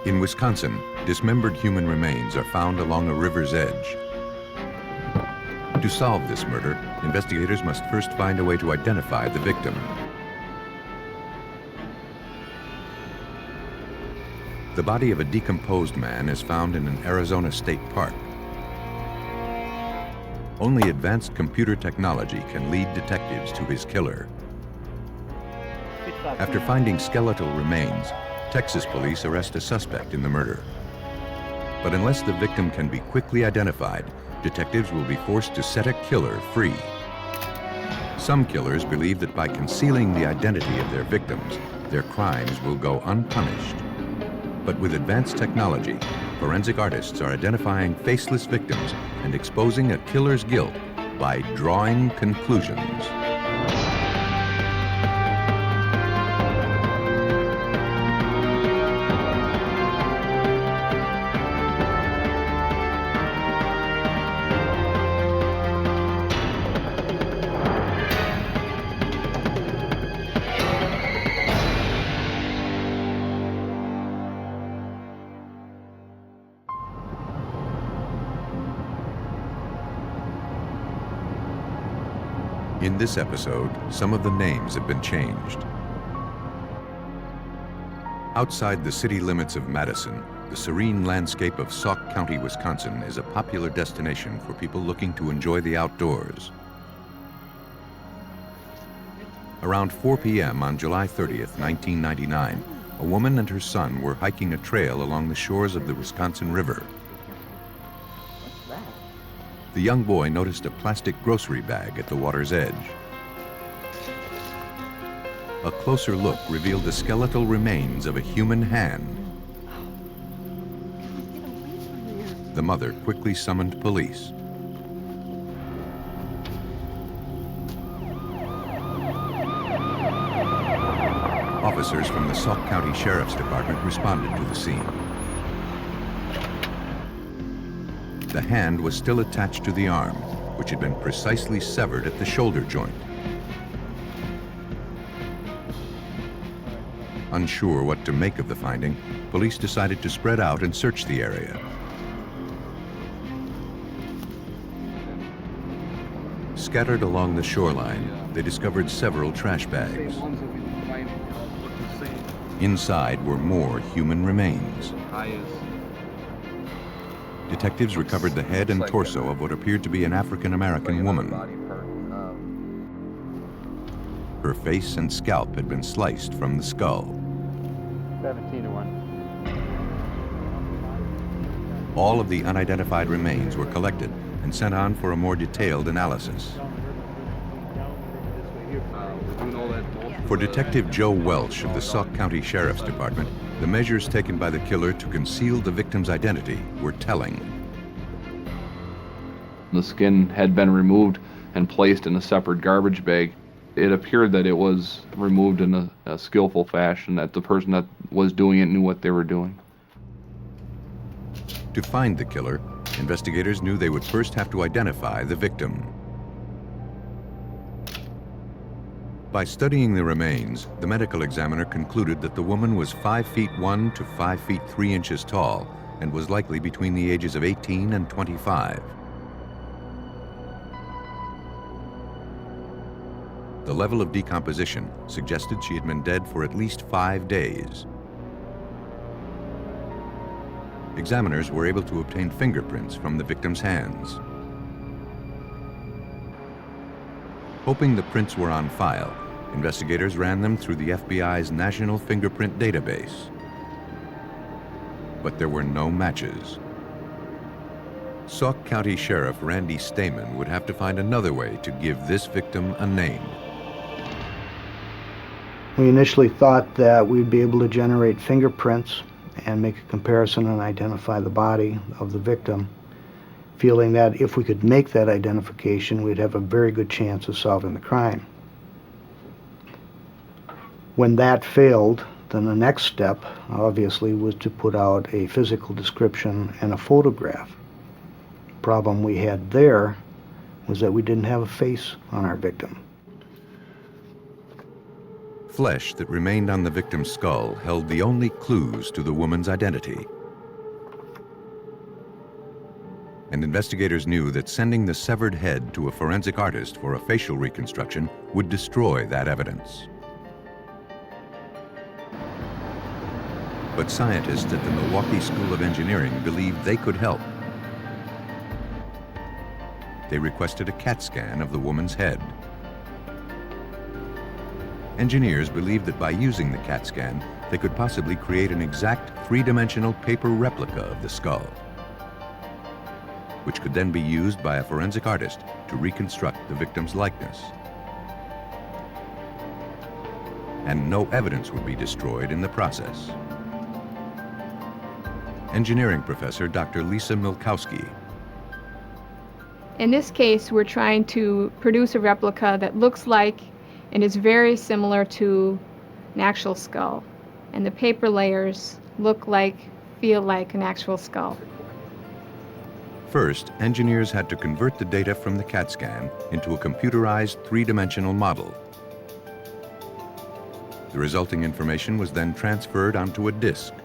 In Wisconsin, dismembered human remains are found along a river's edge. To solve this murder, investigators must first find a way to identify the victim. The body of a decomposed man is found in an Arizona state park. Only advanced computer technology can lead detectives to his killer. After finding skeletal remains, Texas police arrest a suspect in the murder. But unless the victim can be quickly identified, detectives will be forced to set a killer free. Some killers believe that by concealing the identity of their victims, their crimes will go unpunished. But with advanced technology, forensic artists are identifying faceless victims and exposing a killer's guilt by drawing conclusions. In this episode, some of the names have been changed. Outside the city limits of Madison, the serene landscape of Sauk County, Wisconsin is a popular destination for people looking to enjoy the outdoors. Around 4 p.m. on July 30th, 1999, a woman and her son were hiking a trail along the shores of the Wisconsin River. The young boy noticed a plastic grocery bag at the water's edge. A closer look revealed the skeletal remains of a human hand. The mother quickly summoned police. Officers from the Sauk County Sheriff's Department responded to the scene. The hand was still attached to the arm, which had been precisely severed at the shoulder joint. Unsure what to make of the finding, police decided to spread out and search the area. Scattered along the shoreline, they discovered several trash bags. Inside were more human remains. Detectives recovered the head and torso of what appeared to be an African-American woman. Her face and scalp had been sliced from the skull. 17-1. All of the unidentified remains were collected and sent on for a more detailed analysis. For Detective Joe Welch of the Sauk County Sheriff's Department, the measures taken by the killer to conceal the victim's identity were telling. The skin had been removed and placed in a separate garbage bag. It appeared that it was removed in a skillful fashion, that the person that was doing it knew what they were doing. To find the killer, investigators knew they would first have to identify the victim. By studying the remains, the medical examiner concluded that the woman was 5 feet 1 to 5 feet 3 inches tall and was likely between the ages of 18 and 25. The level of decomposition suggested she had been dead for at least 5 days. Examiners were able to obtain fingerprints from the victim's hands. Hoping the prints were on file, investigators ran them through the FBI's National Fingerprint Database. But there were no matches. Sauk County Sheriff Randy Stamen would have to find another way to give this victim a name. We initially thought that we'd be able to generate fingerprints and make a comparison and identify the body of the victim, feeling that if we could make that identification, we'd have a very good chance of solving the crime. When that failed, then the next step, obviously, was to put out a physical description and a photograph. The problem we had there was that we didn't have a face on our victim. Flesh that remained on the victim's skull held the only clues to the woman's identity. And investigators knew that sending the severed head to a forensic artist for a facial reconstruction would destroy that evidence. But scientists at the Milwaukee School of Engineering believed they could help. They requested a CAT scan of the woman's head. Engineers believed that by using the CAT scan, they could possibly create an exact three-dimensional paper replica of the skull, which could then be used by a forensic artist to reconstruct the victim's likeness. And no evidence would be destroyed in the process. Engineering professor Dr. Lisa Milkowski. In this case, we're trying to produce a replica that looks like and is very similar to an actual skull. And the paper layers look like, feel like an actual skull. First, engineers had to convert the data from the CAT scan into a computerized three-dimensional model. The resulting information was then transferred onto a disk.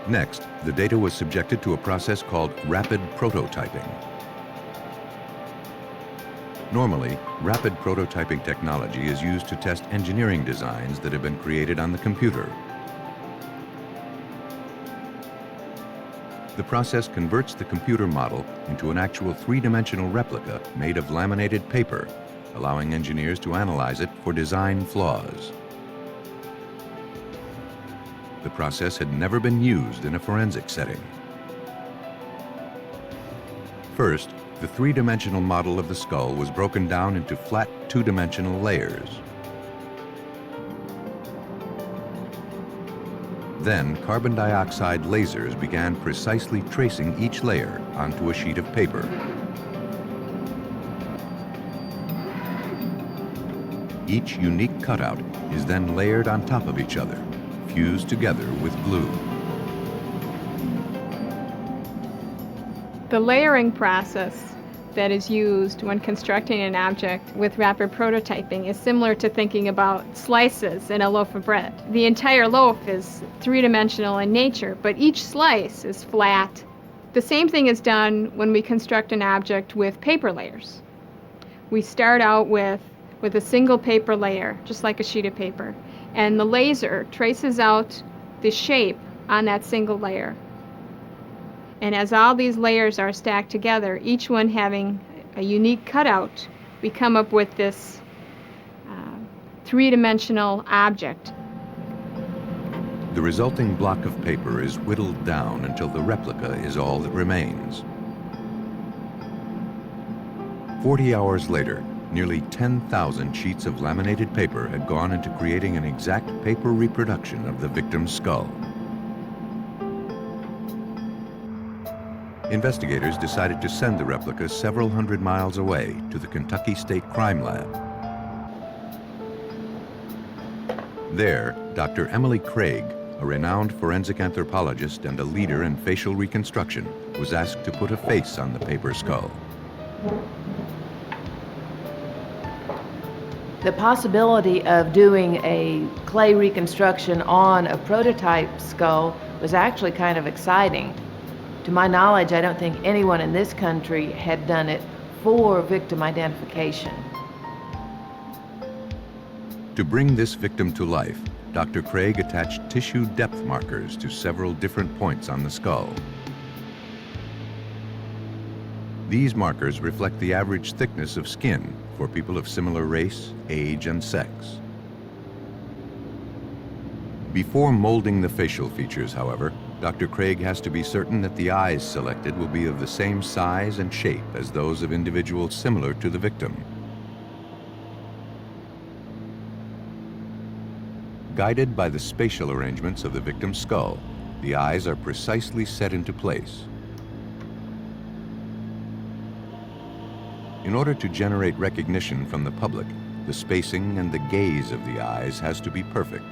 Next, the data was subjected to a process called rapid prototyping. Normally, rapid prototyping technology is used to test engineering designs that have been created on the computer. The process converts the computer model into an actual three-dimensional replica made of laminated paper, allowing engineers to analyze it for design flaws. The process had never been used in a forensic setting. First, the three-dimensional model of the skull was broken down into flat two-dimensional layers. Then, carbon dioxide lasers began precisely tracing each layer onto a sheet of paper. Each unique cutout is then layered on top of each other, fused together with glue. The layering process that is used when constructing an object with rapid prototyping is similar to thinking about slices in a loaf of bread. The entire loaf is three-dimensional in nature, but each slice is flat. The same thing is done when we construct an object with paper layers. We start out with a single paper layer, just like a sheet of paper, and the laser traces out the shape on that single layer. And as all these layers are stacked together, each one having a unique cutout, we come up with this three-dimensional object. The resulting block of paper is whittled down until the replica is all that remains. 40 hours later, nearly 10,000 sheets of laminated paper had gone into creating an exact paper reproduction of the victim's skull. Investigators decided to send the replica several hundred miles away to the Kentucky State Crime Lab. There, Dr. Emily Craig, a renowned forensic anthropologist and a leader in facial reconstruction, was asked to put a face on the paper skull. The possibility of doing a clay reconstruction on a prototype skull was actually kind of exciting. To my knowledge, I don't think anyone in this country had done it for victim identification. To bring this victim to life, Dr. Craig attached tissue depth markers to several different points on the skull. These markers reflect the average thickness of skin for people of similar race, age, and sex. Before molding the facial features, however, Dr. Craig has to be certain that the eyes selected will be of the same size and shape as those of individuals similar to the victim. Guided by the spatial arrangements of the victim's skull, the eyes are precisely set into place. In order to generate recognition from the public, the spacing and the gaze of the eyes has to be perfect.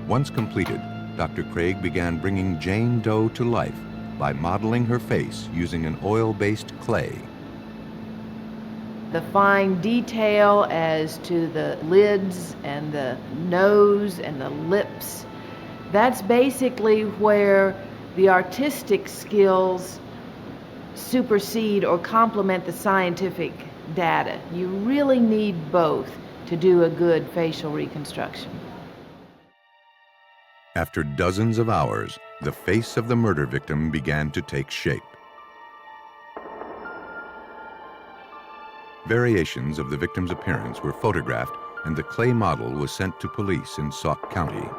Once completed, Dr. Craig began bringing Jane Doe to life by modeling her face using an oil-based clay. The fine detail as to the lids and the nose and the lips, that's basically where the artistic skills supersede or complement the scientific data. You really need both to do a good facial reconstruction. After dozens of hours, the face of the murder victim began to take shape. Variations of the victim's appearance were photographed, and the clay model was sent to police in Sauk County.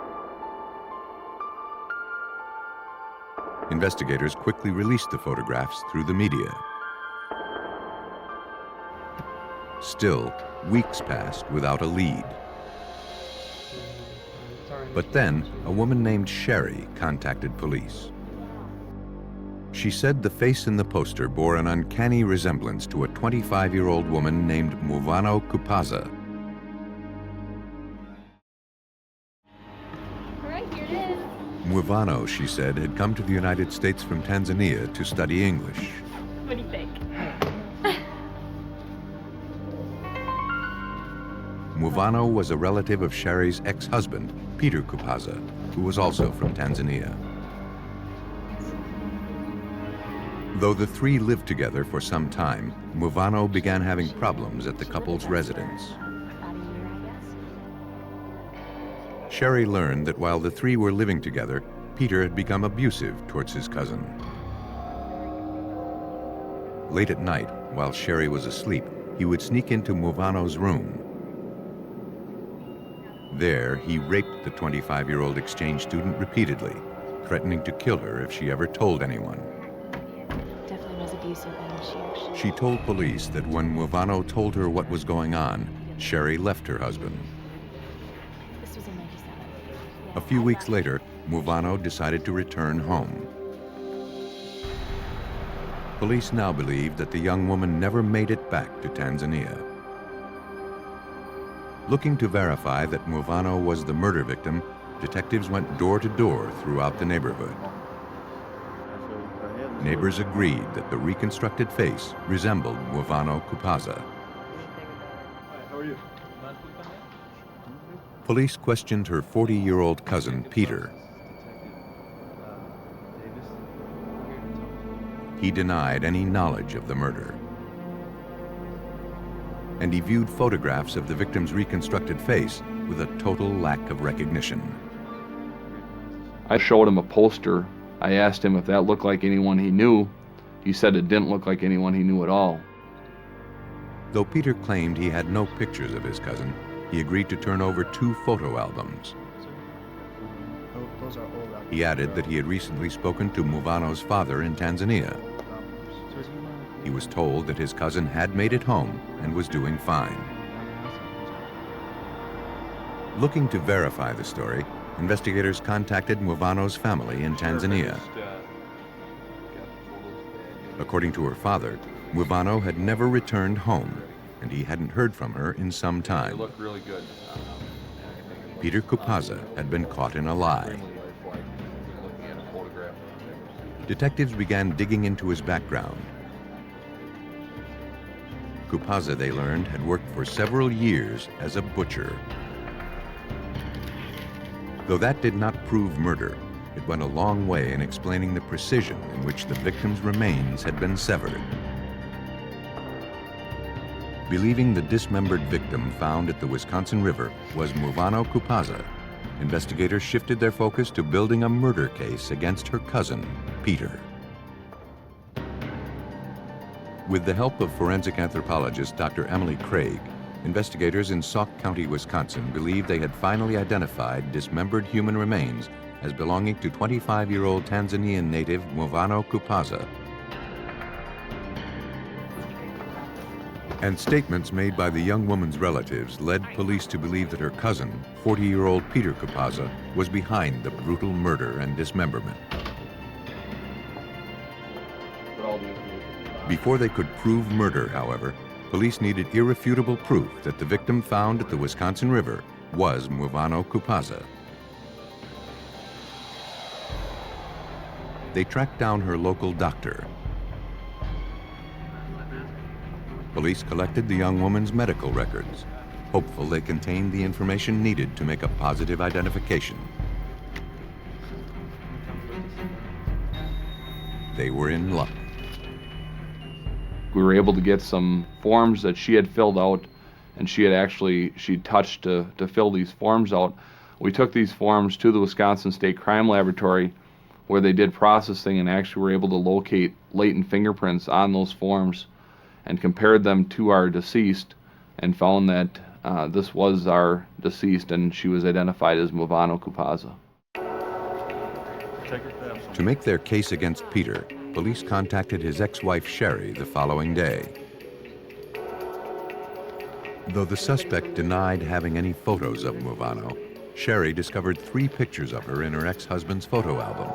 Investigators quickly released the photographs through the media. Still, weeks passed without a lead. But then, a woman named Sherry contacted police. She said the face in the poster bore an uncanny resemblance to a 25-year-old woman named Muvano Kupaza. All right, here it is. Muvano, she said, had come to the United States from Tanzania to study English. What do you think? Muvano was a relative of Sherry's ex-husband, Peter Kupaza, who was also from Tanzania. Though the three lived together for some time, Muvano began having problems at the couple's residence. Sherry learned that while the three were living together, Peter had become abusive towards his cousin. Late at night, while Sherry was asleep, he would sneak into Muvano's room. There, he raped the 25-year-old exchange student repeatedly, threatening to kill her if she ever told anyone. Definitely was abusive, and She told police that when Muvano told her what was going on, Sherry left her husband. This was in 97. A few weeks later, Muvano decided to return home. Police now believe that the young woman never made it back to Tanzania. Looking to verify that Muvano was the murder victim, detectives went door to door throughout the neighborhood. Neighbors agreed that the reconstructed face resembled Muvano Kupaza. How are you? Police questioned her 40-year-old cousin, Peter. He denied any knowledge of the murder. And he viewed photographs of the victim's reconstructed face with a total lack of recognition. I showed him a poster. I asked him if that looked like anyone he knew. He said it didn't look like anyone he knew at all. Though Peter claimed he had no pictures of his cousin, he agreed to turn over 2 photo albums. He added that he had recently spoken to Muvano's father in Tanzania. He was told that his cousin had made it home and was doing fine. Looking to verify the story, investigators contacted Muvano's family in Tanzania. According to her father, Muvano had never returned home, and he hadn't heard from her in some time. They look really good. Peter Kupaza had been caught in a lie. Detectives began digging into his background. Kupaza, they learned, had worked for several years as a butcher. Though that did not prove murder, it went a long way in explaining the precision in which the victim's remains had been severed. Believing the dismembered victim found at the Wisconsin River was Muvano Kupaza, investigators shifted their focus to building a murder case against her cousin, Peter. With the help of forensic anthropologist Dr. Emily Craig, investigators in Sauk County, Wisconsin believed they had finally identified dismembered human remains as belonging to 25-year-old Tanzanian native Muvano Kupaza. And statements made by the young woman's relatives led police to believe that her cousin, 40-year-old Peter Kupaza, was behind the brutal murder and dismemberment. Before they could prove murder, however, police needed irrefutable proof that the victim found at the Wisconsin River was Muvano Kupaza. They tracked down her local doctor. Police collected the young woman's medical records, hopeful they contained the information needed to make a positive identification. They were in luck. We were able to get some forms that she had filled out, and she touched to fill these forms out. We took these forms to the Wisconsin State Crime Laboratory, where they did processing and actually were able to locate latent fingerprints on those forms and compared them to our deceased and found that this was our deceased, and she was identified as Movano Kupaza. To make their case against Peter, police contacted his ex-wife Sherry the following day. Though the suspect denied having any photos of Movano, Sherry discovered 3 pictures of her in her ex-husband's photo album.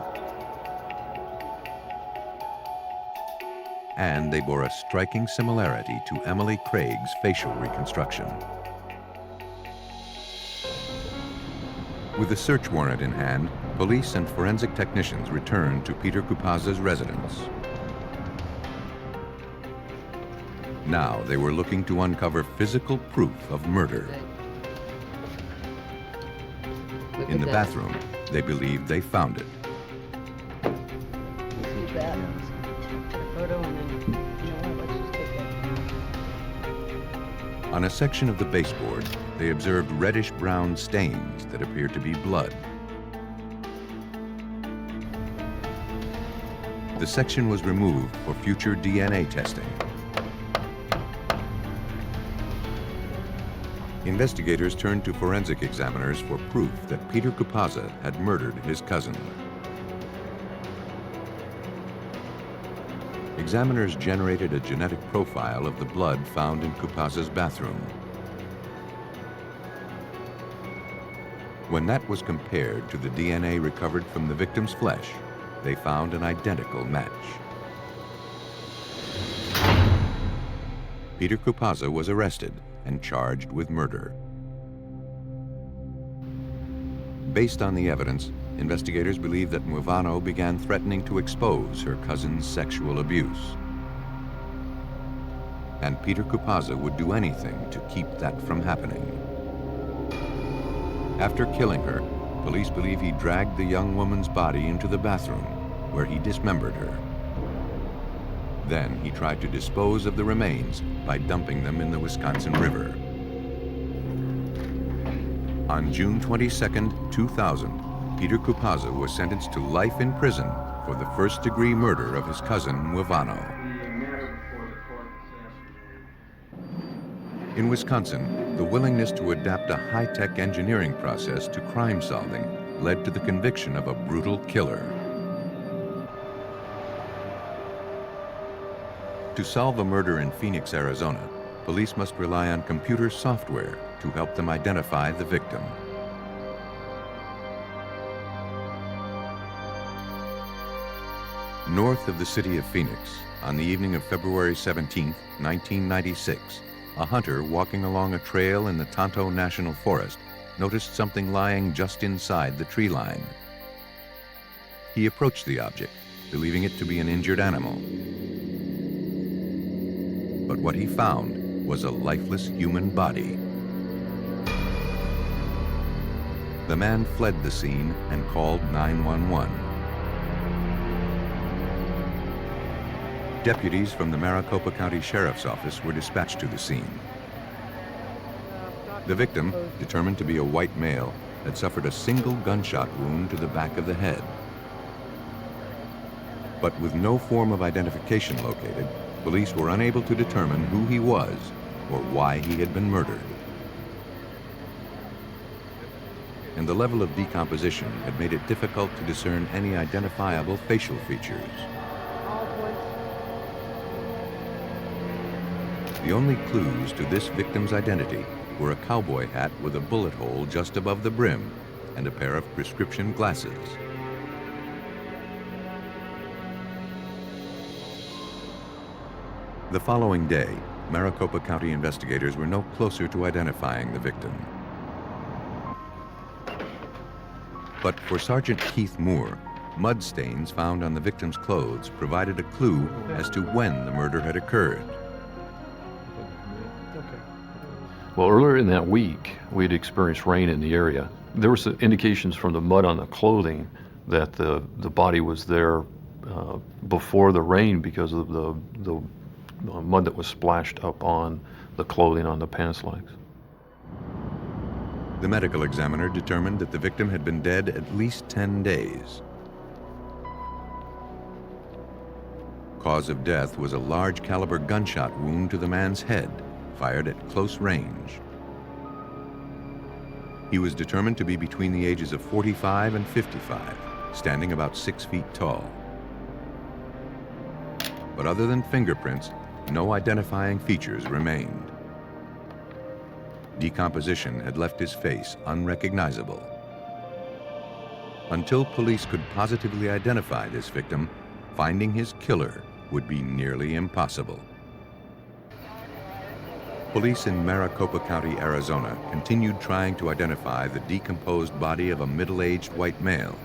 And they bore a striking similarity to Emily Craig's facial reconstruction. With a search warrant in hand, police and forensic technicians returned to Peter Kupaza's residence. Now they were looking to uncover physical proof of murder. In the bathroom, they believed they found it. On a section of the baseboard, they observed reddish-brown stains that appeared to be blood. The section was removed for future DNA testing. Investigators turned to forensic examiners for proof that Peter Kupaza had murdered his cousin. Examiners generated a genetic profile of the blood found in Kupaza's bathroom. When that was compared to the DNA recovered from the victim's flesh, they found an identical match. Peter Kupaza was arrested and charged with murder. Based on the evidence, investigators believe that Movano began threatening to expose her cousin's sexual abuse. And Peter Kupaza would do anything to keep that from happening. After killing her, police believe he dragged the young woman's body into the bathroom, where he dismembered her. Then he tried to dispose of the remains by dumping them in the Wisconsin River. On June 22, 2000, Peter Kupaza was sentenced to life in prison for the first-degree murder of his cousin, Movano. In Wisconsin, the willingness to adapt a high-tech engineering process to crime solving led to the conviction of a brutal killer. To solve a murder in Phoenix, Arizona, police must rely on computer software to help them identify the victim. North of the city of Phoenix, on the evening of February 17, 1996, a hunter walking along a trail in the Tonto National Forest noticed something lying just inside the tree line. He approached the object, believing it to be an injured animal. But what he found was a lifeless human body. The man fled the scene and called 911. Deputies from the Maricopa County Sheriff's Office were dispatched to the scene. The victim, determined to be a white male, had suffered a single gunshot wound to the back of the head. But with no form of identification located, police were unable to determine who he was or why he had been murdered. And the level of decomposition had made it difficult to discern any identifiable facial features. The only clues to this victim's identity were a cowboy hat with a bullet hole just above the brim and a pair of prescription glasses. The following day, Maricopa County investigators were no closer to identifying the victim. But for Sergeant Keith Moore, mud stains found on the victim's clothes provided a clue as to when the murder had occurred. Well, earlier in that week, we had experienced rain in the area. There were some indications from the mud on the clothing that the body was there before the rain because of the mud that was splashed up on the clothing on the pants legs. The medical examiner determined that the victim had been dead at least 10 days. Cause of death was a large caliber gunshot wound to the man's head, fired at close range. He was determined to be between the ages of 45 and 55, standing about 6 feet tall. But other than fingerprints, no identifying features remained. Decomposition had left his face unrecognizable. Until police could positively identify this victim, finding his killer would be nearly impossible. Police in Maricopa County, Arizona, continued trying to identify the decomposed body of a middle-aged white male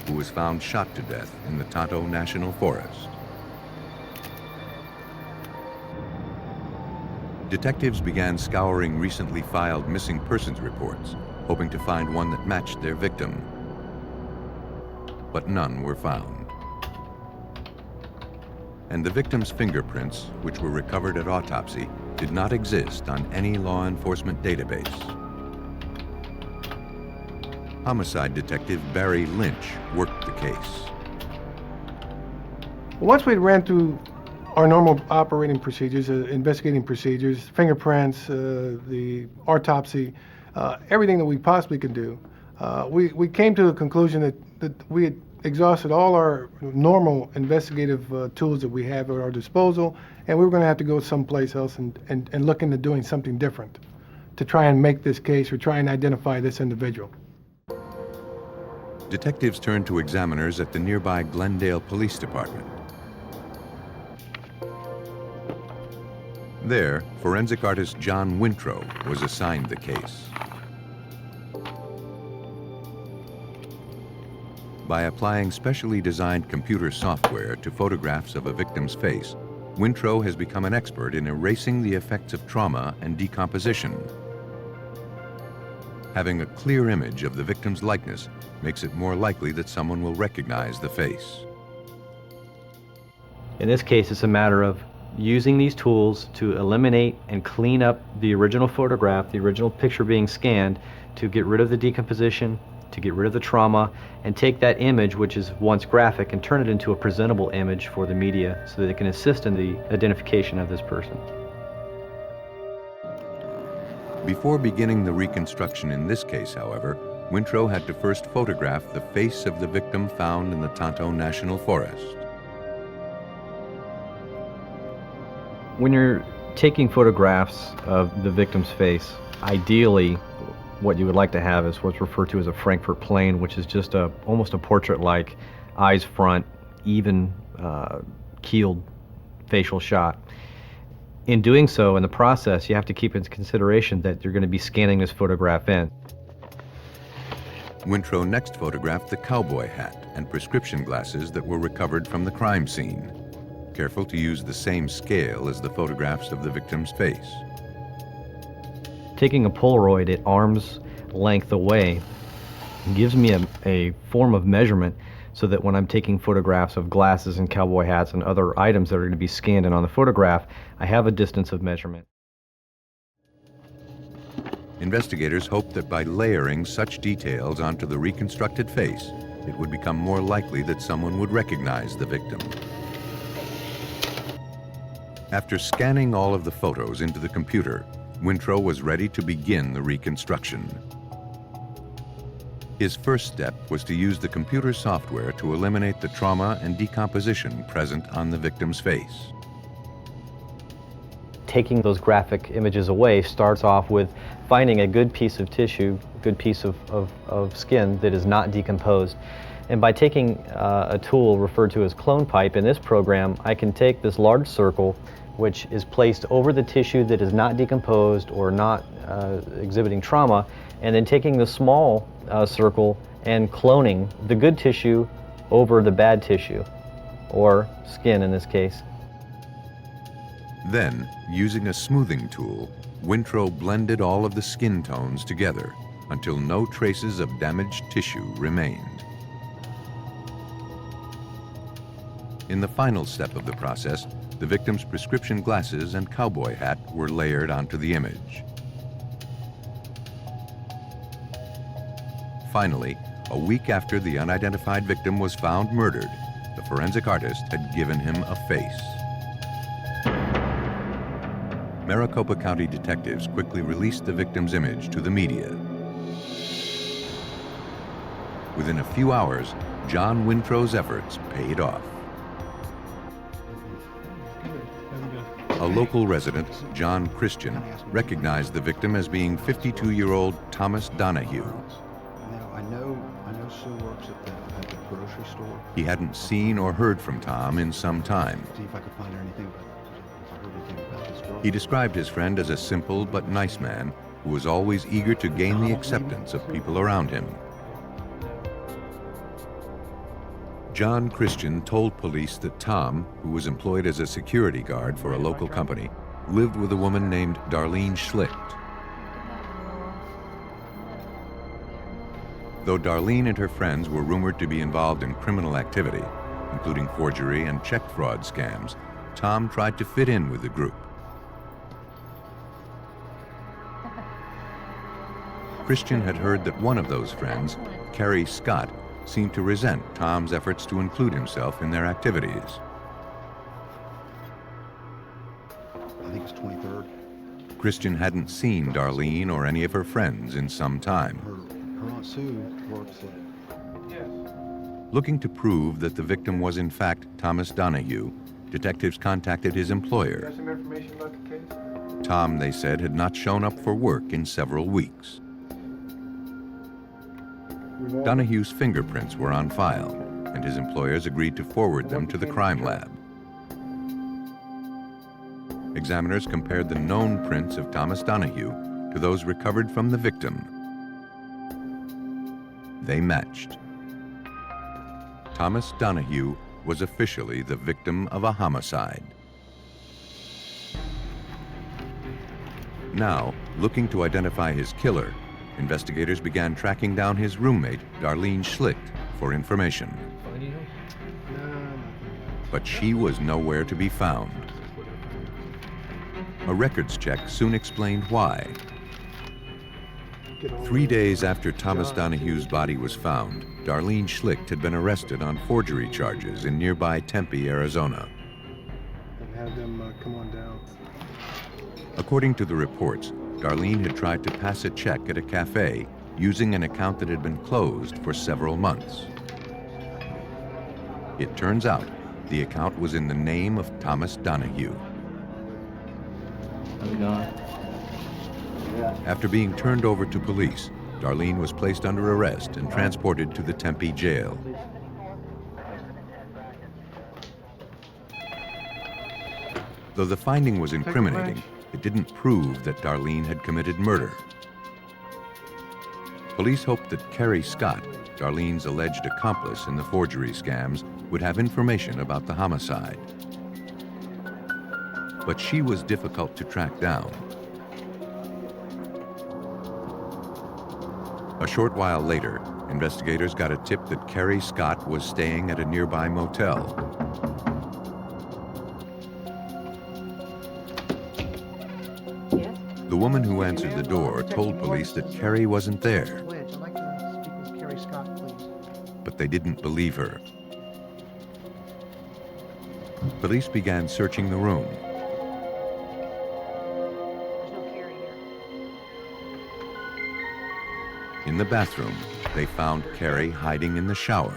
who was found shot to death in the Tonto National Forest. Detectives began scouring recently filed missing persons reports, hoping to find one that matched their victim. But none were found. And the victim's fingerprints, which were recovered at autopsy, did not exist on any law enforcement database. Homicide detective Barry Lynch worked the case. Once we ran through our normal operating procedures, investigating procedures, fingerprints, the autopsy, everything that we possibly could do, we came to the conclusion that we had exhausted all our normal investigative tools that we have at our disposal, and we were going to have to go someplace else and look into doing something different to try and make this case or try and identify this individual. Detectives turned to examiners at the nearby Glendale Police Department. There, forensic artist John Wintrow was assigned the case. By applying specially designed computer software to photographs of a victim's face, Wintrow has become an expert in erasing the effects of trauma and decomposition. Having a clear image of the victim's likeness makes it more likely that someone will recognize the face. In this case, it's a matter of using these tools to eliminate and clean up the original photograph, the original picture being scanned, to get rid of the decomposition, to get rid of the trauma, and take that image, which is once graphic, and turn it into a presentable image for the media so that it can assist in the identification of this person. Before beginning the reconstruction in this case, however, Wintrow had to first photograph the face of the victim found in the Tonto National Forest. When you're taking photographs of the victim's face, ideally what you would like to have is what's referred to as a Frankfurt plane, which is just almost a portrait-like, eyes front, even keeled facial shot. In doing so, in the process, you have to keep into consideration that you're going to be scanning this photograph in. Wintrow next photographed the cowboy hat and prescription glasses that were recovered from the crime scene, careful to use the same scale as the photographs of the victim's face. Taking a Polaroid at arm's length away gives me a form of measurement so that when I'm taking photographs of glasses and cowboy hats and other items that are going to be scanned in on the photograph, I have a distance of measurement. Investigators hoped that by layering such details onto the reconstructed face, it would become more likely that someone would recognize the victim. After scanning all of the photos into the computer, Wintrow was ready to begin the reconstruction. His first step was to use the computer software to eliminate the trauma and decomposition present on the victim's face. Taking those graphic images away starts off with finding a good piece of tissue, a good piece of skin that is not decomposed. And by taking a tool referred to as clone pipe in this program, I can take this large circle, which is placed over the tissue that is not decomposed or not exhibiting trauma, and then taking the small circle and cloning the good tissue over the bad tissue, or skin in this case. Then, using a smoothing tool, Wintrow blended all of the skin tones together until no traces of damaged tissue remained. In the final step of the process, the victim's prescription glasses and cowboy hat were layered onto the image. Finally, a week after the unidentified victim was found murdered, the forensic artist had given him a face. Maricopa County detectives quickly released the victim's image to the media. Within a few hours, John Wintrow's efforts paid off. A local resident, John Christian, recognized the victim as being 52-year-old Thomas Donahue. Now, I know Sue works at the grocery store. He hadn't seen or heard from Tom in some time. See if I could find out anything about, if I heard anything about this girl. He described his friend as a simple but nice man who was always eager to gain the acceptance of people around him. John Christian told police that Tom, who was employed as a security guard for a local company, lived with a woman named Darlene Schlicht. Though Darlene and her friends were rumored to be involved in criminal activity, including forgery and check fraud scams, Tom tried to fit in with the group. Christian had heard that one of those friends, Carrie Scott, seemed to resent Tom's efforts to include himself in their activities. I think it's 23rd. Christian hadn't seen Darlene or any of her friends in some time. Her Aunt Sue works at... Looking to prove that the victim was in fact Thomas Donahue, detectives contacted his employer. Got some information about the case? Tom, they said, had not shown up for work in several weeks. Donahue's fingerprints were on file, and his employers agreed to forward them to the crime lab. Examiners compared the known prints of Thomas Donahue to those recovered from the victim. They matched. Thomas Donahue was officially the victim of a homicide. Now, looking to identify his killer, investigators began tracking down his roommate, Darlene Schlicht, for information. But she was nowhere to be found. A records check soon explained why. 3 days after Thomas Donahue's body was found, Darlene Schlicht had been arrested on forgery charges in nearby Tempe, Arizona. And have them come on down. According to the reports, Darlene had tried to pass a check at a cafe using an account that had been closed for several months. It turns out the account was in the name of Thomas Donahue. After being turned over to police, Darlene was placed under arrest and transported to the Tempe jail. Though the finding was incriminating, it didn't prove that Darlene had committed murder. Police hoped that Carrie Scott, Darlene's alleged accomplice in the forgery scams, would have information about the homicide. But she was difficult to track down. A short while later, investigators got a tip that Carrie Scott was staying at a nearby motel. The woman who answered the door told police that Carrie wasn't there, I'd like to speak with Carrie Scott, please. but they didn't believe her. Police began searching the room. There's no Carrie here. In the bathroom, they found Carrie hiding in the shower.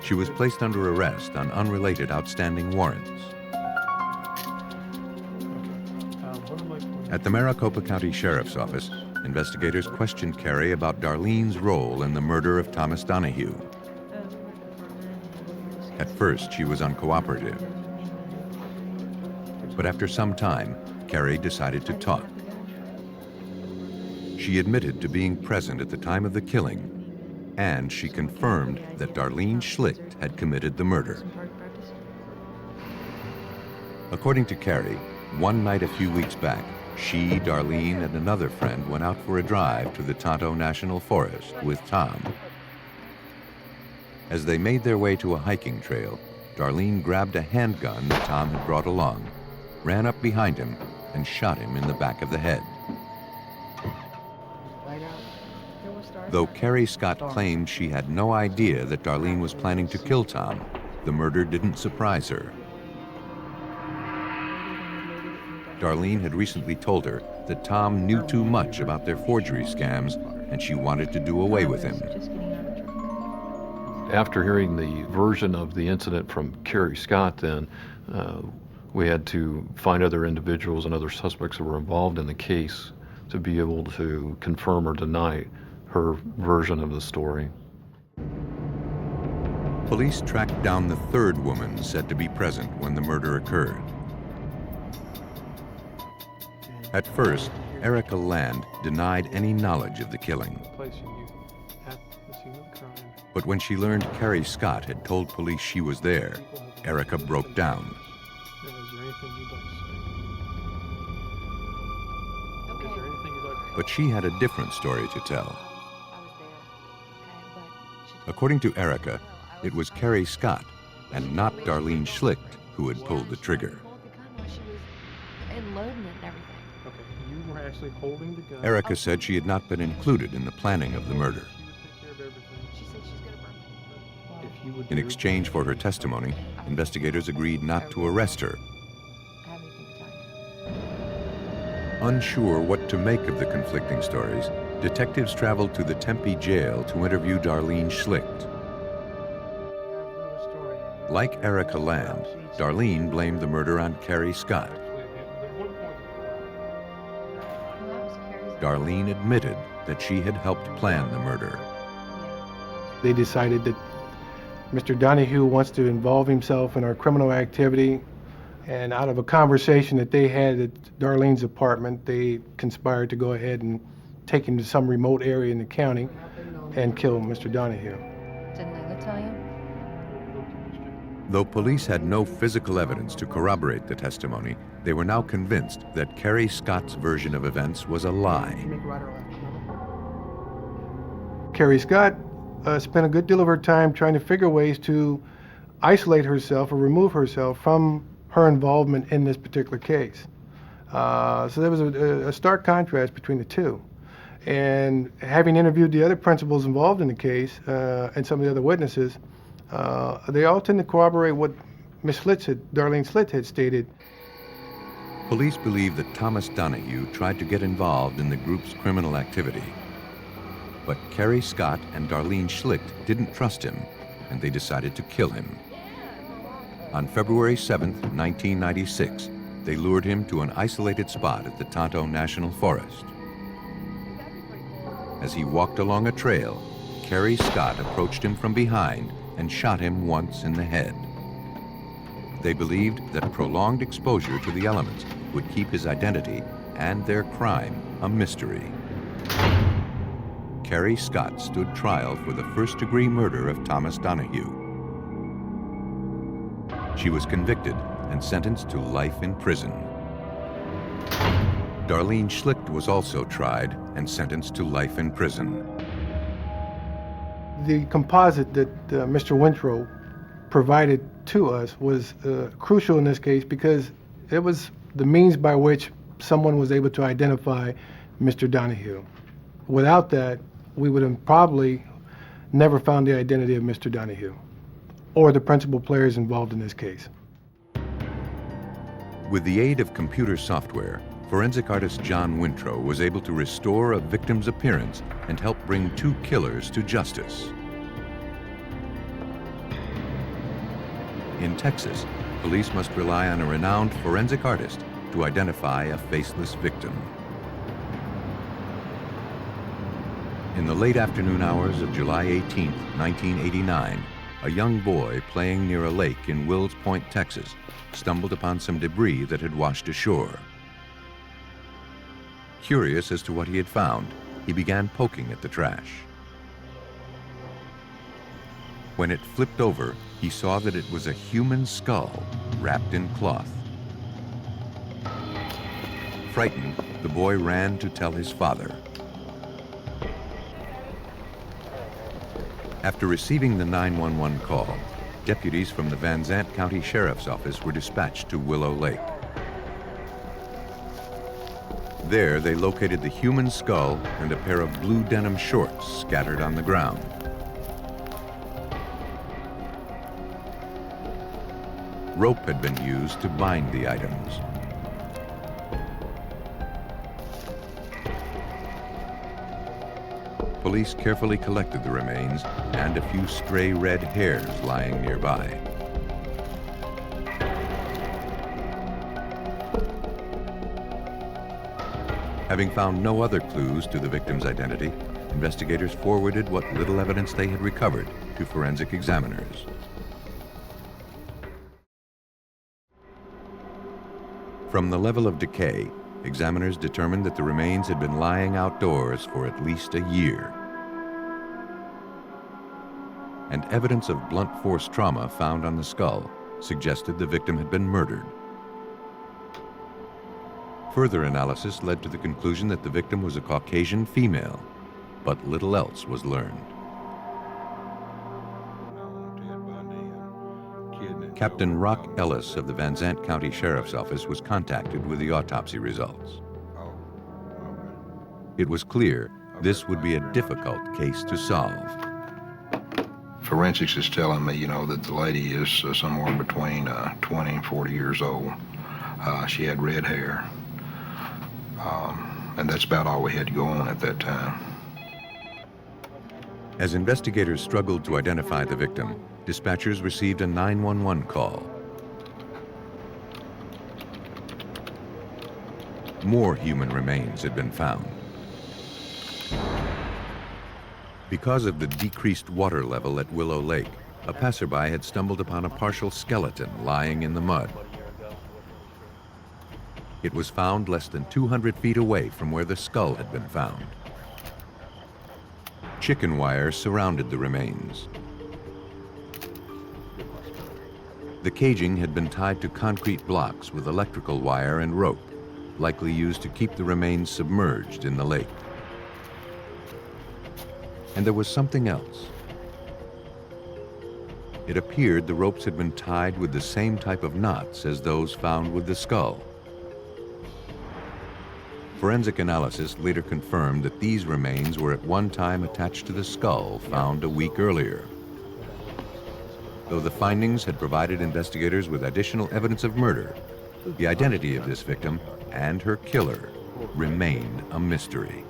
She was placed under arrest on unrelated outstanding warrants. At the Maricopa County Sheriff's Office, investigators questioned Carrie about Darlene's role in the murder of Thomas Donahue. At first, she was uncooperative. But after some time, Carrie decided to talk. She admitted to being present at the time of the killing, and she confirmed that Darlene Schlicht had committed the murder. According to Carrie, one night a few weeks back, she, Darlene, and another friend went out for a drive to the Tonto National Forest with Tom. As they made their way to a hiking trail, Darlene grabbed a handgun that Tom had brought along, ran up behind him, and shot him in the back of the head. Though Carrie Scott claimed she had no idea that Darlene was planning to kill Tom, the murder didn't surprise her. Darlene had recently told her that Tom knew too much about their forgery scams and she wanted to do away with him. After hearing the version of the incident from Carrie Scott, then we had to find other individuals and other suspects that were involved in the case to be able to confirm or deny her version of the story. Police tracked down the third woman said to be present when the murder occurred. At first, Erica Land denied any knowledge of the killing. But when she learned Carrie Scott had told police she was there, Erica broke down. But she had a different story to tell. According to Erica, it was Carrie Scott and not Darlene Schlicht who had pulled the trigger. Erica said she had not been included in the planning of the murder. In exchange for her testimony, investigators agreed not to arrest her. Unsure what to make of the conflicting stories, detectives traveled to the Tempe jail to interview Darlene Schlicht. Like Erica Land, Darlene blamed the murder on Carrie Scott. Darlene admitted that she had helped plan the murder. They decided that Mr. Donahue wants to involve himself in our criminal activity, and out of a conversation that they had at Darlene's apartment, they conspired to go ahead and take him to some remote area in the county and kill Mr. Donahue. Didn't Layla tell you? Though police had no physical evidence to corroborate the testimony, they were now convinced that Carrie Scott's version of events was a lie. Carrie Scott spent a good deal of her time trying to figure ways to isolate herself or remove herself from her involvement in this particular case. So there was a stark contrast between the two. And having interviewed the other principals involved in the case and some of the other witnesses, they all tend to corroborate what Ms. Darlene Schlicht had stated. Police believe that Thomas Donahue tried to get involved in the group's criminal activity. But Carrie Scott and Darlene Schlicht didn't trust him, and they decided to kill him. On February 7th, 1996, they lured him to an isolated spot at the Tonto National Forest. As he walked along a trail, Carrie Scott approached him from behind and shot him once in the head. They believed that prolonged exposure to the elements would keep his identity and their crime a mystery. Carrie Scott stood trial for the first-degree murder of Thomas Donahue. She was convicted and sentenced to life in prison. Darlene Schlicht was also tried and sentenced to life in prison. The composite that Mr. Winthrop provided to us was crucial in this case because it was the means by which someone was able to identify Mr. Donahue. Without that, we would have probably never found the identity of Mr. Donahue or the principal players involved in this case. With the aid of computer software, forensic artist John Winthrop was able to restore a victim's appearance and help bring two killers to justice. In Texas, police must rely on a renowned forensic artist to identify a faceless victim. In the late afternoon hours of July 18, 1989, a young boy playing near a lake in Wills Point, Texas, stumbled upon some debris that had washed ashore. Curious as to what he had found, he began poking at the trash. When it flipped over, he saw that it was a human skull wrapped in cloth. Frightened, the boy ran to tell his father. After receiving the 911 call, deputies from the Van Zandt County Sheriff's Office were dispatched to Willow Lake. There, they located the human skull and a pair of blue denim shorts scattered on the ground. Rope had been used to bind the items. Police carefully collected the remains and a few stray red hairs lying nearby. Having found no other clues to the victim's identity, investigators forwarded what little evidence they had recovered to forensic examiners. From the level of decay, examiners determined that the remains had been lying outdoors for at least a year. And evidence of blunt force trauma found on the skull suggested the victim had been murdered. Further analysis led to the conclusion that the victim was a Caucasian female, but little else was learned. Captain Rock Ellis of the Van Zandt County Sheriff's Office was contacted with the autopsy results. It was clear this would be a difficult case to solve. Forensics is telling me, that the lady is somewhere between 20 and 40 years old. She had red hair, and that's about all we had to go on at that time. As investigators struggled to identify the victim, dispatchers received a 911 call. More human remains had been found. Because of the decreased water level at Willow Lake, a passerby had stumbled upon a partial skeleton lying in the mud. It was found less than 200 feet away from where the skull had been found. Chicken wire surrounded the remains. The caging had been tied to concrete blocks with electrical wire and rope, likely used to keep the remains submerged in the lake. And there was something else. It appeared the ropes had been tied with the same type of knots as those found with the skull. Forensic analysis later confirmed that these remains were at one time attached to the skull found a week earlier. Though the findings had provided investigators with additional evidence of murder, the identity of this victim and her killer remained a mystery.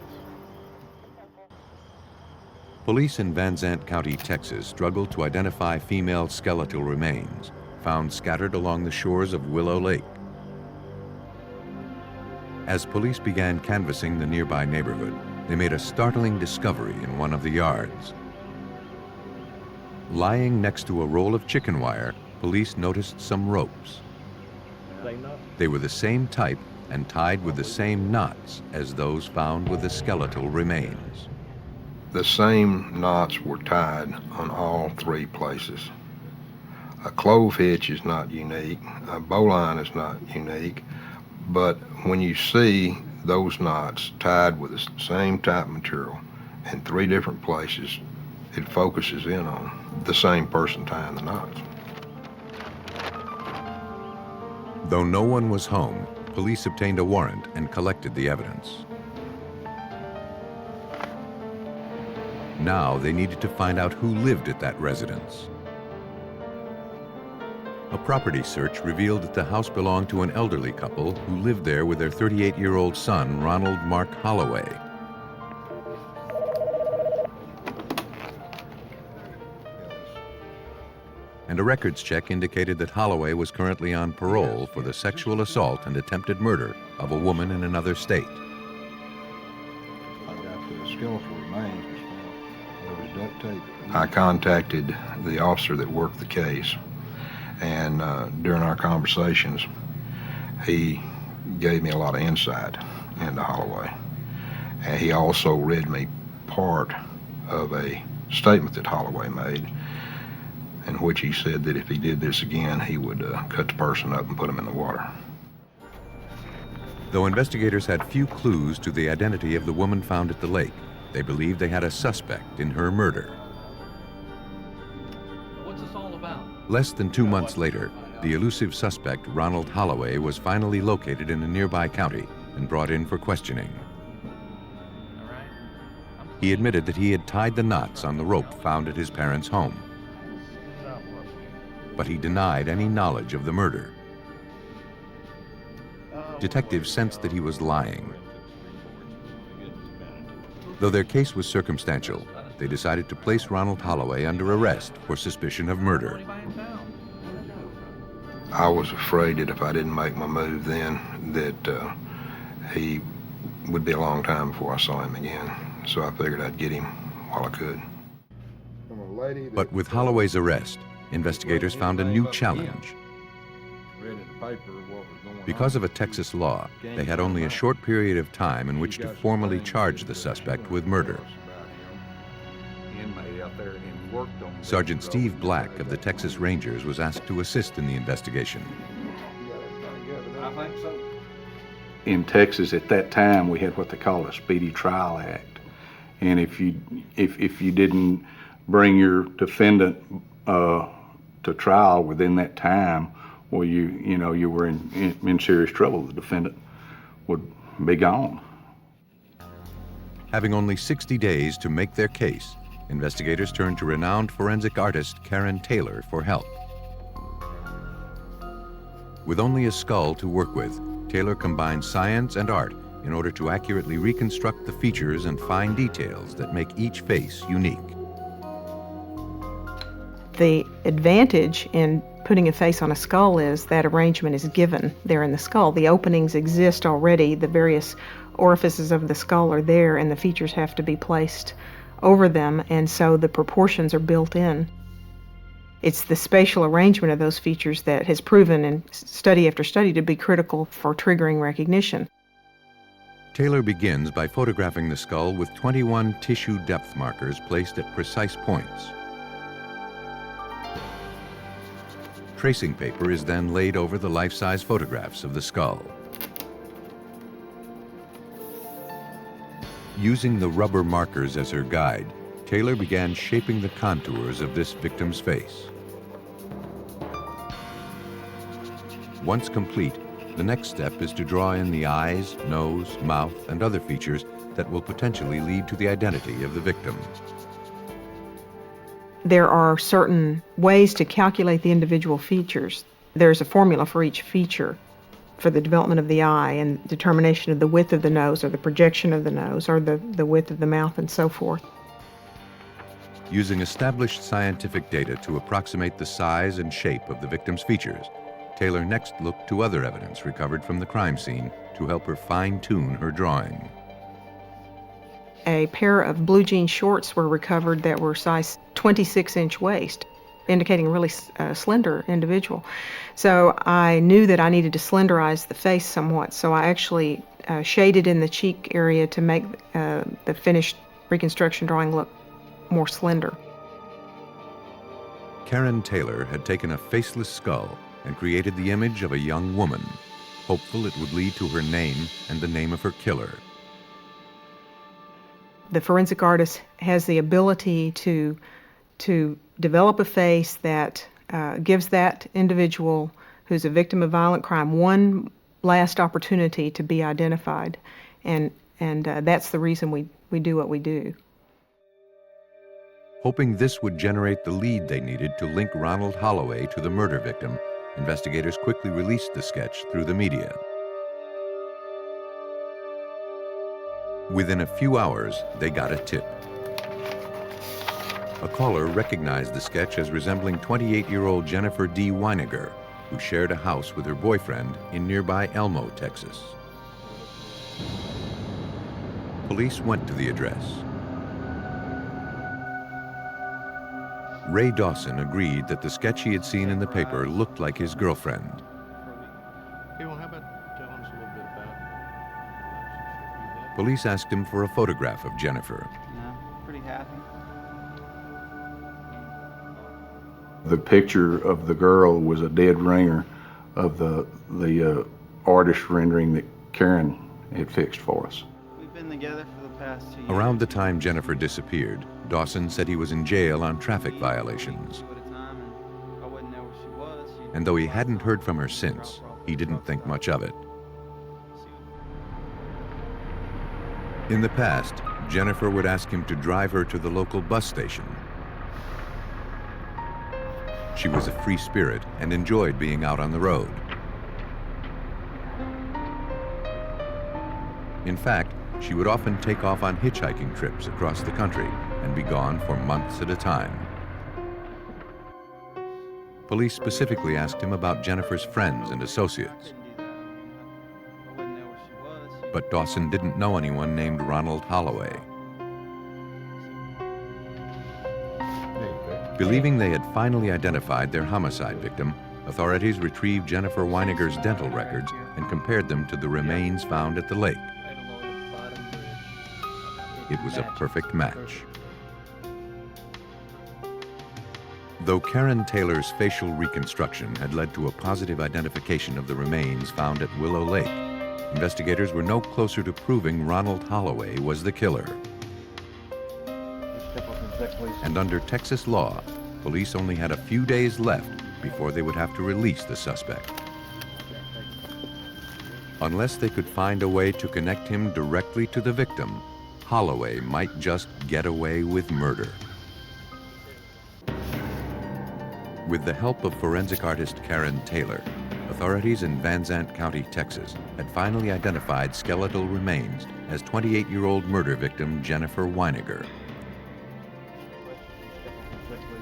Police in Van Zandt County, Texas, struggled to identify female skeletal remains found scattered along the shores of Willow Lake. As police began canvassing the nearby neighborhood, they made a startling discovery in one of the yards. Lying next to a roll of chicken wire, police noticed some ropes. They were the same type and tied with the same knots as those found with the skeletal remains. The same knots were tied on all three places. A clove hitch is not unique, a bowline is not unique, but when you see those knots tied with the same type of material in three different places, it focuses in on the same person tying the knots. Though no one was home, police obtained a warrant and collected the evidence. Now they needed to find out who lived at that residence. A property search revealed that the house belonged to an elderly couple who lived there with their 38-year-old son, Ronald Mark Holloway. And a records check indicated that Holloway was currently on parole for the sexual assault and attempted murder of a woman in another state. I got the skeletal remains. There was duct tape. I contacted the officer that worked the case, and during our conversations, he gave me a lot of insight into Holloway. And he also read me part of a statement that Holloway made, in which he said that if he did this again, he would cut the person up and put him in the water. Though investigators had few clues to the identity of the woman found at the lake, they believed they had a suspect in her murder. What's this all about? Less than 2 months later, the elusive suspect, Ronald Holloway, was finally located in a nearby county and brought in for questioning. He admitted that he had tied the knots on the rope found at his parents' home. But he denied any knowledge of the murder. Detectives sensed that he was lying. Though their case was circumstantial, they decided to place Ronald Holloway under arrest for suspicion of murder. I was afraid that if I didn't make my move then, that he would be a long time before I saw him again. So I figured I'd get him while I could. But with Holloway's arrest, investigators found a new challenge. Because of a Texas law, they had only a short period of time in which to formally charge the suspect with murder. Sergeant Steve Black of the Texas Rangers was asked to assist in the investigation. In Texas at that time, we had what they call a Speedy Trial Act. And if you didn't bring your defendant to trial within that time, well, you were in serious trouble. The defendant would be gone. Having only 60 days to make their case, investigators turned to renowned forensic artist Karen Taylor for help. With only a skull to work with, Taylor combined science and art in order to accurately reconstruct the features and fine details that make each face unique. The advantage in putting a face on a skull is that arrangement is given there in the skull. The openings exist already, the various orifices of the skull are there, and the features have to be placed over them, and so the proportions are built in. It's the spatial arrangement of those features that has proven in study after study to be critical for triggering recognition. Taylor begins by photographing the skull with 21 tissue depth markers placed at precise points. Tracing paper is then laid over the life-size photographs of the skull. Using the rubber markers as her guide, Taylor began shaping the contours of this victim's face. Once complete, the next step is to draw in the eyes, nose, mouth, and other features that will potentially lead to the identity of the victim. There are certain ways to calculate the individual features. There's a formula for each feature for the development of the eye and determination of the width of the nose or the projection of the nose or the width of the mouth and so forth. Using established scientific data to approximate the size and shape of the victim's features, Taylor next looked to other evidence recovered from the crime scene to help her fine-tune her drawing. A pair of blue jean shorts were recovered that were size 26-inch waist, indicating a really slender individual. So I knew that I needed to slenderize the face somewhat, so I actually shaded in the cheek area to make the finished reconstruction drawing look more slender. Karen Taylor had taken a faceless skull and created the image of a young woman, hopeful it would lead to her name and the name of her killer. The forensic artist has the ability to develop a face that gives that individual who's a victim of violent crime one last opportunity to be identified, and that's the reason we do what we do. Hoping this would generate the lead they needed to link Ronald Holloway to the murder victim, investigators quickly released the sketch through the media. Within a few hours, they got a tip. A caller recognized the sketch as resembling 28-year-old Jennifer D. Weiniger, who shared a house with her boyfriend in nearby Elmo, Texas. Police went to the address. Ray Dawson agreed that the sketch he had seen in the paper looked like his girlfriend. Okay, well, how about telling us a little bit about Police asked him for a photograph of Jennifer. No, pretty happy. The picture of the girl was a dead ringer of the artist rendering Karen had fixed for us. We've been together for the past 2 years. Around the time Jennifer disappeared, Dawson said he was in jail on traffic violations. I wouldn't know where she was. And though he hadn't heard from her since, he didn't think much of it. In the past, Jennifer would ask him to drive her to the local bus station. She was a free spirit and enjoyed being out on the road. In fact, she would often take off on hitchhiking trips across the country and be gone for months at a time. Police specifically asked him about Jennifer's friends and associates. But Dawson didn't know anyone named Ronald Holloway. Believing they had finally identified their homicide victim, authorities retrieved Jennifer Weiniger's dental records and compared them to the remains found at the lake. It was a perfect match. Though Karen Taylor's facial reconstruction had led to a positive identification of the remains found at Willow Lake, investigators were no closer to proving Ronald Holloway was the killer. And under Texas law, police only had a few days left before they would have to release the suspect. Unless they could find a way to connect him directly to the victim, Holloway might just get away with murder. With the help of forensic artist Karen Taylor, authorities in Van Zandt County, Texas, had finally identified skeletal remains as 28-year-old murder victim Jennifer Weiniger.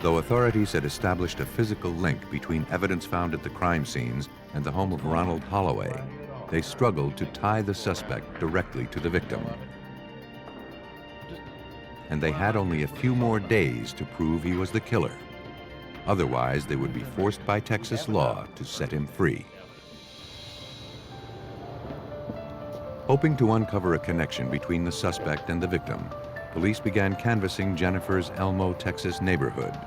Though authorities had established a physical link between evidence found at the crime scenes and the home of Ronald Holloway, they struggled to tie the suspect directly to the victim. And they had only a few more days to prove he was the killer. Otherwise, they would be forced by Texas law to set him free. Hoping to uncover a connection between the suspect and the victim, police began canvassing Jennifer's Elmo, Texas neighborhood.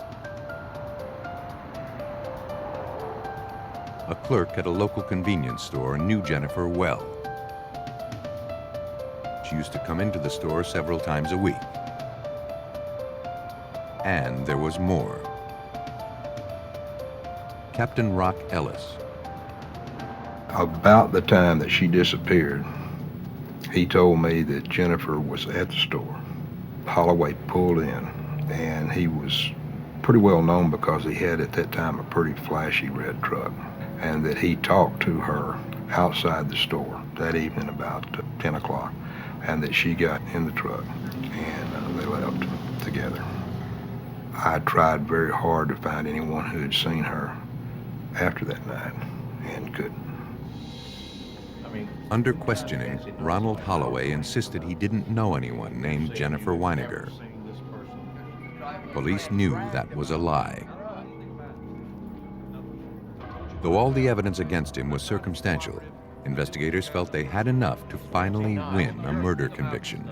A clerk at a local convenience store knew Jennifer well. She used to come into the store several times a week. And there was more. Captain Rock Ellis. About the time that she disappeared, he told me that Jennifer was at the store. Holloway pulled in, and he was pretty well known because he had at that time a pretty flashy red truck, and that he talked to her outside the store that evening about 10 o'clock, and that she got in the truck, and they left together. I tried very hard to find anyone who had seen her after that night, and couldn't. Under questioning, Ronald Holloway insisted he didn't know anyone named Jennifer Weiniger. Police knew that was a lie. Though all the evidence against him was circumstantial, investigators felt they had enough to finally win a murder conviction.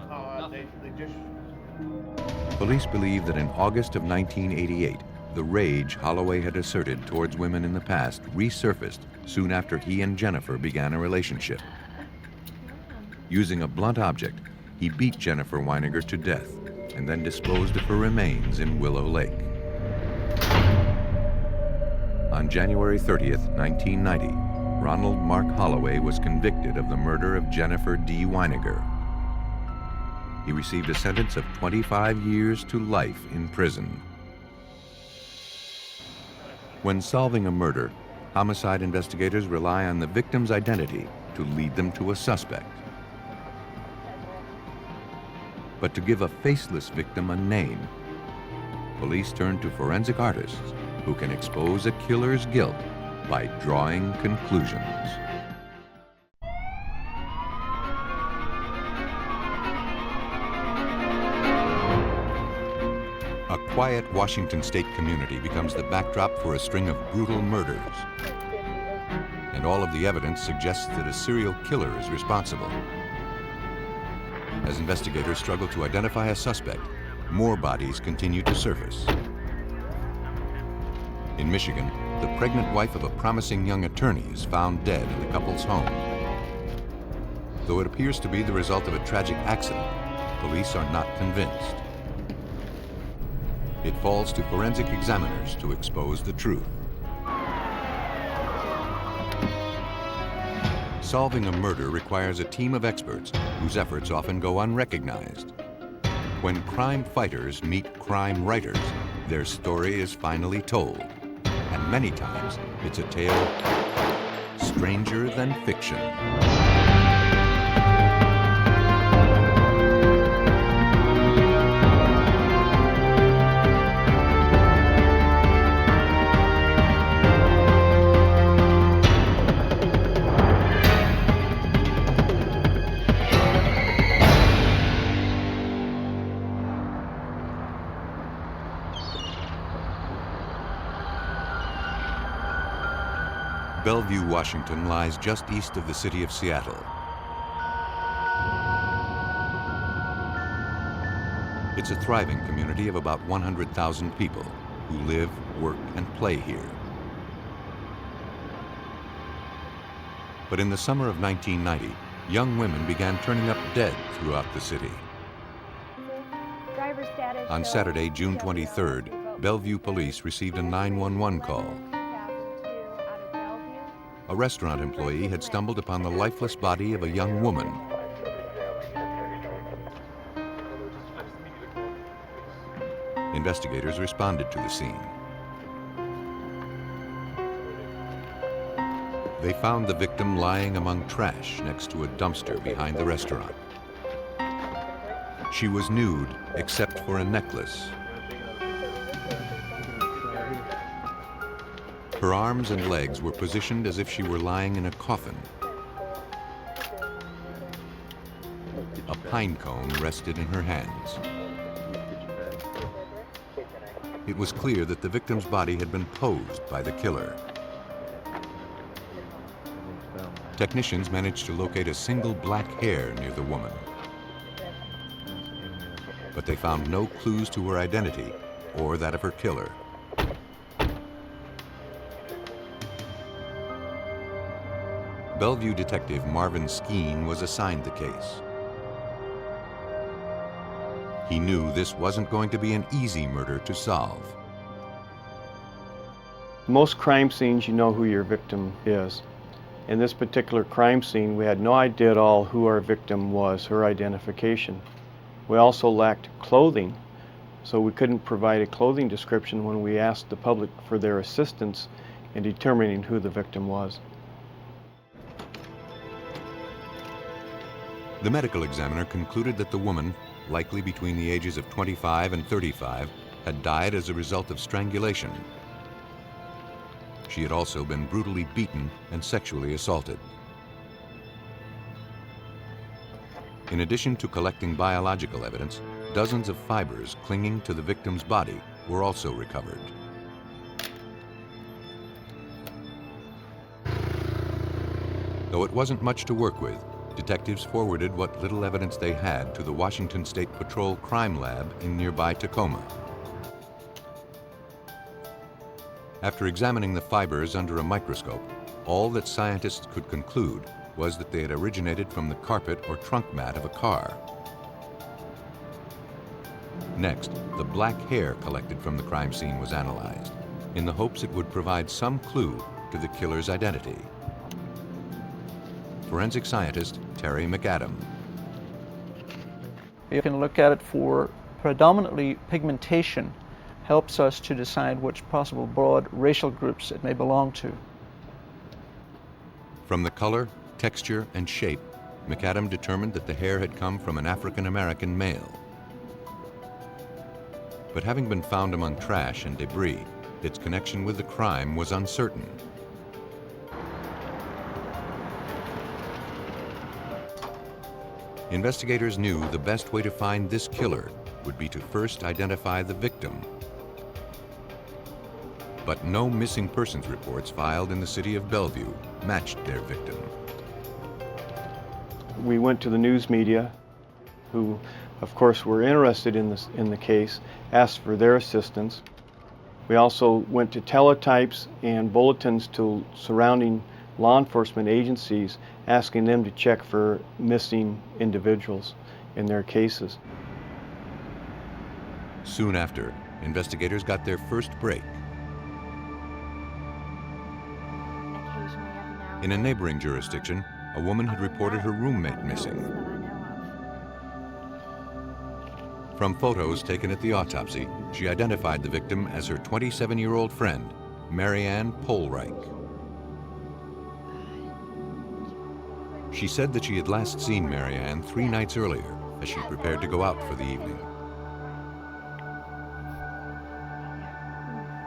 Police believe that in August of 1988, the rage Holloway had asserted towards women in the past resurfaced soon after he and Jennifer began a relationship. Using a blunt object, he beat Jennifer Weiniger to death and then disposed of her remains in Willow Lake. On January 30th, 1990, Ronald Mark Holloway was convicted of the murder of Jennifer D. Weiniger. He received a sentence of 25 years to life in prison. When solving a murder, homicide investigators rely on the victim's identity to lead them to a suspect. But to give a faceless victim a name, police turn to forensic artists who can expose a killer's guilt by drawing conclusions. A quiet Washington state community becomes the backdrop for a string of brutal murders. And all of the evidence suggests that a serial killer is responsible. As investigators struggle to identify a suspect, more bodies continue to surface. In Michigan, the pregnant wife of a promising young attorney is found dead in the couple's home. Though it appears to be the result of a tragic accident, police are not convinced. It falls to forensic examiners to expose the truth. Solving a murder requires a team of experts whose efforts often go unrecognized. When crime fighters meet crime writers, their story is finally told. And many times, it's a tale stranger than fiction. Bellevue, Washington lies just east of the city of Seattle. It's a thriving community of about 100,000 people who live, work, and play here. But in the summer of 1990, young women began turning up dead throughout the city. On Saturday, June 23rd, Bellevue police received a 911 call. A restaurant employee had stumbled upon the lifeless body of a young woman. Investigators responded to the scene. They found the victim lying among trash next to a dumpster behind the restaurant. She was nude except for a necklace. Her arms and legs were positioned as if she were lying in a coffin. A pine cone rested in her hands. It was clear that the victim's body had been posed by the killer. Technicians managed to locate a single black hair near the woman. But they found no clues to her identity or that of her killer. Bellevue detective Marvin Skeen was assigned the case. He knew this wasn't going to be an easy murder to solve. Most crime scenes, you know who your victim is. In this particular crime scene, we had no idea at all who our victim was, her identification. We also lacked clothing, so we couldn't provide a clothing description when we asked the public for their assistance in determining who the victim was. The medical examiner concluded that the woman, likely between the ages of 25 and 35, had died as a result of strangulation. She had also been brutally beaten and sexually assaulted. In addition to collecting biological evidence, dozens of fibers clinging to the victim's body were also recovered. Though it wasn't much to work with, detectives forwarded what little evidence they had to the Washington State Patrol Crime Lab in nearby Tacoma. After examining the fibers under a microscope, all that scientists could conclude was that they had originated from the carpet or trunk mat of a car. Next, the black hair collected from the crime scene was analyzed, in the hopes it would provide some clue to the killer's identity. Forensic scientist Terry McAdam. You can look at it for predominantly pigmentation, helps us to decide which possible broad racial groups it may belong to. From the color, texture, and shape, McAdam determined that the hair had come from an African-American male. But having been found among trash and debris, its connection with the crime was uncertain. Investigators knew the best way to find this killer would be to first identify the victim. But no missing persons reports filed in the city of Bellevue matched their victim. We went to the news media, who of course were interested in the case, asked for their assistance. We also went to teletypes and bulletins to surrounding law enforcement agencies asking them to check for missing individuals in their cases. Soon after, investigators got their first break. In a neighboring jurisdiction, a woman had reported her roommate missing. From photos taken at the autopsy, she identified the victim as her 27-year-old friend, Marianne Polreich. She said that she had last seen Marianne 3 nights earlier as she prepared to go out for the evening.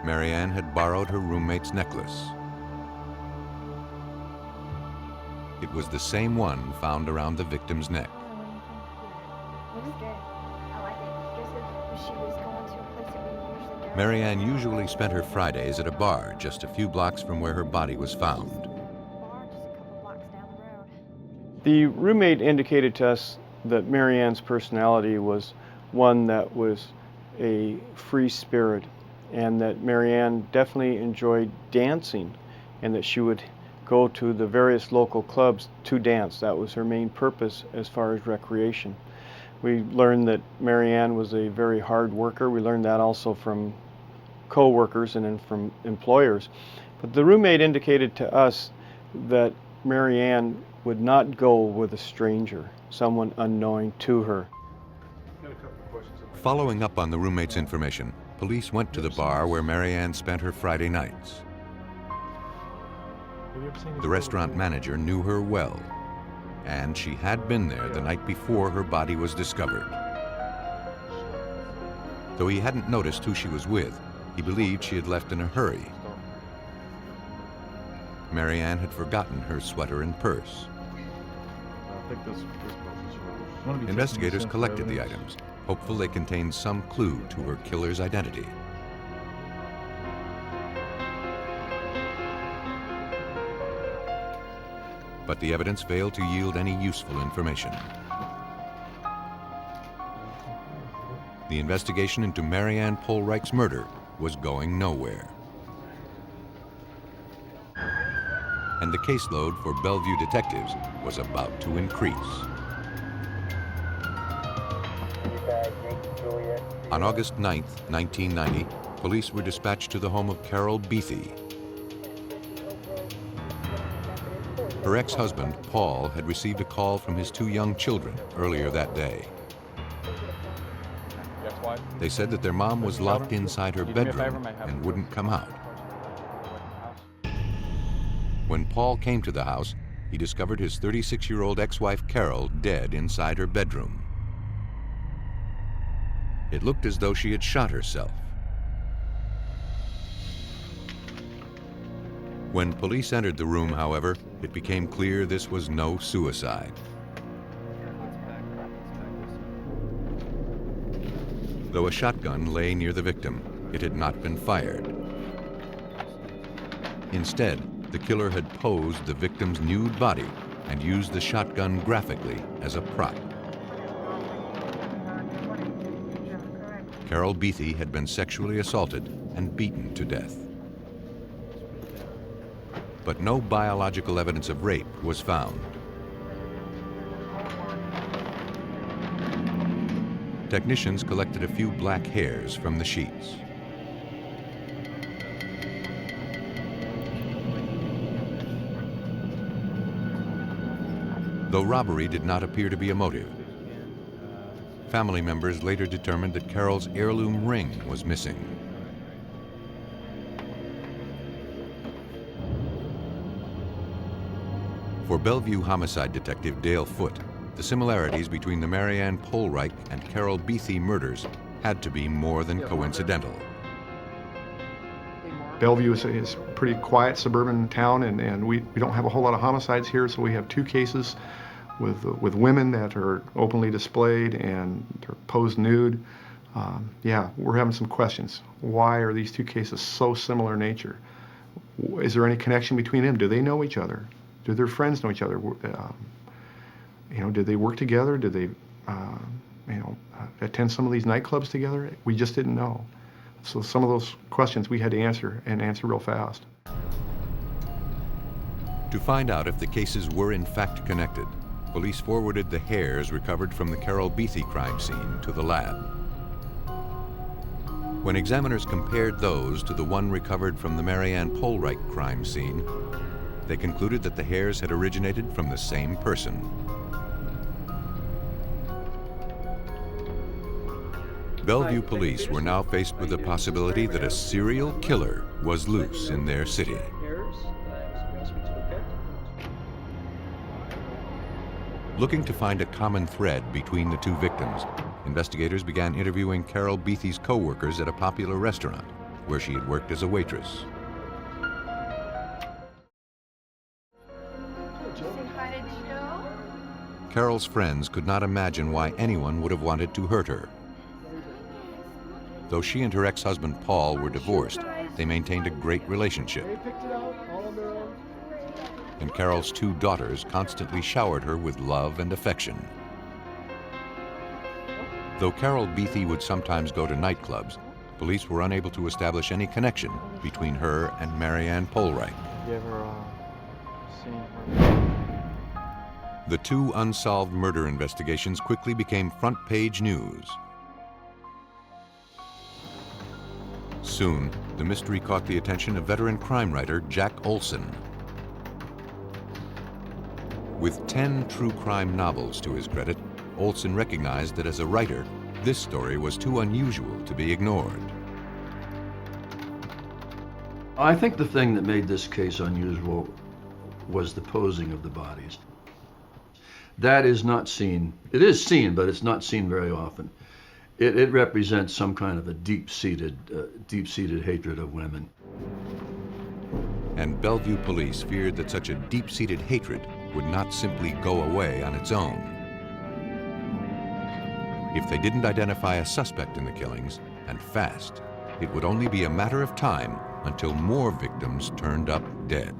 Marianne had borrowed her roommate's necklace. It was the same one found around the victim's neck. Marianne usually spent her Fridays at a bar just a few blocks from where her body was found. The roommate indicated to us that Marianne's personality was one that was a free spirit, and that Marianne definitely enjoyed dancing, and that she would go to the various local clubs to dance. That was her main purpose as far as recreation. We learned that Marianne was a very hard worker. We learned that also from co-workers and then from employers. But the roommate indicated to us that Marianne would not go with a stranger, someone unknowing to her. Following up on the roommate's information, police went to the bar where Marianne spent her Friday nights. The restaurant manager knew her well, and she had been there the night before her body was discovered. Though he hadn't noticed who she was with, he believed she had left in a hurry. Marianne had forgotten her sweater and purse. Investigators collected the items, hopeful they contained some clue to her killer's identity. But the evidence failed to yield any useful information. The investigation into Marianne Polreich's murder was going nowhere. And the caseload for Bellevue detectives was about to increase. On August 9th, 1990, police were dispatched to the home of Carol Beathy. Her ex-husband, Paul, had received a call from his 2 young children earlier that day. They said that their mom was locked inside her bedroom and wouldn't come out. When Paul came to the house, he discovered his 36-year-old ex-wife Carol dead inside her bedroom. It looked as though she had shot herself. When police entered the room, however, it became clear this was no suicide. Though a shotgun lay near the victim, it had not been fired. Instead, the killer had posed the victim's nude body and used the shotgun graphically as a prop. Carol Beathy had been sexually assaulted and beaten to death. But no biological evidence of rape was found. Technicians collected a few black hairs from the sheets. Though robbery did not appear to be a motive, family members later determined that Carol's heirloom ring was missing. For Bellevue homicide detective Dale Foote, the similarities between the Marianne Polreich and Carol Beathy murders had to be more than coincidental. Bellevue is a pretty quiet suburban town, and we don't have a whole lot of homicides here, so we have 2 cases with women that are openly displayed and they're posed nude. Yeah, we're having some questions. Why are these 2 cases so similar in nature? Is there any connection between them? Do they know each other? Do their friends know each other? Did they work together? Did they, attend some of these nightclubs together? We just didn't know. So some of those questions we had to answer, and answer real fast. To find out if the cases were in fact connected, police forwarded the hairs recovered from the Carol Beatty crime scene to the lab. When examiners compared those to the one recovered from the Marianne Polreich crime scene, they concluded that the hairs had originated from the same person. Bellevue police were now faced with the possibility that a serial killer was loose in their city. Looking to find a common thread between the two victims, investigators began interviewing Carol Beatty's co-workers at a popular restaurant where she had worked as a waitress. Carol's friends could not imagine why anyone would have wanted to hurt her. Though she and her ex-husband Paul were divorced, they maintained a great relationship. And Carol's two daughters constantly showered her with love and affection. Though Carol Beatty would sometimes go to nightclubs, police were unable to establish any connection between her and Marianne Polreich. You ever seen her? The two unsolved murder investigations quickly became front-page news. Soon, the mystery caught the attention of veteran crime writer Jack Olson. With 10 true crime novels to his credit, Olson recognized that as a writer, this story was too unusual to be ignored. I think the thing that made this case unusual was the posing of the bodies. That is not seen. It is seen, but it's not seen very often. It represents some kind of a deep-seated hatred of women. And Bellevue police feared that such a deep-seated hatred would not simply go away on its own. If they didn't identify a suspect in the killings, and fast, it would only be a matter of time until more victims turned up dead.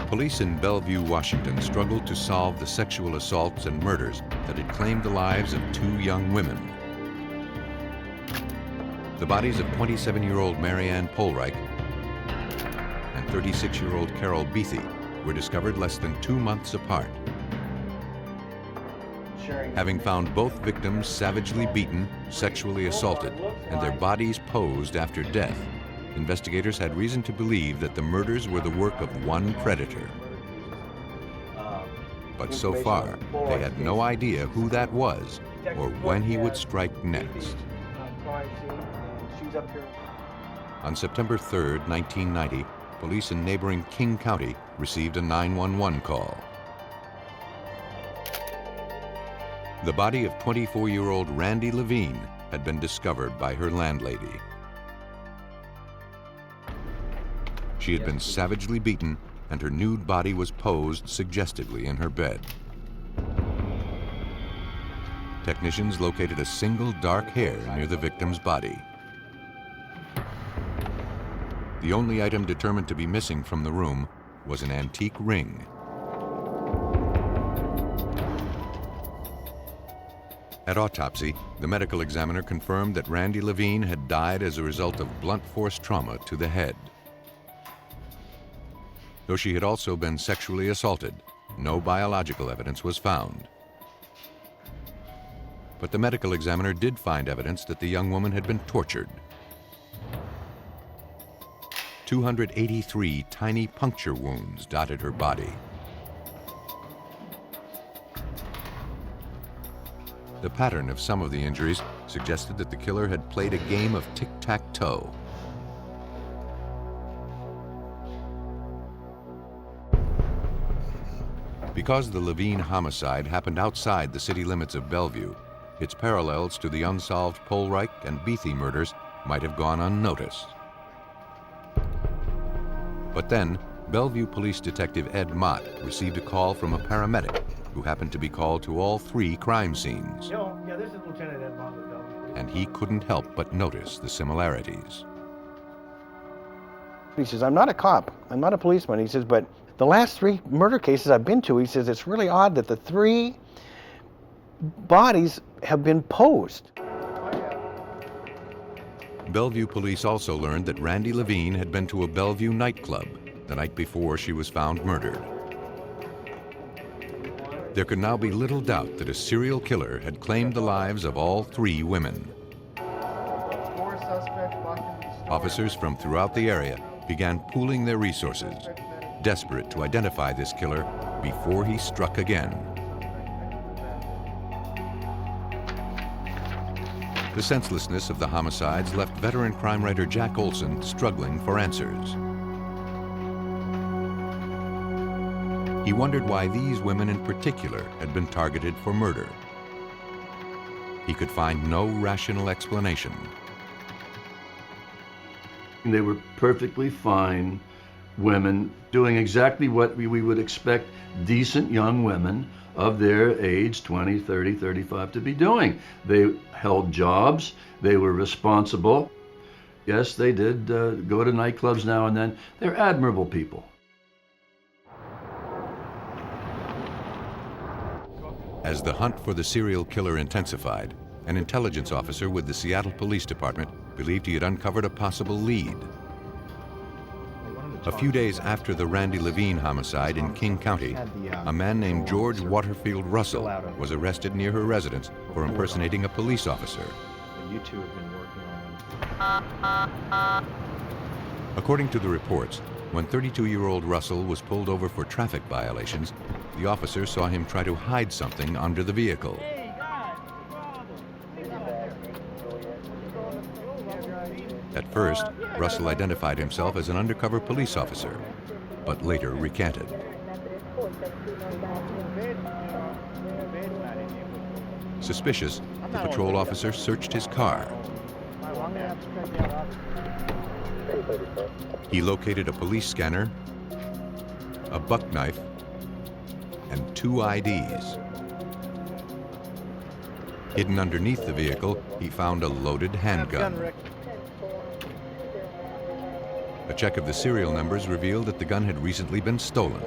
Police in Bellevue, Washington struggled to solve the sexual assaults and murders that had claimed the lives of two young women. The bodies of 27-year-old Marianne Polreich and 36-year-old Carol Beatty were discovered less than 2 months apart. Having found both victims savagely beaten, sexually assaulted, and their bodies posed after death, investigators had reason to believe that the murders were the work of one predator. But so far, they had no idea who that was or when he would strike next. On September 3rd, 1990, police in neighboring King County received a 911 call. The body of 24-year-old Randy Levine had been discovered by her landlady. She had been savagely beaten, and her nude body was posed suggestively in her bed. Technicians located a single dark hair near the victim's body. The only item determined to be missing from the room was an antique ring. At autopsy, the medical examiner confirmed that Randy Levine had died as a result of blunt force trauma to the head. Though she had also been sexually assaulted, no biological evidence was found. But the medical examiner did find evidence that the young woman had been tortured. 283 tiny puncture wounds dotted her body. The pattern of some of the injuries suggested that the killer had played a game of tic-tac-toe. Because the Levine homicide happened outside the city limits of Bellevue, its parallels to the unsolved Polreich and Beatty murders might have gone unnoticed. But then, Bellevue Police Detective Ed Mott received a call from a paramedic who happened to be called to all 3 crime scenes. Yeah, this is Lieutenant Ed Mott with Bellevue. And he couldn't help but notice the similarities. He says, I'm not a cop, I'm not a policeman. He says, but the last 3 murder cases I've been to, he says, it's really odd that the 3 bodies have been posed. Bellevue police also learned that Randy Levine had been to a Bellevue nightclub the night before she was found murdered. There could now be little doubt that a serial killer had claimed the lives of all 3 women. Officers from throughout the area began pooling their resources, desperate to identify this killer before he struck again. The senselessness of the homicides left veteran crime writer Jack Olson struggling for answers. He wondered why these women in particular had been targeted for murder. He could find no rational explanation. They were perfectly fine women doing exactly what we would expect decent young women of their age, 20, 30, 35, to be doing. They held jobs, they were responsible. Yes, they did go to nightclubs now and then. They're admirable people. As the hunt for the serial killer intensified, an intelligence officer with the Seattle Police Department believed he had uncovered a possible lead. A few days after the Randy Levine homicide in King County, a man named George Waterfield Russell was arrested near her residence for impersonating a police officer. According to the reports, when 32-year-old Russell was pulled over for traffic violations, the officer saw him try to hide something under the vehicle. At first, Russell identified himself as an undercover police officer, but later recanted. Suspicious, the patrol officer searched his car. He located a police scanner, a buck knife, and 2 IDs. Hidden underneath the vehicle, he found a loaded handgun. A check of the serial numbers revealed that the gun had recently been stolen.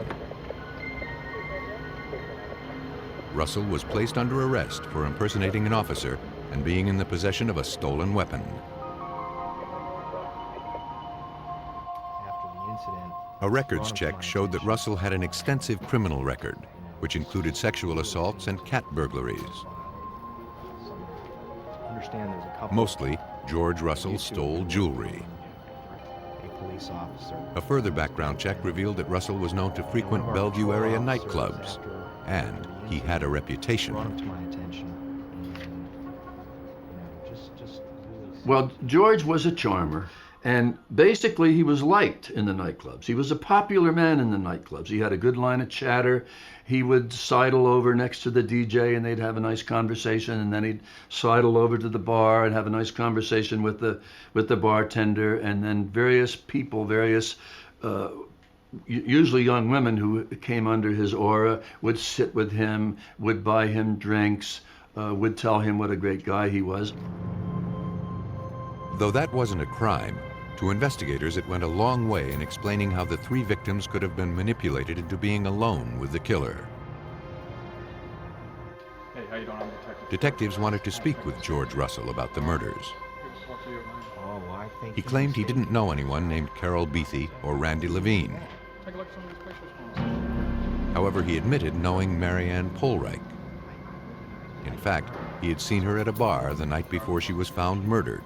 Russell was placed under arrest for impersonating an officer and being in the possession of a stolen weapon. A records check showed that Russell had an extensive criminal record, which included sexual assaults and cat burglaries. Mostly, George Russell stole jewelry. A further background check revealed that Russell was known to frequent Bellevue area nightclubs, and he had a reputation. Well, George was a charmer, and basically he was liked in the nightclubs. He was a popular man in the nightclubs. He had a good line of chatter. He would sidle over next to the DJ and they'd have a nice conversation, and then he'd sidle over to the bar and have a nice conversation with the bartender, and then various people, usually young women who came under his aura would sit with him, would buy him drinks, would tell him what a great guy he was. Though that wasn't a crime, to investigators it went a long way in explaining how the 3 victims could have been manipulated into being alone with the killer. Hey, how you doing? I'm Detective. Detectives wanted to speak with George Russell about the murders. He claimed he didn't know anyone named Carol Beathy or Randy Levine. Take a look at some of these pictures for us. However, he admitted knowing Marianne Polreich. In fact, he had seen her at a bar the night before she was found murdered.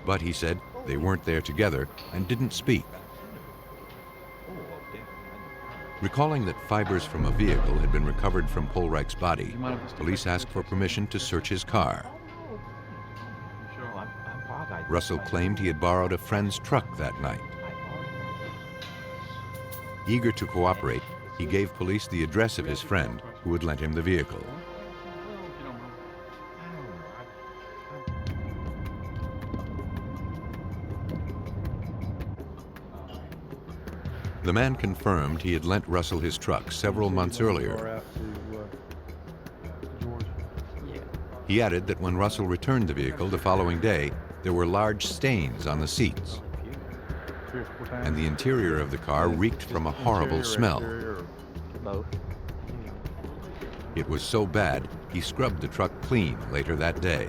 But he said they weren't there together and didn't speak. Recalling that fibers from a vehicle had been recovered from Polreich's body, police asked for permission to search his car. Russell claimed he had borrowed a friend's truck that night. Eager to cooperate, he gave police the address of his friend who had lent him the vehicle. The man confirmed he had lent Russell his truck several months earlier. He added that when Russell returned the vehicle the following day, there were large stains on the seats, and the interior of the car reeked from a horrible smell. It was so bad, he scrubbed the truck clean later that day.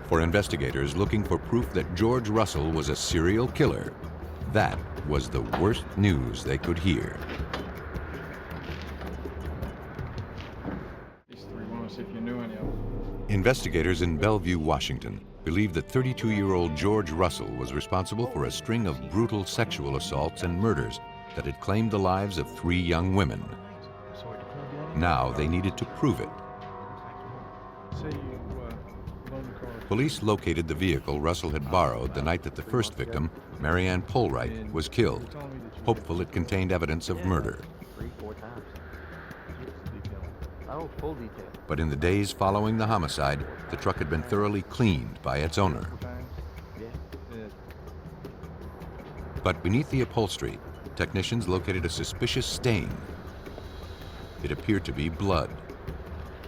For investigators looking for proof that George Russell was a serial killer, that was the worst news they could hear. These three want to see if you knew any of them. Investigators in Bellevue, Washington, believe that 32-year-old George Russell was responsible for a string of brutal sexual assaults and murders that had claimed the lives of 3 young women. Now they needed to prove it. Police located the vehicle Russell had borrowed the night that the first victim, Marianne Polreich, was killed, hopeful it contained evidence of murder. But in the days following the homicide, the truck had been thoroughly cleaned by its owner. But beneath the upholstery, technicians located a suspicious stain. It appeared to be blood.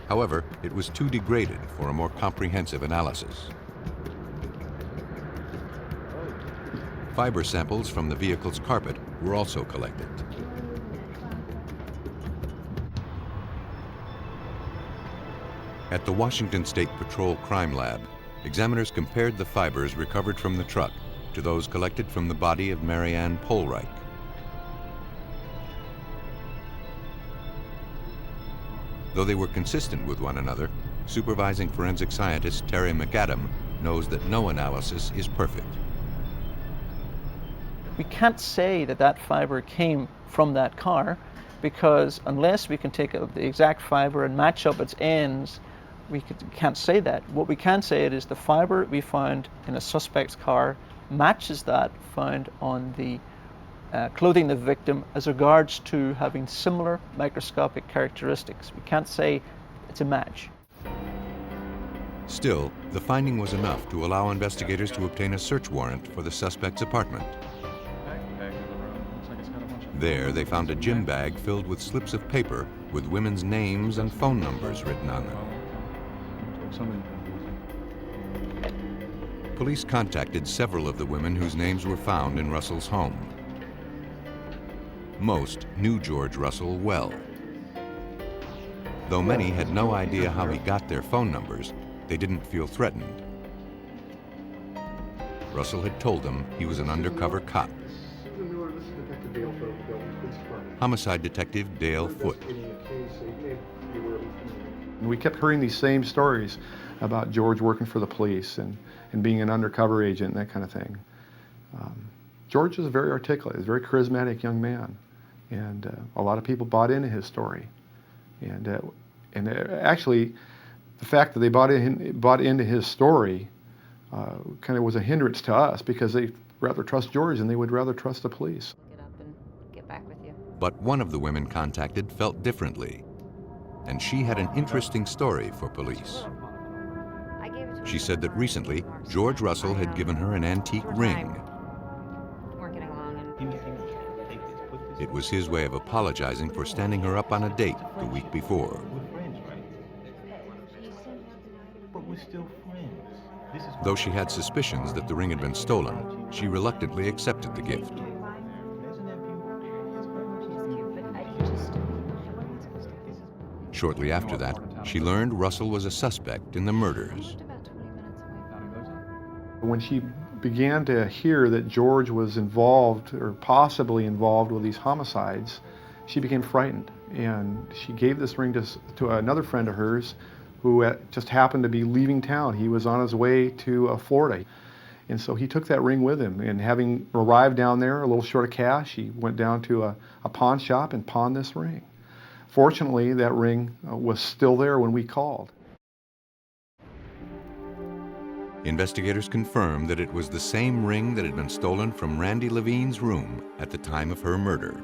However, it was too degraded for a more comprehensive analysis. Fiber samples from the vehicle's carpet were also collected. At the Washington State Patrol Crime Lab, examiners compared the fibers recovered from the truck to those collected from the body of Marianne Polreich. Though they were consistent with one another, supervising forensic scientist Terry McAdam knows that no analysis is perfect. We can't say that that fiber came from that car, because unless we can take the exact fiber and match up its ends, we can't say that. What we can say is the fiber we found in a suspect's car matches that found on the clothing of the victim as regards to having similar microscopic characteristics. We can't say it's a match. Still, the finding was enough to allow investigators to obtain a search warrant for the suspect's apartment. There, they found a gym bag filled with slips of paper with women's names and phone numbers written on them. Police contacted several of the women whose names were found in Russell's home. Most knew George Russell well. Though many had no idea how he got their phone numbers, they didn't feel threatened. Russell had told them he was an undercover cop. Homicide Detective Dale Foote. We kept hearing these same stories about George working for the police and being an undercover agent and that kind of thing. George was very articulate, he was a very charismatic young man, and a lot of people bought into his story. And actually, the fact that they bought into his story kind of was a hindrance to us, because they rather trust George than they would rather trust the police. Get up and get back with you. But one of the women contacted felt differently, and she had an interesting story for police. She said that recently, George Russell had given her an antique ring. It was his way of apologizing for standing her up on a date the week before. Though she had suspicions that the ring had been stolen, she reluctantly accepted the gift. Shortly after that, she learned Russell was a suspect in the murders. When she began to hear that George was involved, or possibly involved, with these homicides, she became frightened, and she gave this ring to another friend of hers who just happened to be leaving town. He was on his way to Florida, and so he took that ring with him, and having arrived down there a little short of cash, he went down to a pawn shop and pawned this ring. Fortunately, that ring was still there when we called. Investigators confirmed that it was the same ring that had been stolen from Randy Levine's room at the time of her murder.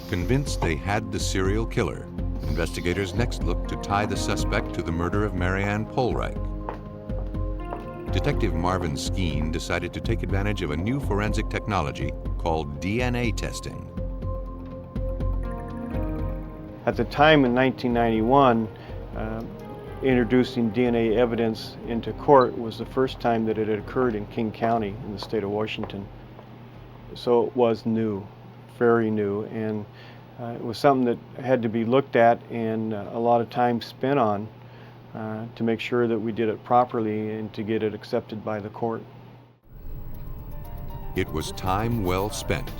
Convinced they had the serial killer, investigators next looked to tie the suspect to the murder of Marianne Polreich. Detective Marvin Skeen decided to take advantage of a new forensic technology called DNA testing. At the time in 1991, introducing DNA evidence into court was the first time that it had occurred in King County in the state of Washington. So it was new, very new, and It was something that had to be looked at and a lot of time spent on to make sure that we did it properly and to get it accepted by the court. It was time well spent.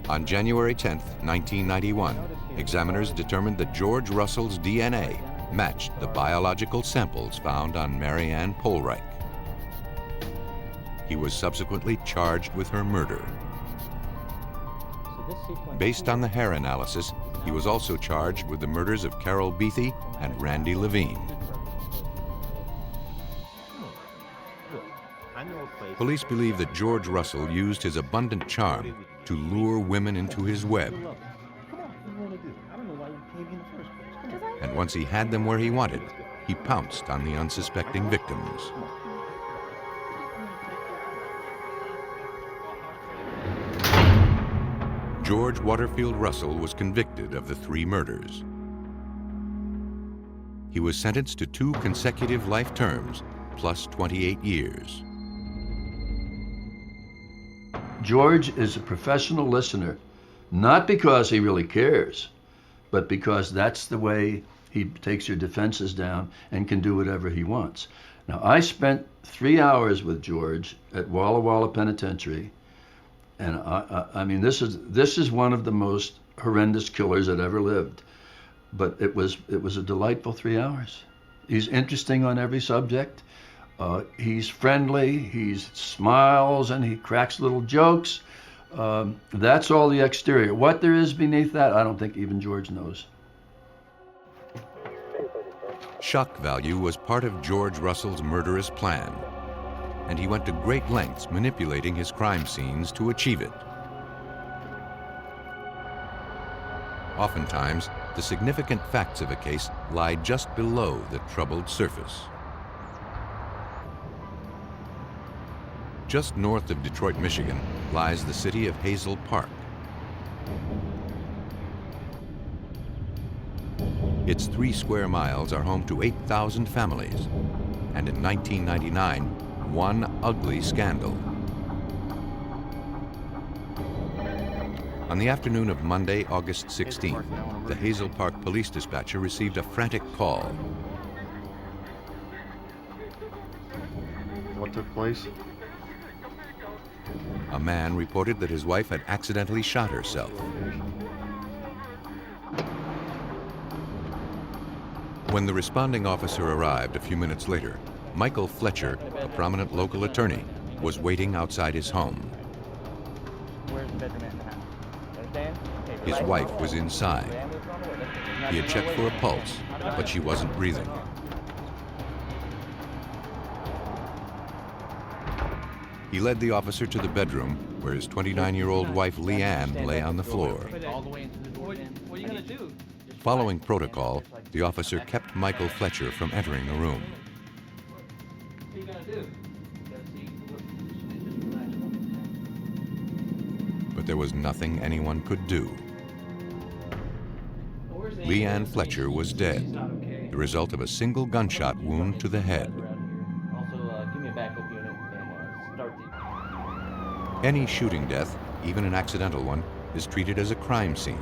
On January 10, 1991, examiners determined that George Russell's DNA matched the biological samples found on Mary Ann Polreich. He was subsequently charged with her murder. Based on the hair analysis, he was also charged with the murders of Carol Beatty and Randy Levine. Police believe that George Russell used his abundant charm to lure women into his web. And once he had them where he wanted, he pounced on the unsuspecting victims. George Waterfield Russell was convicted of the 3 murders. He was sentenced to 2 consecutive life terms, plus 28 years. George is a professional listener, not because he really cares, but because that's the way he takes your defenses down and can do whatever he wants. Now, I spent 3 hours with George at Walla Walla Penitentiary, and I mean, this is one of the most horrendous killers that ever lived. But it was a delightful 3 hours. He's interesting on every subject. He's friendly. He smiles and he cracks little jokes. That's all the exterior. What there is beneath that, I don't think even George knows. Shock value was part of George Russell's murderous plan, and he went to great lengths manipulating his crime scenes to achieve it. Oftentimes, the significant facts of a case lie just below the troubled surface. Just north of Detroit, Michigan, lies the city of Hazel Park. Its 3 square miles are home to 8,000 families, and in 1999, one ugly scandal. On the afternoon of Monday, August 16th, the Hazel Park police dispatcher received a frantic call. What took place? A man reported that his wife had accidentally shot herself. When the responding officer arrived a few minutes later, Michael Fletcher, a prominent local attorney, was waiting outside his home. Where's the bedroom at in the house? Understand? His wife was inside. He had checked for a pulse, but she wasn't breathing. He led the officer to the bedroom where his 29-year-old wife Leanne lay on the floor. What are you gonna do? Following protocol, the officer kept Michael Fletcher from entering the room. What are you gonna do? But there was nothing anyone could do. Leanne Fletcher was dead, the result of a single gunshot wound to the head. Also, give me a backup unit and start the... Any shooting death, even an accidental one, is treated as a crime scene.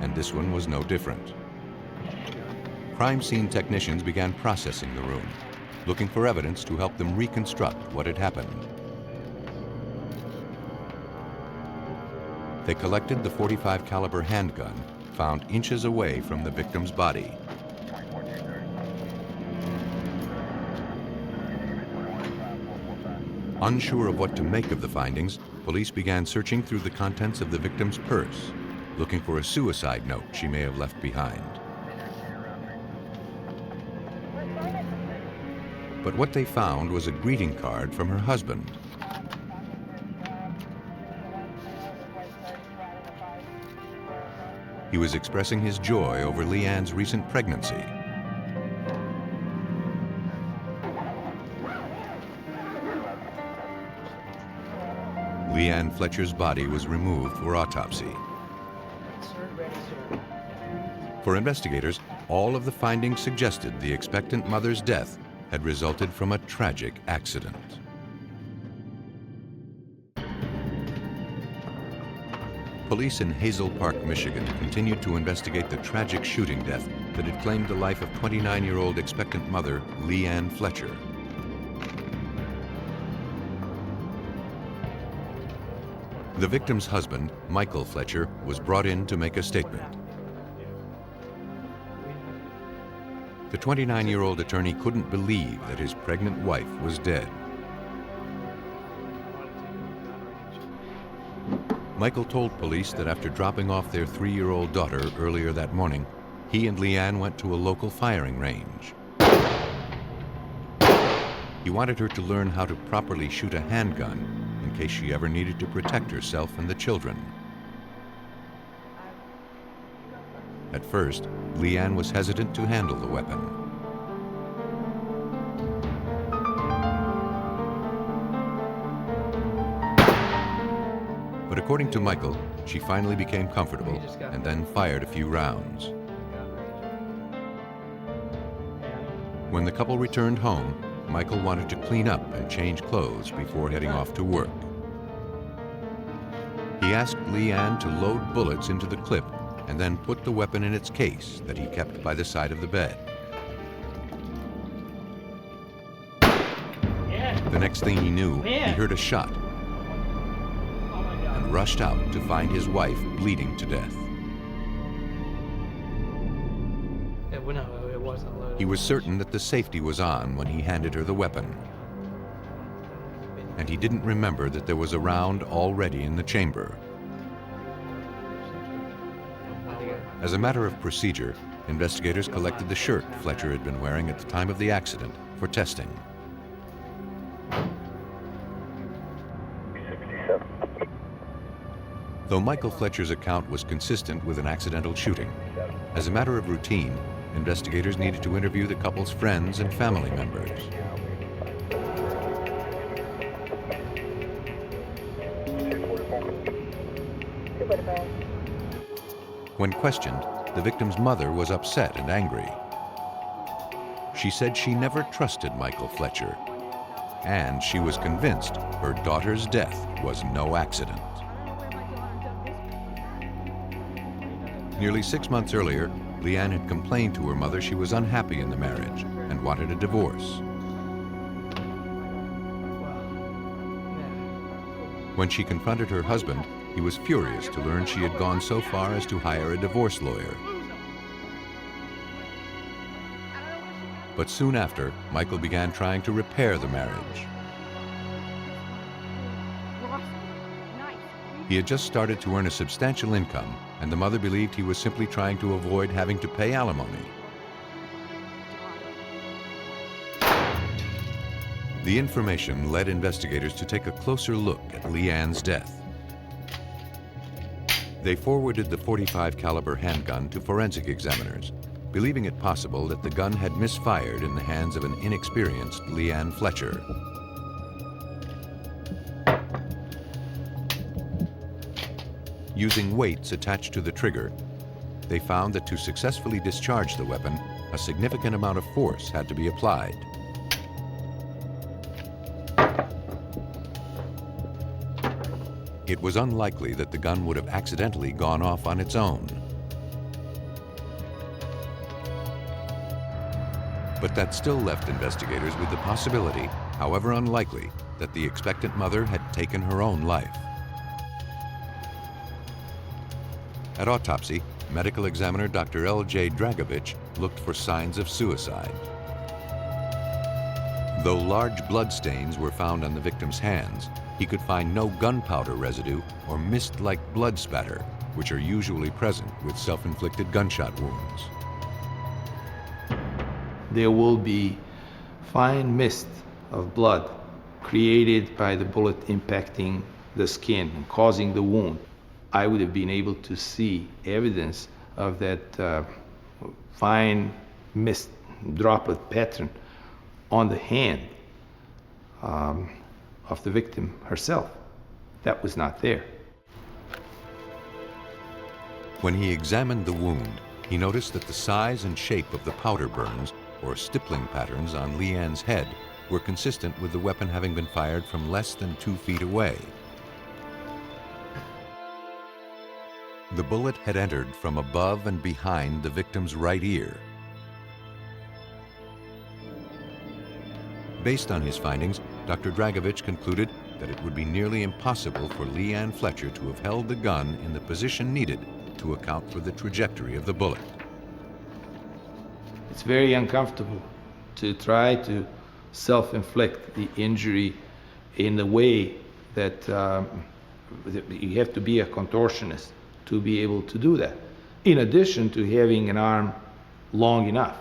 And this one was no different. Crime scene technicians began processing the room, looking for evidence to help them reconstruct what had happened. They collected the .45 caliber handgun found inches away from the victim's body. Unsure of what to make of the findings, police began searching through the contents of the victim's purse, looking for a suicide note she may have left behind. But what they found was a greeting card from her husband. He was expressing his joy over Leanne's recent pregnancy. Leanne Fletcher's body was removed for autopsy. For investigators, all of the findings suggested the expectant mother's death had resulted from a tragic accident. Police in Hazel Park, Michigan continued to investigate the tragic shooting death that had claimed the life of 29-year-old expectant mother, Leanne Fletcher. The victim's husband, Michael Fletcher, was brought in to make a statement. The 29-year-old attorney couldn't believe that his pregnant wife was dead. Michael told police that after dropping off their 3-year-old daughter earlier that morning, he and Leanne went to a local firing range. He wanted her to learn how to properly shoot a handgun in case she ever needed to protect herself and the children. At first, Leanne was hesitant to handle the weapon. But according to Michael, she finally became comfortable and then fired a few rounds. When the couple returned home, Michael wanted to clean up and change clothes before heading off to work. He asked Leanne to load bullets into the clip and then put the weapon in its case that he kept by the side of the bed. The next thing he knew, he heard a shot and rushed out to find his wife bleeding to death. He was certain that the safety was on when he handed her the weapon. And he didn't remember that there was a round already in the chamber. As a matter of procedure, investigators collected the shirt Fletcher had been wearing at the time of the accident for testing. Though Michael Fletcher's account was consistent with an accidental shooting, as a matter of routine, investigators needed to interview the couple's friends and family members. When questioned, the victim's mother was upset and angry. She said she never trusted Michael Fletcher, and she was convinced her daughter's death was no accident. Nearly 6 months earlier, Leanne had complained to her mother she was unhappy in the marriage and wanted a divorce. When she confronted her husband, he was furious to learn she had gone so far as to hire a divorce lawyer. But soon after, Michael began trying to repair the marriage. He had just started to earn a substantial income, and the mother believed he was simply trying to avoid having to pay alimony. The information led investigators to take a closer look at Leanne's death. They forwarded the .45 caliber handgun to forensic examiners, believing it possible that the gun had misfired in the hands of an inexperienced Leanne Fletcher. Using weights attached to the trigger, they found that to successfully discharge the weapon, a significant amount of force had to be applied. It was unlikely that the gun would have accidentally gone off on its own. But that still left investigators with the possibility, however unlikely, that the expectant mother had taken her own life. At autopsy, medical examiner Dr. L.J. Dragovich looked for signs of suicide. Though large blood stains were found on the victim's hands, he could find no gunpowder residue or mist-like blood spatter, which are usually present with self-inflicted gunshot wounds. There will be fine mist of blood created by the bullet impacting the skin and causing the wound. I would have been able to see evidence of that fine mist droplet pattern on the hand of the victim herself. That was not there. When he examined the wound, he noticed that the size and shape of the powder burns, or stippling patterns on Leanne's head, were consistent with the weapon having been fired from less than 2 feet away. The bullet had entered from above and behind the victim's right ear. Based on his findings, Dr. Dragovich concluded that it would be nearly impossible for Leanne Fletcher to have held the gun in the position needed to account for the trajectory of the bullet. It's very uncomfortable to try to self-inflict the injury in the way that you have to be a contortionist to be able to do that, in addition to having an arm long enough.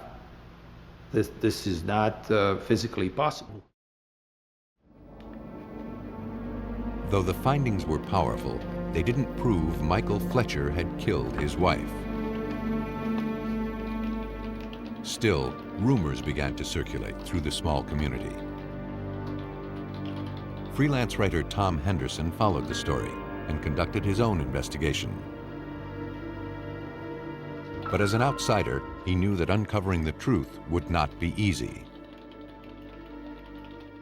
This is not physically possible. Though the findings were powerful, they didn't prove Michael Fletcher had killed his wife. Still, rumors began to circulate through the small community. Freelance writer Tom Henderson followed the story and conducted his own investigation. But as an outsider, he knew that uncovering the truth would not be easy.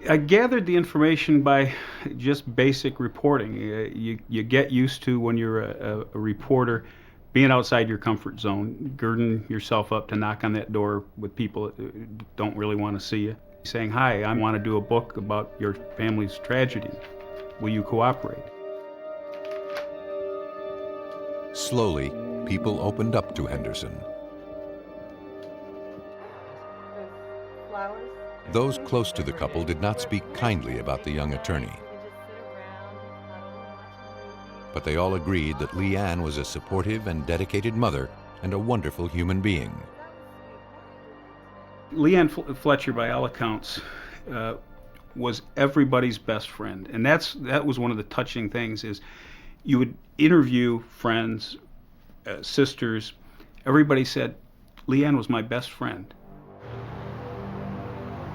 I gathered the information by just basic reporting. You get used to, when you're a reporter, being outside your comfort zone, girding yourself up to knock on that door with people that don't really want to see you, saying, "Hi, I want to do a book about your family's tragedy. Will you cooperate?" Slowly, people opened up to Henderson. Those close to the couple did not speak kindly about the young attorney. But they all agreed that Leanne was a supportive and dedicated mother and a wonderful human being. Leanne Fletcher, by all accounts, was everybody's best friend. And that was one of the touching things, is you would interview friends, sisters. Everybody said, "Leanne was my best friend."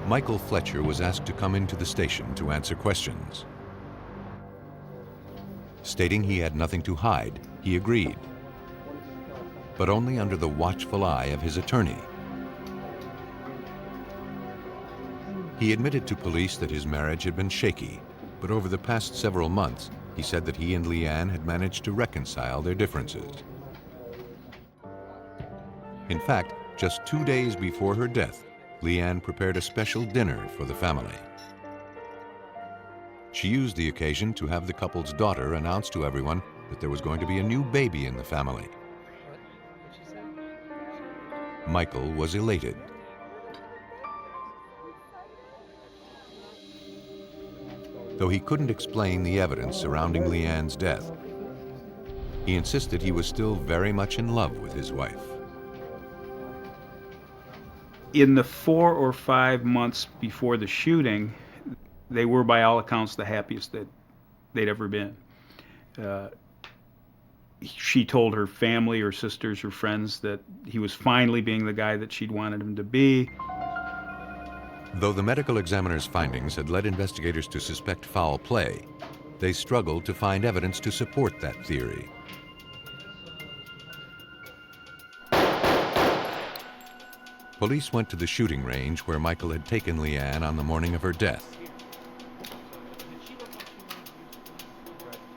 Michael Fletcher was asked to come into the station to answer questions. Stating he had nothing to hide, he agreed, but only under the watchful eye of his attorney. He admitted to police that his marriage had been shaky, but over the past several months, he said that he and Leanne had managed to reconcile their differences. In fact, just 2 days before her death, Leanne prepared a special dinner for the family. She used the occasion to have the couple's daughter announce to everyone that there was going to be a new baby in the family. Michael was elated. Though he couldn't explain the evidence surrounding Leanne's death, he insisted he was still very much in love with his wife. In the 4 or 5 months before the shooting, they were, by all accounts, the happiest that they'd ever been. She told her family, her sisters, her friends, that he was finally being the guy that she'd wanted him to be. Though the medical examiner's findings had led investigators to suspect foul play, they struggled to find evidence to support that theory. Police went to the shooting range where Michael had taken Leanne on the morning of her death.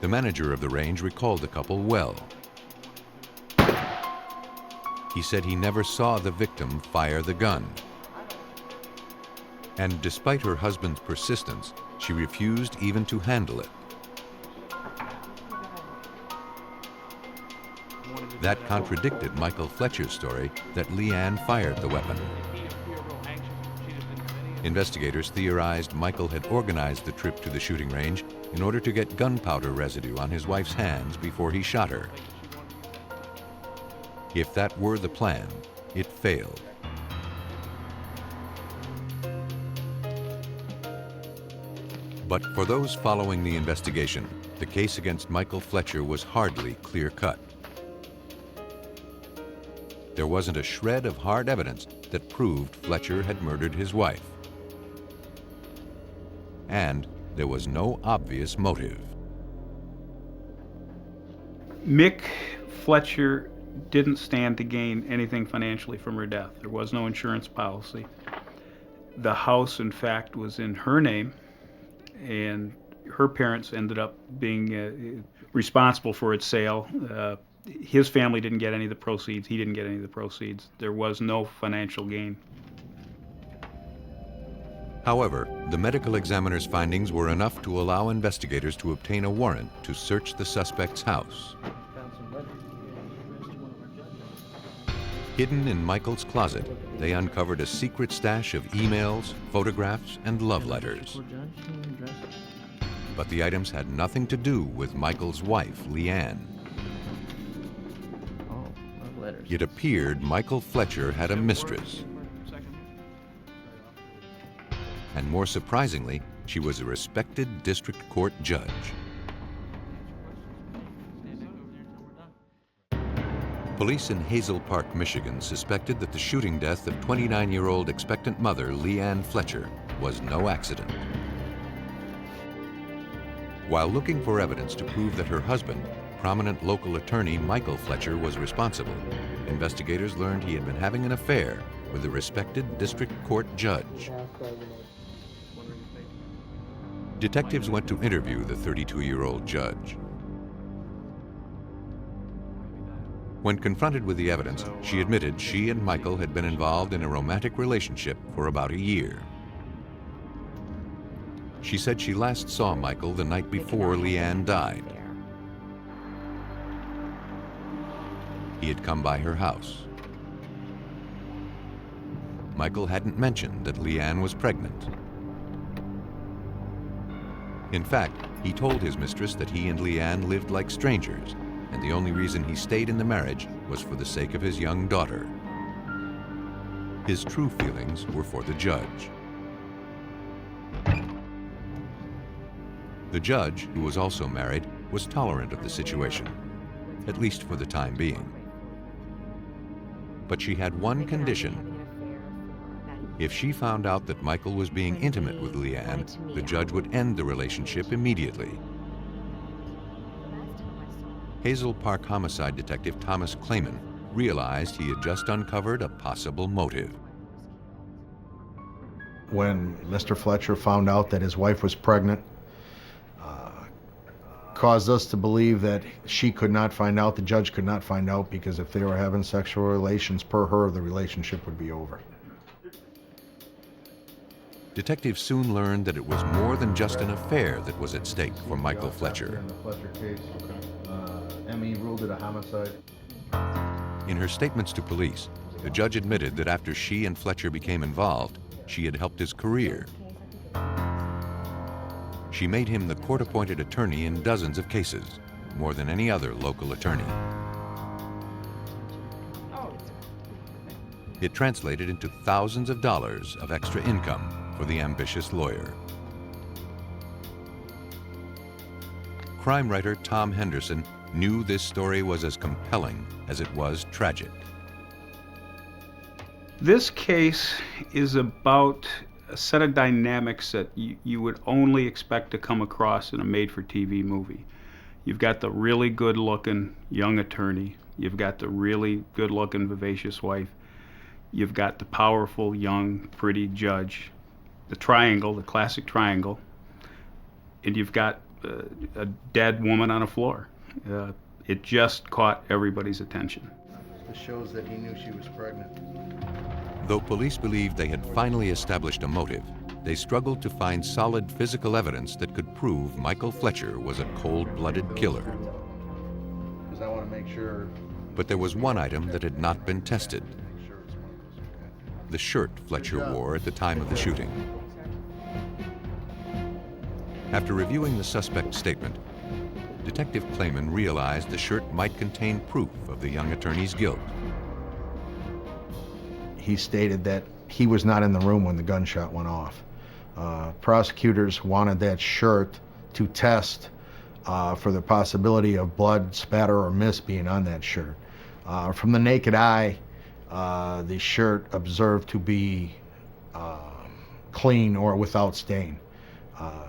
The manager of the range recalled the couple well. He said he never saw the victim fire the gun. And despite her husband's persistence, she refused even to handle it. That contradicted Michael Fletcher's story that Leanne fired the weapon. Investigators theorized Michael had organized the trip to the shooting range in order to get gunpowder residue on his wife's hands before he shot her. If that were the plan, it failed. But for those following the investigation, the case against Michael Fletcher was hardly clear-cut. There wasn't a shred of hard evidence that proved Fletcher had murdered his wife. And there was no obvious motive. Mick Fletcher didn't stand to gain anything financially from her death. There was no insurance policy. The house, in fact, was in her name, and her parents ended up being responsible for its sale. his family didn't get any of the proceeds. He didn't get any of the proceeds. There was no financial gain. However, the medical examiner's findings were enough to allow investigators to obtain a warrant to search the suspect's house. Hidden in Michael's closet, they uncovered a secret stash of emails, photographs, and love letters. But the items had nothing to do with Michael's wife, Leanne. It appeared Michael Fletcher had a mistress. And more surprisingly, she was a respected district court judge. Police in Hazel Park, Michigan suspected that the shooting death of 29-year-old expectant mother Leanne Fletcher was no accident. While looking for evidence to prove that her husband, prominent local attorney Michael Fletcher, was responsible, investigators learned he had been having an affair with a respected district court judge. Detectives went to interview the 32-year-old judge. When confronted with the evidence, she admitted she and Michael had been involved in a romantic relationship for about a year. She said she last saw Michael the night before Leanne died. He had come by her house. Michael hadn't mentioned that Leanne was pregnant. In fact, he told his mistress that he and Leanne lived like strangers, and the only reason he stayed in the marriage was for the sake of his young daughter. His true feelings were for the judge. The judge, who was also married, was tolerant of the situation, at least for the time being. But she had one condition. If she found out that Michael was being intimate with Leanne, the judge would end the relationship immediately. Hazel Park homicide detective Thomas Clayman realized he had just uncovered a possible motive. When Mr. Fletcher found out that his wife was pregnant, caused us to believe that she could not find out, the judge could not find out, because if they were having sexual relations per her, the relationship would be over. Detectives soon learned that it was more than just an affair that was at stake for Michael Fletcher. In the Fletcher case, M.E. ruled it a homicide. In her statements to police, the judge admitted that after she and Fletcher became involved, she had helped his career. She made him the court-appointed attorney in dozens of cases, more than any other local attorney. It translated into thousands of dollars of extra income for the ambitious lawyer. Crime writer Tom Henderson knew this story was as compelling as it was tragic. This case is about a set of dynamics that you would only expect to come across in a made-for-TV movie. You've got the really good-looking young attorney. You've got the really good-looking, vivacious wife. You've got the powerful, young, pretty judge. The triangle, the classic triangle. And you've got a dead woman on a floor. It just caught everybody's attention. This shows that he knew she was pregnant. Though police believed they had finally established a motive, they struggled to find solid physical evidence that could prove Michael Fletcher was a cold-blooded killer. Because I want to make sure. But there was one item that had not been tested. The shirt Fletcher wore at the time of the shooting. After reviewing the suspect's statement, Detective Clayman realized the shirt might contain proof of the young attorney's guilt. He stated that he was not in the room when the gunshot went off. Prosecutors wanted that shirt to test for the possibility of blood, spatter, or mist being on that shirt. From the naked eye, the shirt observed to be clean or without stain.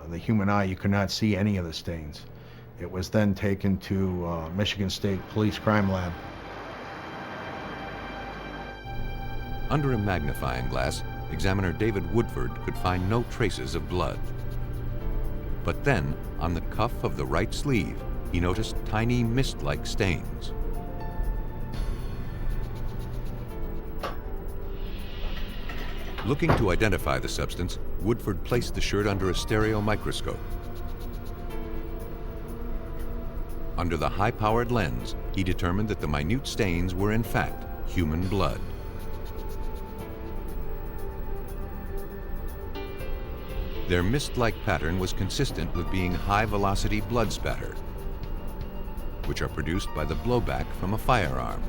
The human eye, you could not see any of the stains. It was then taken to Michigan State Police Crime Lab. Under a magnifying glass, examiner David Woodford could find no traces of blood. But then, on the cuff of the right sleeve, he noticed tiny mist-like stains. Looking to identify the substance, Woodford placed the shirt under a stereo microscope. Under the high-powered lens, he determined that the minute stains were in fact human blood. Their mist-like pattern was consistent with being high-velocity blood spatter, which are produced by the blowback from a firearm.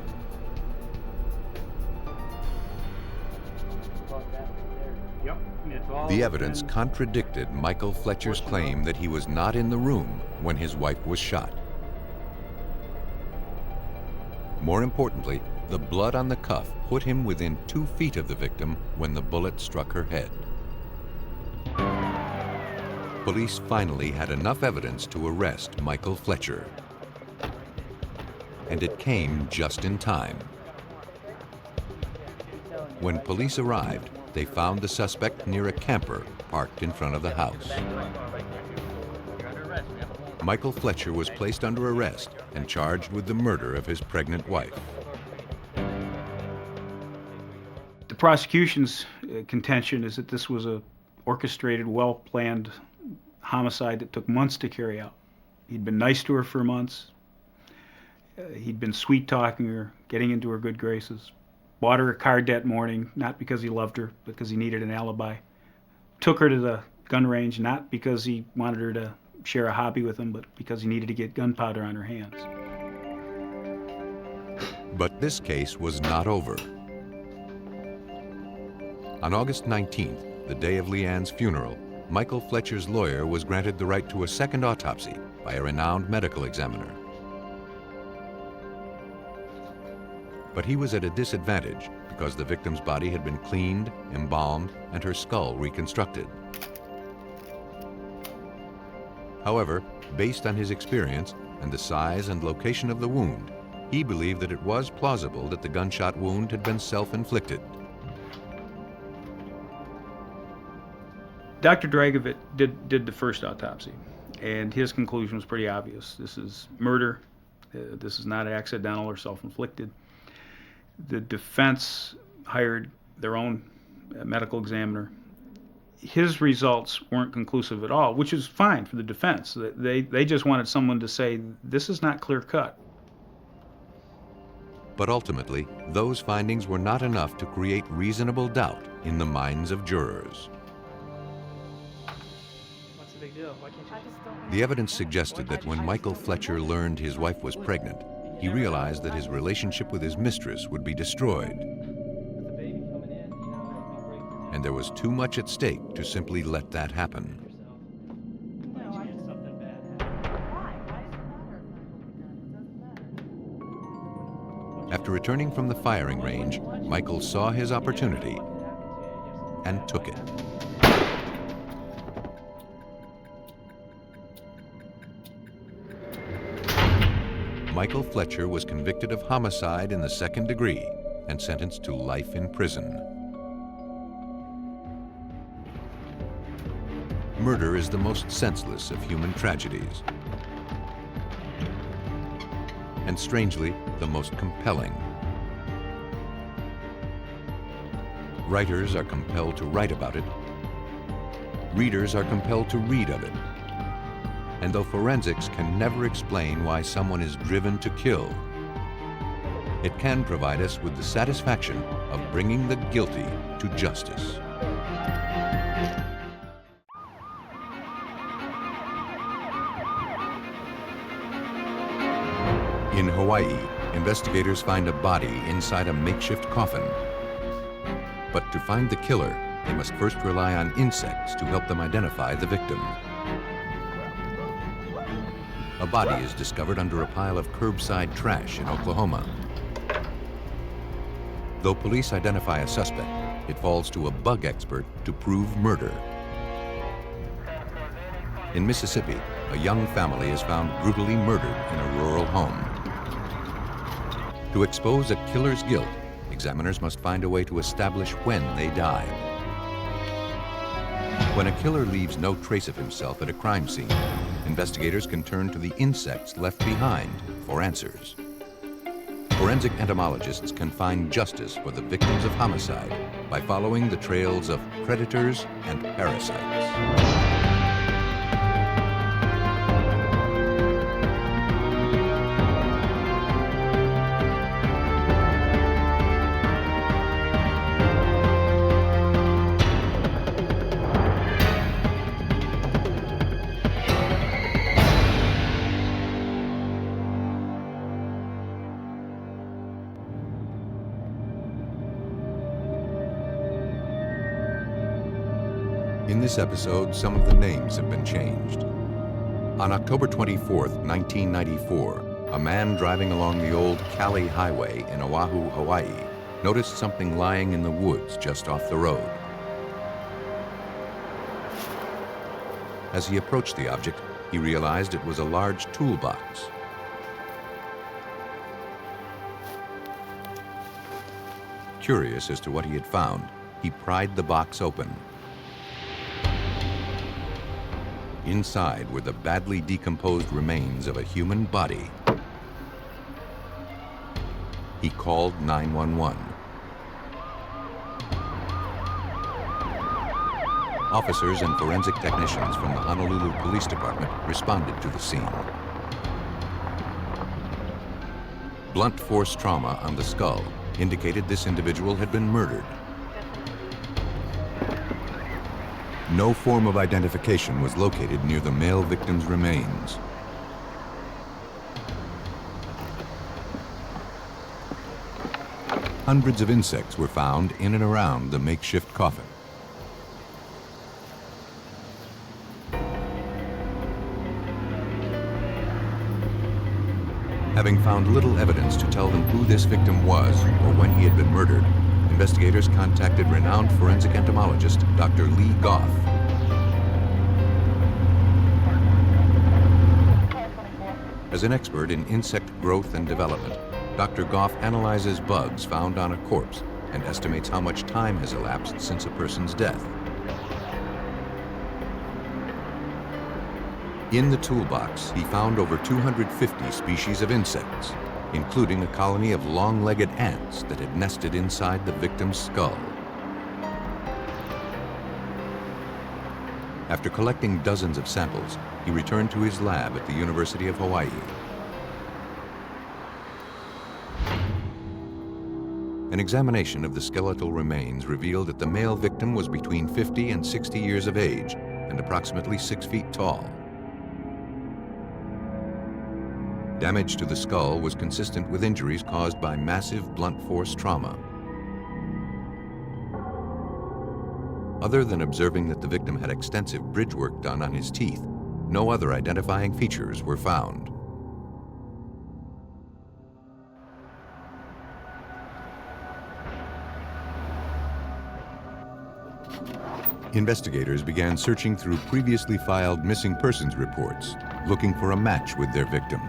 The evidence contradicted Michael Fletcher's claim that he was not in the room when his wife was shot. More importantly, the blood on the cuff put him within 2 feet of the victim when the bullet struck her head. Police finally had enough evidence to arrest Michael Fletcher. And it came just in time. When police arrived, they found the suspect near a camper parked in front of the house. Michael Fletcher was placed under arrest and charged with the murder of his pregnant wife. The prosecution's contention is that this was a orchestrated, well-planned homicide that took months to carry out. He'd been nice to her for months. He'd been sweet-talking her, getting into her good graces. Bought her a card that morning, not because he loved her, but because he needed an alibi. Took her to the gun range, not because he wanted her to share a hobby with him, but because he needed to get gunpowder on her hands. But this case was not over. On August 19th, the day of Leanne's funeral, Michael Fletcher's lawyer was granted the right to a second autopsy by a renowned medical examiner. But he was at a disadvantage because the victim's body had been cleaned, embalmed, and her skull reconstructed. However, based on his experience and the size and location of the wound, he believed that it was plausible that the gunshot wound had been self-inflicted. Dr. Dragovich did the first autopsy, and his conclusion was pretty obvious. This is murder. This is not accidental or self-inflicted. The defense hired their own medical examiner. His results weren't conclusive at all, which is fine for the defense. They just wanted someone to say, this is not clear-cut. But ultimately, those findings were not enough to create reasonable doubt in the minds of jurors. What's the big deal? Why can't you? The evidence suggested that when Michael Fletcher learned his wife was pregnant, he realized that his relationship with his mistress would be destroyed. And there was too much at stake to simply let that happen. After returning from the firing range, Michael saw his opportunity and took it. Michael Fletcher was convicted of homicide in the second degree and sentenced to life in prison. Murder is the most senseless of human tragedies, and strangely, the most compelling. Writers are compelled to write about it. Readers are compelled to read of it. And though forensics can never explain why someone is driven to kill, it can provide us with the satisfaction of bringing the guilty to justice. In Hawaii, investigators find a body inside a makeshift coffin. But to find the killer, they must first rely on insects to help them identify the victim. A body is discovered under a pile of curbside trash in Oklahoma. Though police identify a suspect, it falls to a bug expert to prove murder. In Mississippi, a young family is found brutally murdered in a rural home. To expose a killer's guilt, examiners must find a way to establish when they died. When a killer leaves no trace of himself at a crime scene, investigators can turn to the insects left behind for answers. Forensic entomologists can find justice for the victims of homicide by following the trails of predators and parasites. In this episode, some of the names have been changed. On October 24th, 1994, a man driving along the old Cali Highway in Oahu, Hawaii, noticed something lying in the woods just off the road. As he approached the object, he realized it was a large toolbox. Curious as to what he had found, he pried the box open. Inside were the badly decomposed remains of a human body. He called 911. Officers and forensic technicians from the Honolulu Police Department responded to the scene. Blunt force trauma on the skull indicated this individual had been murdered. No form of identification was located near the male victim's remains. Hundreds of insects were found in and around the makeshift coffin. Having found little evidence to tell them who this victim was or when he had been murdered, investigators contacted renowned forensic entomologist Dr. Lee Goff. As an expert in insect growth and development, Dr. Goff analyzes bugs found on a corpse and estimates how much time has elapsed since a person's death. In the toolbox, he found over 250 species of insects, including a colony of long-legged ants that had nested inside the victim's skull. After collecting dozens of samples, he returned to his lab at the University of Hawaii. An examination of the skeletal remains revealed that the male victim was between 50 and 60 years of age and approximately 6 feet tall. Damage to the skull was consistent with injuries caused by massive blunt force trauma. Other than observing that the victim had extensive bridge work done on his teeth, no other identifying features were found. Investigators began searching through previously filed missing persons reports, looking for a match with their victim.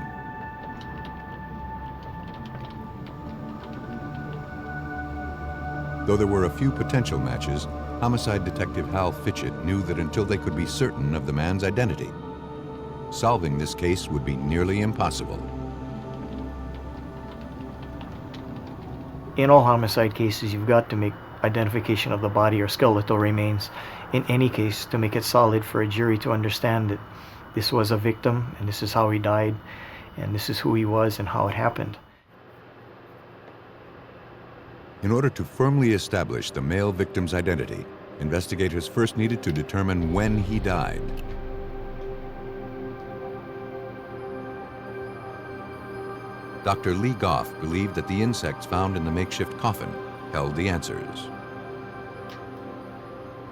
Though there were a few potential matches, homicide detective Hal Fitchett knew that until they could be certain of the man's identity, solving this case would be nearly impossible. In all homicide cases, you've got to make identification of the body or skeletal remains in any case to make it solid for a jury to understand that this was a victim and this is how he died and this is who he was and how it happened. In order to firmly establish the male victim's identity, investigators first needed to determine when he died. Dr. Lee Goff believed that the insects found in the makeshift coffin held the answers.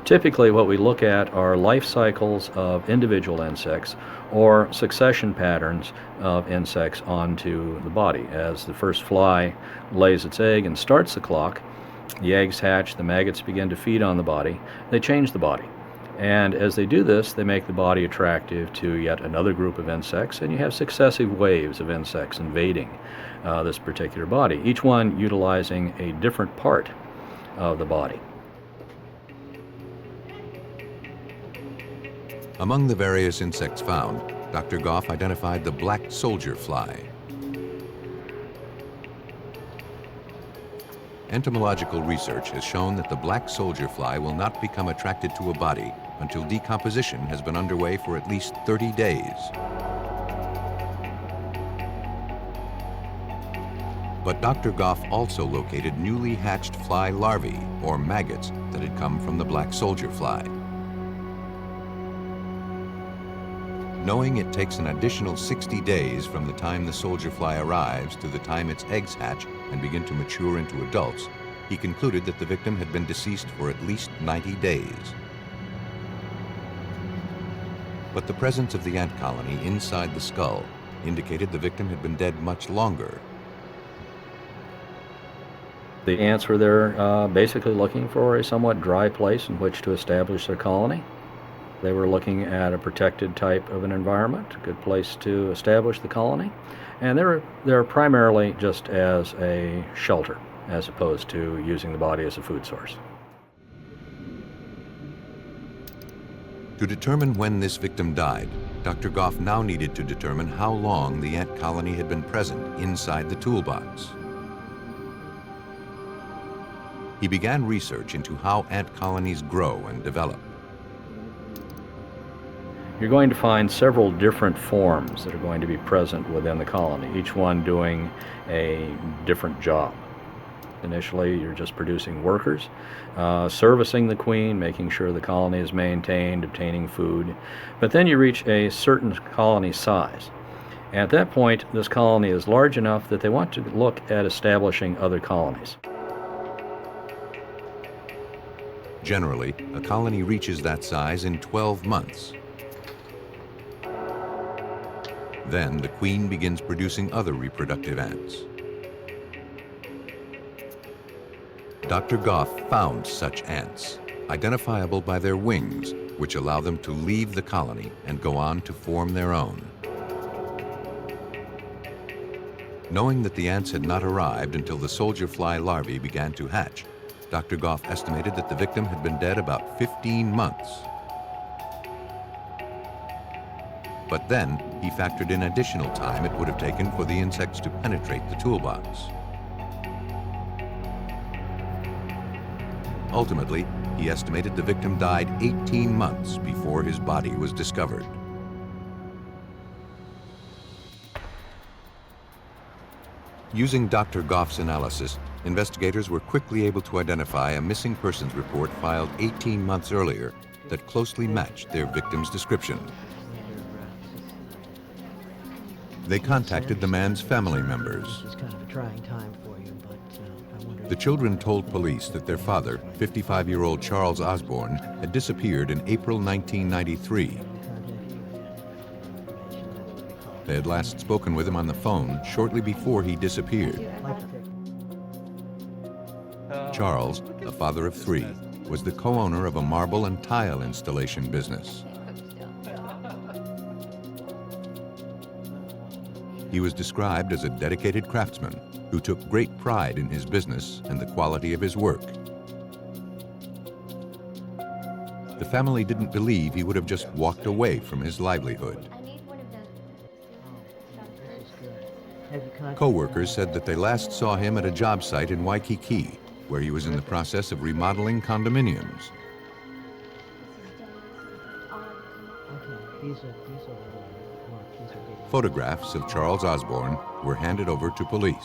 Typically, what we look at are life cycles of individual insects or succession patterns of insects onto the body. As the first fly lays its egg and starts the clock, the eggs hatch, the maggots begin to feed on the body, they change the body. And as they do this, they make the body attractive to yet another group of insects, and you have successive waves of insects invading this particular body, each one utilizing a different part of the body. Among the various insects found, Dr. Goff identified the black soldier fly. Entomological research has shown that the black soldier fly will not become attracted to a body until decomposition has been underway for at least 30 days. But Dr. Goff also located newly hatched fly larvae, or maggots, that had come from the black soldier fly. Knowing it takes an additional 60 days from the time the soldier fly arrives to the time its eggs hatch and begin to mature into adults, he concluded that the victim had been deceased for at least 90 days. But the presence of the ant colony inside the skull indicated the victim had been dead much longer. The ants were there basically looking for a somewhat dry place in which to establish their colony. They were looking at a protected type of an environment, a good place to establish the colony. And they're primarily just as a shelter, as opposed to using the body as a food source. To determine when this victim died, Dr. Goff now needed to determine how long the ant colony had been present inside the toolbox. He began research into how ant colonies grow and develop. You're going to find several different forms that are going to be present within the colony, each one doing a different job. Initially, you're just producing workers, servicing the queen, making sure the colony is maintained, obtaining food. But then you reach a certain colony size. At that point, this colony is large enough that they want to look at establishing other colonies. Generally, a colony reaches that size in 12 months. Then the queen begins producing other reproductive ants. Dr. Goff found such ants, identifiable by their wings, which allow them to leave the colony and go on to form their own. Knowing that the ants had not arrived until the soldier fly larvae began to hatch, Dr. Goff estimated that the victim had been dead about 15 months. But then he factored in additional time it would have taken for the insects to penetrate the toolbox. Ultimately, he estimated the victim died 18 months before his body was discovered. Using Dr. Goff's analysis, investigators were quickly able to identify a missing persons report filed 18 months earlier that closely matched their victim's description. They contacted the man's family members. The children told police that their father, 55-year-old Charles Osborne, had disappeared in April 1993. They had last spoken with him on the phone shortly before he disappeared. Charles, a father of 3, was the co-owner of a marble and tile installation business. He was described as a dedicated craftsman who took great pride in his business and the quality of his work. The family didn't believe he would have just walked away from his livelihood. Co-workers said that they last saw him at a job site in Waikiki, where he was in the process of remodeling condominiums. Photographs of Charles Osborne were handed over to police.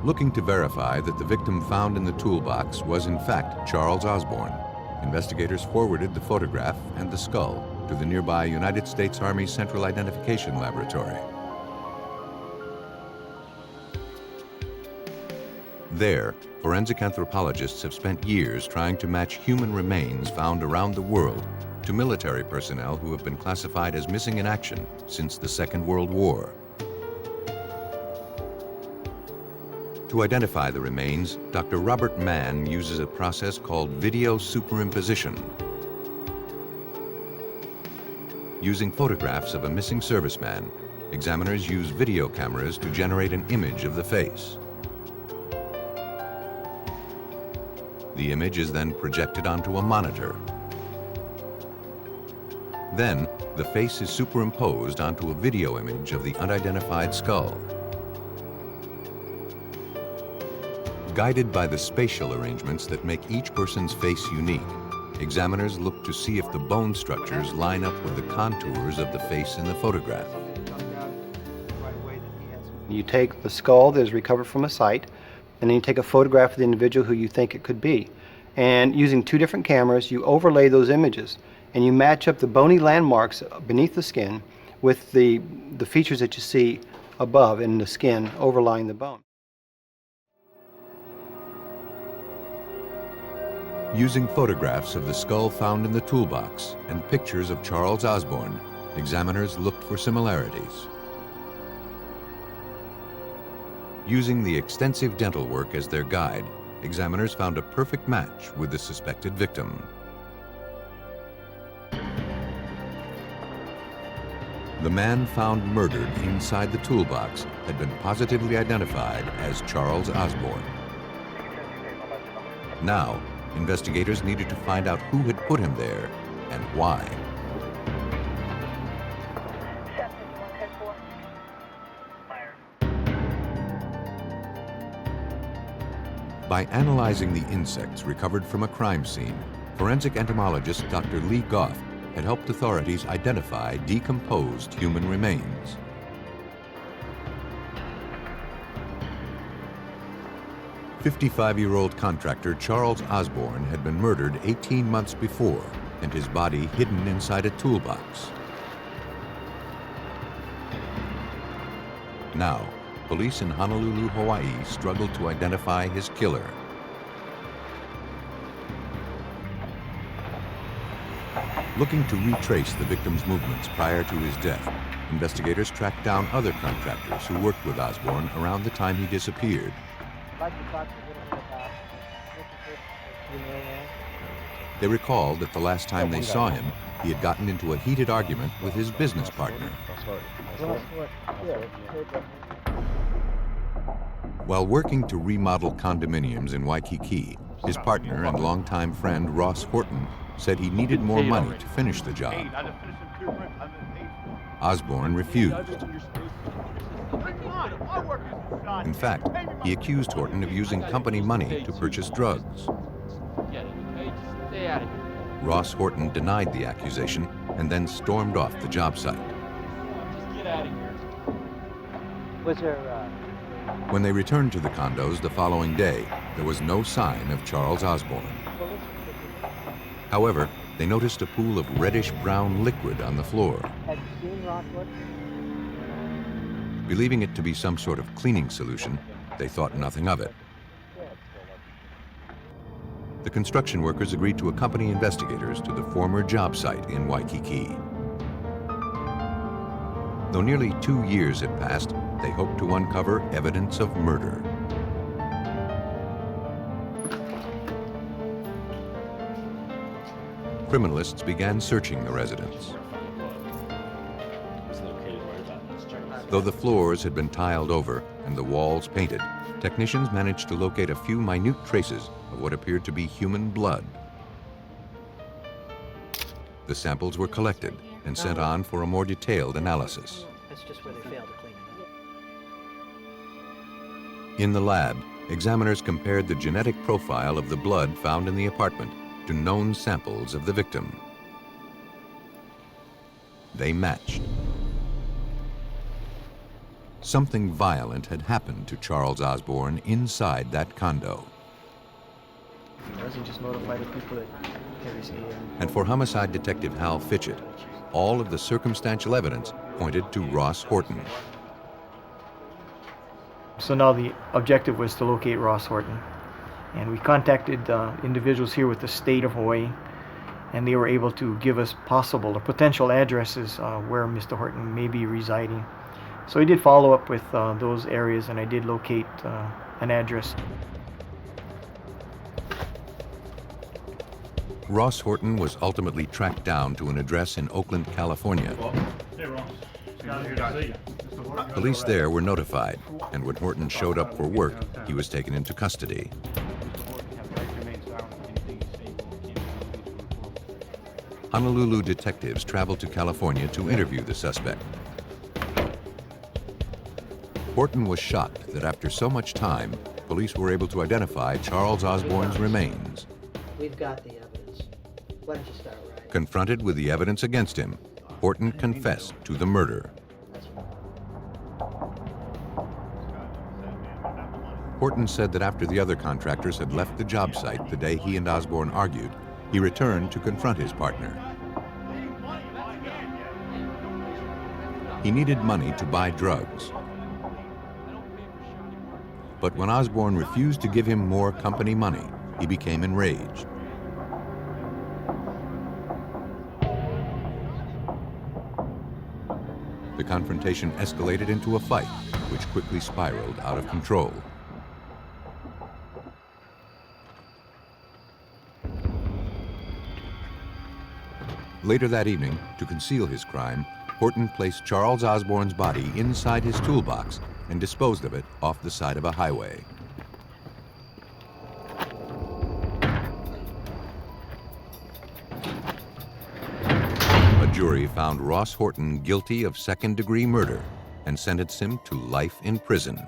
Looking to verify that the victim found in the toolbox was in fact Charles Osborne, investigators forwarded the photograph and the skull to the nearby United States Army Central Identification Laboratory. There, forensic anthropologists have spent years trying to match human remains found around the world to military personnel who have been classified as missing in action since the Second World War. To identify the remains, Dr. Robert Mann uses a process called video superimposition. Using photographs of a missing serviceman, examiners use video cameras to generate an image of the face. The image is then projected onto a monitor. Then, The face is superimposed onto a video image of the unidentified skull. Guided by the spatial arrangements that make each person's face unique, examiners look to see if the bone structures line up with the contours of the face in the photograph. You take the skull that is recovered from a site, and then you take a photograph of the individual who you think it could be. And using two different cameras, you overlay those images, and you match up the bony landmarks beneath the skin with the features that you see above in the skin overlying the bone. Using photographs of the skull found in the toolbox and pictures of Charles Osborne, examiners looked for similarities. Using the extensive dental work as their guide, examiners found a perfect match with the suspected victim. The man found murdered inside the toolbox had been positively identified as Charles Osborne. Now, investigators needed to find out who had put him there and why. By analyzing the insects recovered from a crime scene, forensic entomologist Dr. Lee Goff had helped authorities identify decomposed human remains. "55-year-old contractor Charles Osborne had been murdered 18 months before and his body hidden inside a toolbox. Now, police in Honolulu, Hawaii struggled to identify his killer. Looking to retrace the victim's movements prior to his death, investigators tracked down other contractors who worked with Osborne around the time he disappeared. They recalled that the last time they saw him, he had gotten into a heated argument with his business partner. While working to remodel condominiums in Waikiki, his partner and longtime friend Ross Horton said he needed more money to finish the job. Osborne refused. In fact, he accused Horton of using company money to purchase drugs. Ross Horton denied the accusation and then stormed off the job site. When they returned to the condos the following day, there was no sign of Charles Osborne. However, they noticed a pool of reddish-brown liquid on the floor. Believing it to be some sort of cleaning solution, they thought nothing of it. The construction workers agreed to accompany investigators to the former job site in Waikiki. Though nearly 2 years had passed, they hoped to uncover evidence of murder. Criminalists began searching the residence. Though the floors had been tiled over and the walls painted, technicians managed to locate a few minute traces of what appeared to be human blood. The samples were collected and sent on for a more detailed analysis. That's just where they failed to clean it. In the lab, examiners compared the genetic profile of the blood found in the apartment to known samples of the victim. They matched. Something violent had happened to Charles Osborne inside that condo. Doesn't just notify the people that And for homicide detective Hal Fitchett, all of the circumstantial evidence pointed to Ross Horton. So now the objective was to locate Ross Horton. And we contacted individuals here with the state of Hawaii, and they were able to give us possible or potential addresses where Mr. Horton may be residing. So I did follow up with those areas, and I did locate an address. Ross Horton was ultimately tracked down to an address in Oakland, California. Police there were notified, and when Horton showed up for work, he was taken into custody. Honolulu detectives traveled to California to interview the suspect. Horton was shocked that after so much time, police were able to identify Charles Osborne's remains. We've got the evidence. Why don't you start writing? Confronted with the evidence against him, Horton confessed to the murder. Horton said that after the other contractors had left the job site the day he and Osborne argued, he returned to confront his partner. He needed money to buy drugs. But when Osborne refused to give him more company money, he became enraged. The confrontation escalated into a fight, which quickly spiraled out of control. Later that evening, to conceal his crime, Horton placed Charles Osborne's body inside his toolbox and disposed of it off the side of a highway. A jury found Ross Horton guilty of second-degree murder and sentenced him to life in prison.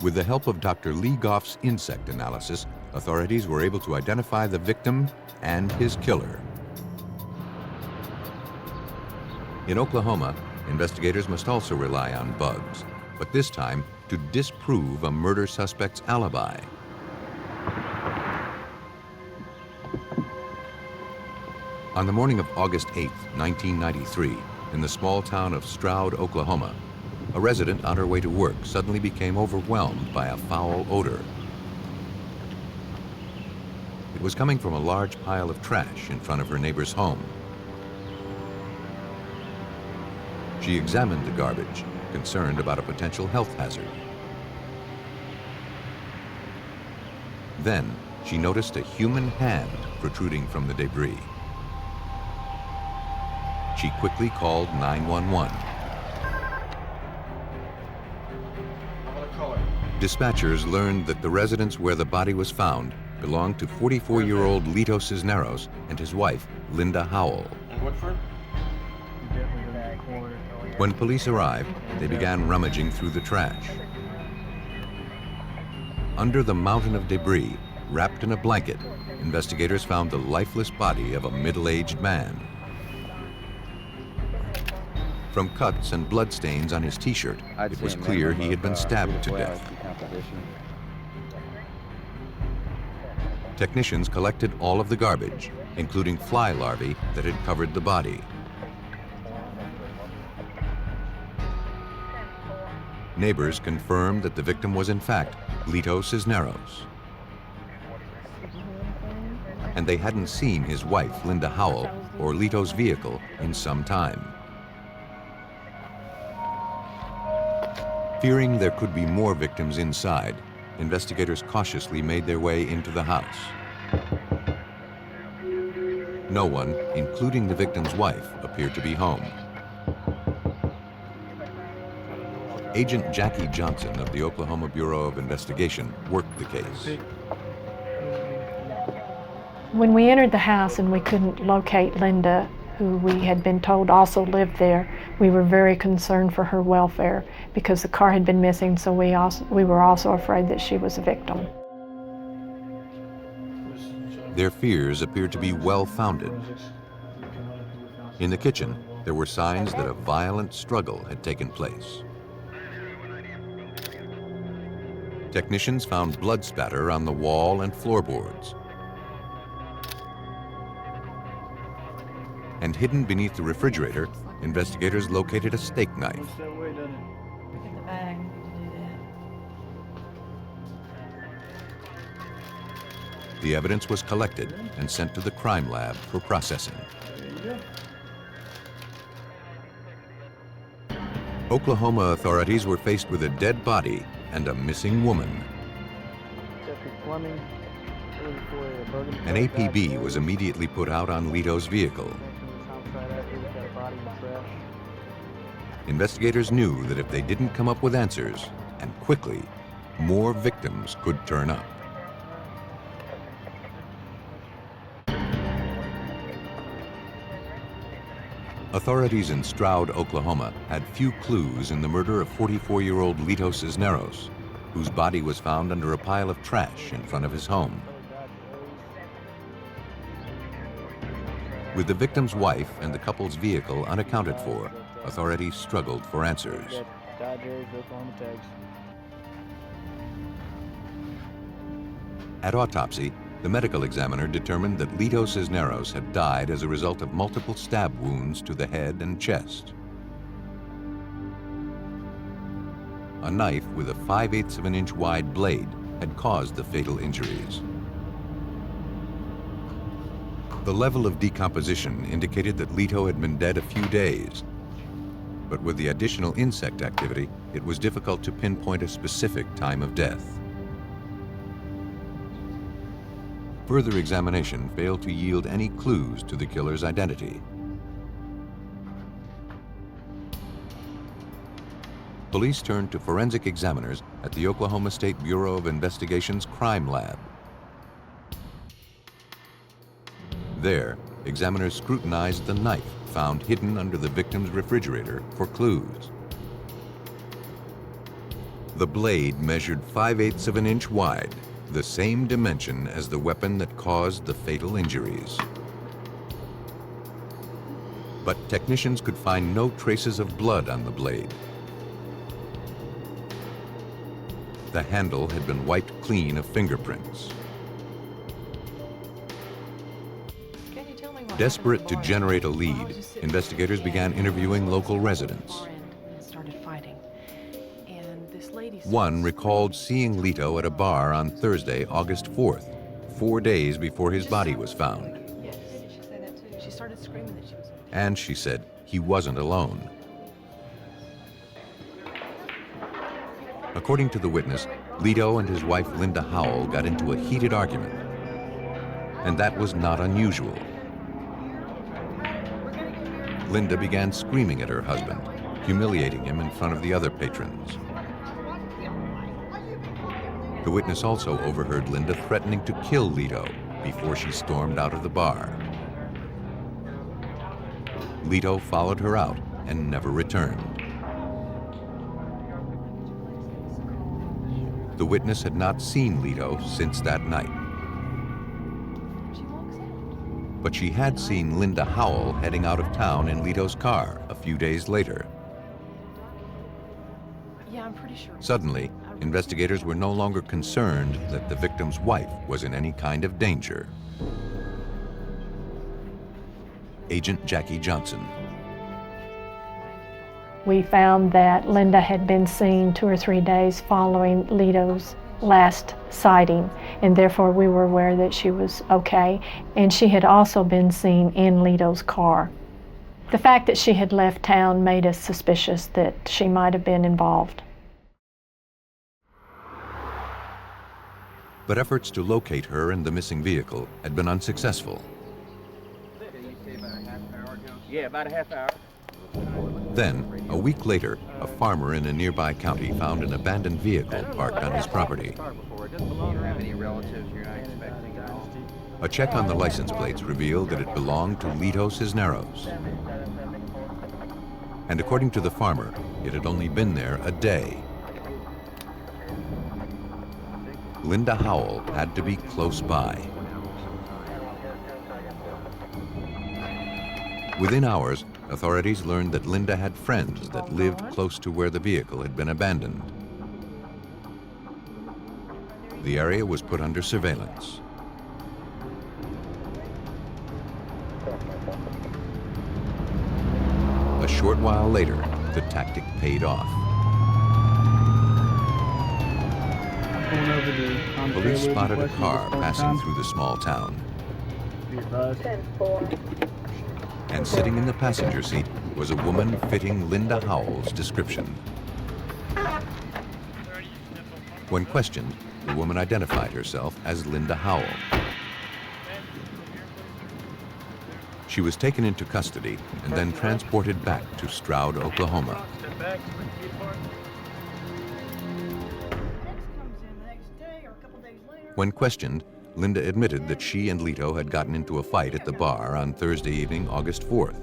With the help of Dr. Lee Goff's insect analysis, authorities were able to identify the victim and his killer. In Oklahoma, investigators must also rely on bugs, but this time to disprove a murder suspect's alibi. On the morning of August 8, 1993, in the small town of Stroud, Oklahoma, a resident on her way to work suddenly became overwhelmed by a foul odor. It was coming from a large pile of trash in front of her neighbor's home. She examined the garbage, concerned about a potential health hazard. Then, she noticed a human hand protruding from the debris. She quickly called 911. Dispatchers learned that the residence where the body was found belonged to 44-year-old Lito Cisneros and his wife, Linda Howell. When police arrived, they began rummaging through the trash. Under the mountain of debris, wrapped in a blanket, investigators found the lifeless body of a middle-aged man. From cuts and bloodstains on his t-shirt, it was clear he had been stabbed to death. Technicians collected all of the garbage, including fly larvae that had covered the body. Neighbors confirmed that the victim was in fact Lito Cisneros. And they hadn't seen his wife, Linda Howell, or Lito's vehicle in some time. Fearing there could be more victims inside, investigators cautiously made their way into the house. No one, including the victim's wife, appeared to be home. Agent Jackie Johnson of the Oklahoma Bureau of Investigation worked the case. When we entered the house and we couldn't locate Linda, who we had been told also lived there, we were very concerned for her welfare because the car had been missing, so we were also afraid that she was a victim. Their fears appeared to be well-founded. In the kitchen, there were signs that a violent struggle had taken place. Technicians found blood spatter on the wall and floorboards. And hidden beneath the refrigerator, investigators located a steak knife. The evidence was collected and sent to the crime lab for processing. Oklahoma authorities were faced with a dead body and a missing woman. An APB was immediately put out on Lito's vehicle. Investigators knew that if they didn't come up with answers, and quickly, more victims could turn up. Authorities in Stroud, Oklahoma, had few clues in the murder of 44-year-old Lito Cisneros, whose body was found under a pile of trash in front of his home. With the victim's wife and the couple's vehicle unaccounted for, authorities struggled for answers. At autopsy, the medical examiner determined that Lito Cisneros had died as a result of multiple stab wounds to the head and chest. A knife with a 5/8 of an inch wide blade had caused the fatal injuries. The level of decomposition indicated that Lito had been dead a few days, but with the additional insect activity, it was difficult to pinpoint a specific time of death. Further examination failed to yield any clues to the killer's identity. Police turned to forensic examiners at the Oklahoma State Bureau of Investigation's crime lab. There, examiners scrutinized the knife found hidden under the victim's refrigerator for clues. The blade measured 5/8 of an inch wide, the same dimension as the weapon that caused the fatal injuries. But technicians could find no traces of blood on the blade. The handle had been wiped clean of fingerprints. Desperate to generate a lead, investigators began interviewing local residents. One recalled seeing Lito at a bar on Thursday, August 4th, 4 days before his body was found. And she said he wasn't alone. According to the witness, Lito and his wife Linda Howell got into a heated argument. And that was not unusual. Linda began screaming at her husband, humiliating him in front of the other patrons. The witness also overheard Linda threatening to kill Lito before she stormed out of the bar. Lito followed her out and never returned. The witness had not seen Lito since that night. But she had seen Linda Howell heading out of town in Lito's car a few days later. Suddenly, investigators were no longer concerned that the victim's wife was in any kind of danger. Agent Jackie Johnson. We found that Linda had been seen 2 or 3 days following Lito's last sighting, and therefore we were aware that she was okay, and she had also been seen in Lito's car. The fact that she had left town made us suspicious that she might have been involved. But efforts to locate her and the missing vehicle had been unsuccessful. Yeah, about a half hour. Then, a week later, a farmer in a nearby county found an abandoned vehicle parked on his property. A check on the license plates revealed that it belonged to Lito Cisneros. And according to the farmer, it had only been there a day. Linda Howell had to be close by. Within hours, authorities learned that Linda had friends that lived close to where the vehicle had been abandoned. The area was put under surveillance. A short while later, the tactic paid off. Police spotted a car passing through the small town. And sitting in the passenger seat was a woman fitting Linda Howell's description. When questioned, the woman identified herself as Linda Howell. She was taken into custody and then transported back to Stroud, Oklahoma. When questioned, Linda admitted that she and Lito had gotten into a fight at the bar on Thursday evening, August 4th.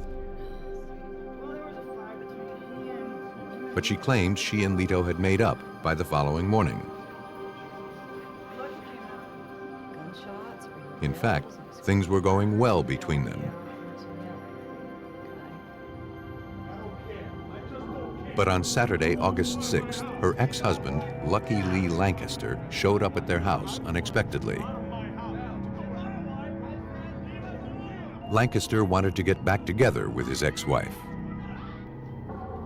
but she claimed she and Lito had made up by the following morning. In fact, things were going well between them. But on Saturday, August 6th, her ex-husband, Lucky Lee Lancaster, showed up at their house unexpectedly. Lancaster wanted to get back together with his ex-wife.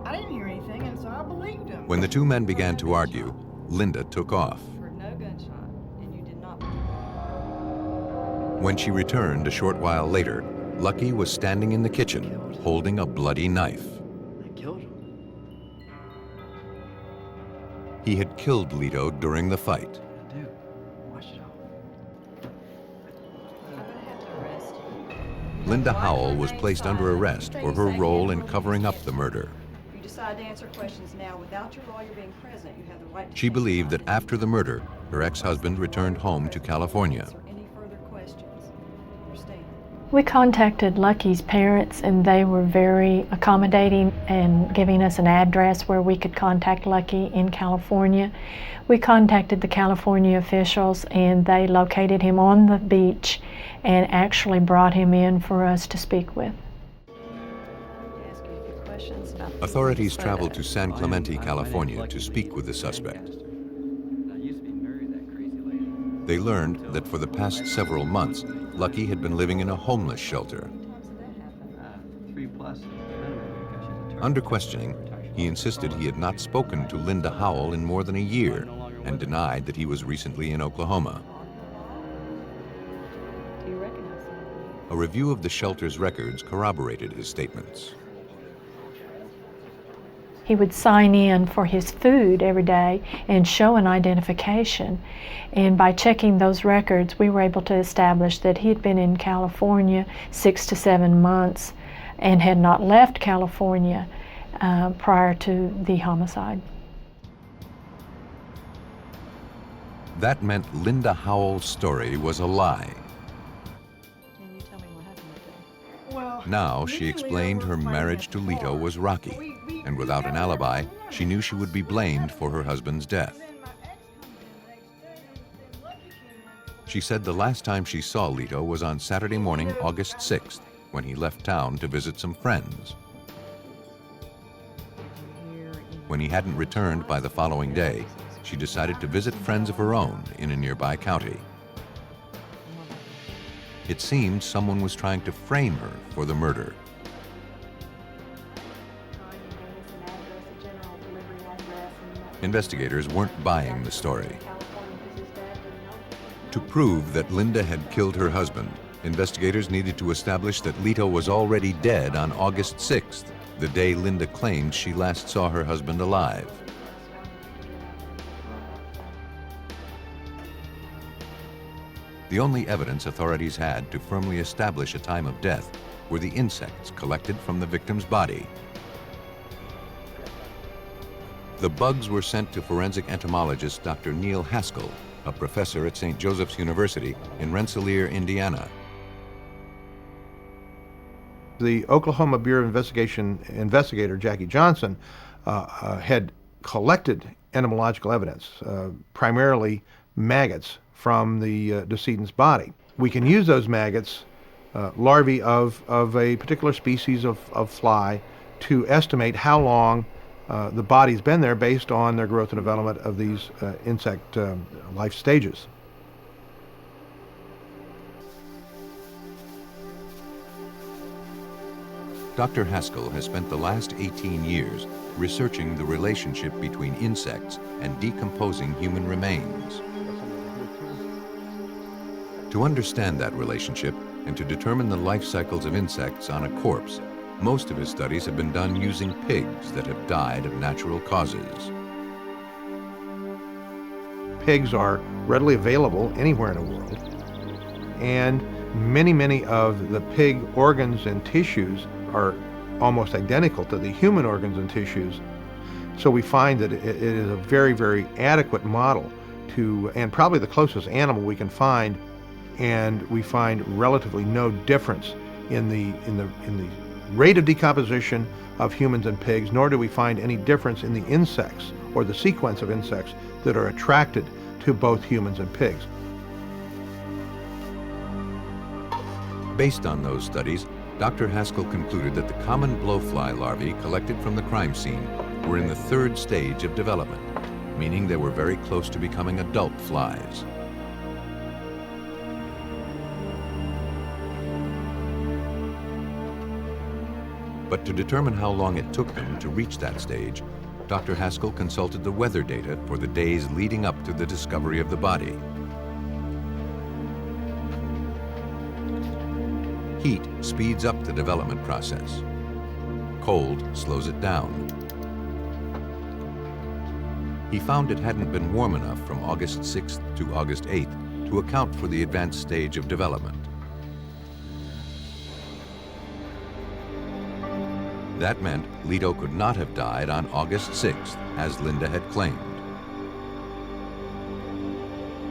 I didn't hear anything, and so I believed him. When the two men began to argue, Linda took off. No gunshot, and you did not. When she returned a short while later, Lucky was standing in the kitchen, holding a bloody knife. He had killed Lito during the fight. Linda Howell was placed under arrest for her role in covering up the murder. If you decide to answer questions now without your lawyer being present, you have the right to She believed that after the murder, her ex-husband returned home to California. any further questions. Your stand. We contacted Lucky's parents, and they were very accommodating and giving us an address where we could contact Lucky in California. We contacted the California officials, and they located him on the beach and actually brought him in for us to speak with. Authorities traveled to San Clemente, California to speak with the suspect. They learned that for the past several months, Lucky had been living in a homeless shelter. Under questioning, he insisted he had not spoken to Linda Howell in more than a year and denied that he was recently in Oklahoma. A review of the shelter's records corroborated his statements. He would sign in for his food every day and show an identification. And by checking those records, we were able to establish that he had been in California 6 to 7 months and had not left California prior to the homicide. That meant Linda Howell's story was a lie. Now she explained her marriage to Lito was rocky, and without an alibi, she knew she would be blamed for her husband's death. She said the last time she saw Lito was on Saturday morning, August 6th, when he left town to visit some friends. When he hadn't returned by the following day, she decided to visit friends of her own in a nearby county. It seemed someone was trying to frame her for the murder. Investigators weren't buying the story. To prove that Linda had killed her husband, investigators needed to establish that Lito was already dead on August 6th, the day Linda claimed she last saw her husband alive. The only evidence authorities had to firmly establish a time of death were the insects collected from the victim's body. The bugs were sent to forensic entomologist Dr. Neil Haskell, a professor at St. Joseph's University in Rensselaer, Indiana. The Oklahoma Bureau of Investigation investigator, Jackie Johnson, had collected entomological evidence, primarily maggots, from the decedent's body. We can use those maggots, larvae of a particular species of fly, to estimate how long the body's been there based on their growth and development of these insect life stages. Dr. Haskell has spent the last 18 years researching the relationship between insects and decomposing human remains. To understand that relationship and to determine the life cycles of insects on a corpse, most of his studies have been done using pigs that have died of natural causes. Pigs are readily available anywhere in the world, and many of the pig organs and tissues are almost identical to the human organs and tissues. So we find that it is a very adequate model to, and probably the closest animal we can find, and we find relatively no difference in the rate of decomposition of humans and pigs, nor do we find any difference in the insects or the sequence of insects that are attracted to both humans and pigs. Based on those studies, Dr. Haskell concluded that the common blowfly larvae collected from the crime scene were in the third stage of development, meaning they were very close to becoming adult flies. But to determine how long it took them to reach that stage, Dr. Haskell consulted the weather data for the days leading up to the discovery of the body. Heat speeds up the development process. Cold slows it down. He found it hadn't been warm enough from August 6th to August 8th to account for the advanced stage of development. That meant Lido could not have died on August 6th, as Linda had claimed.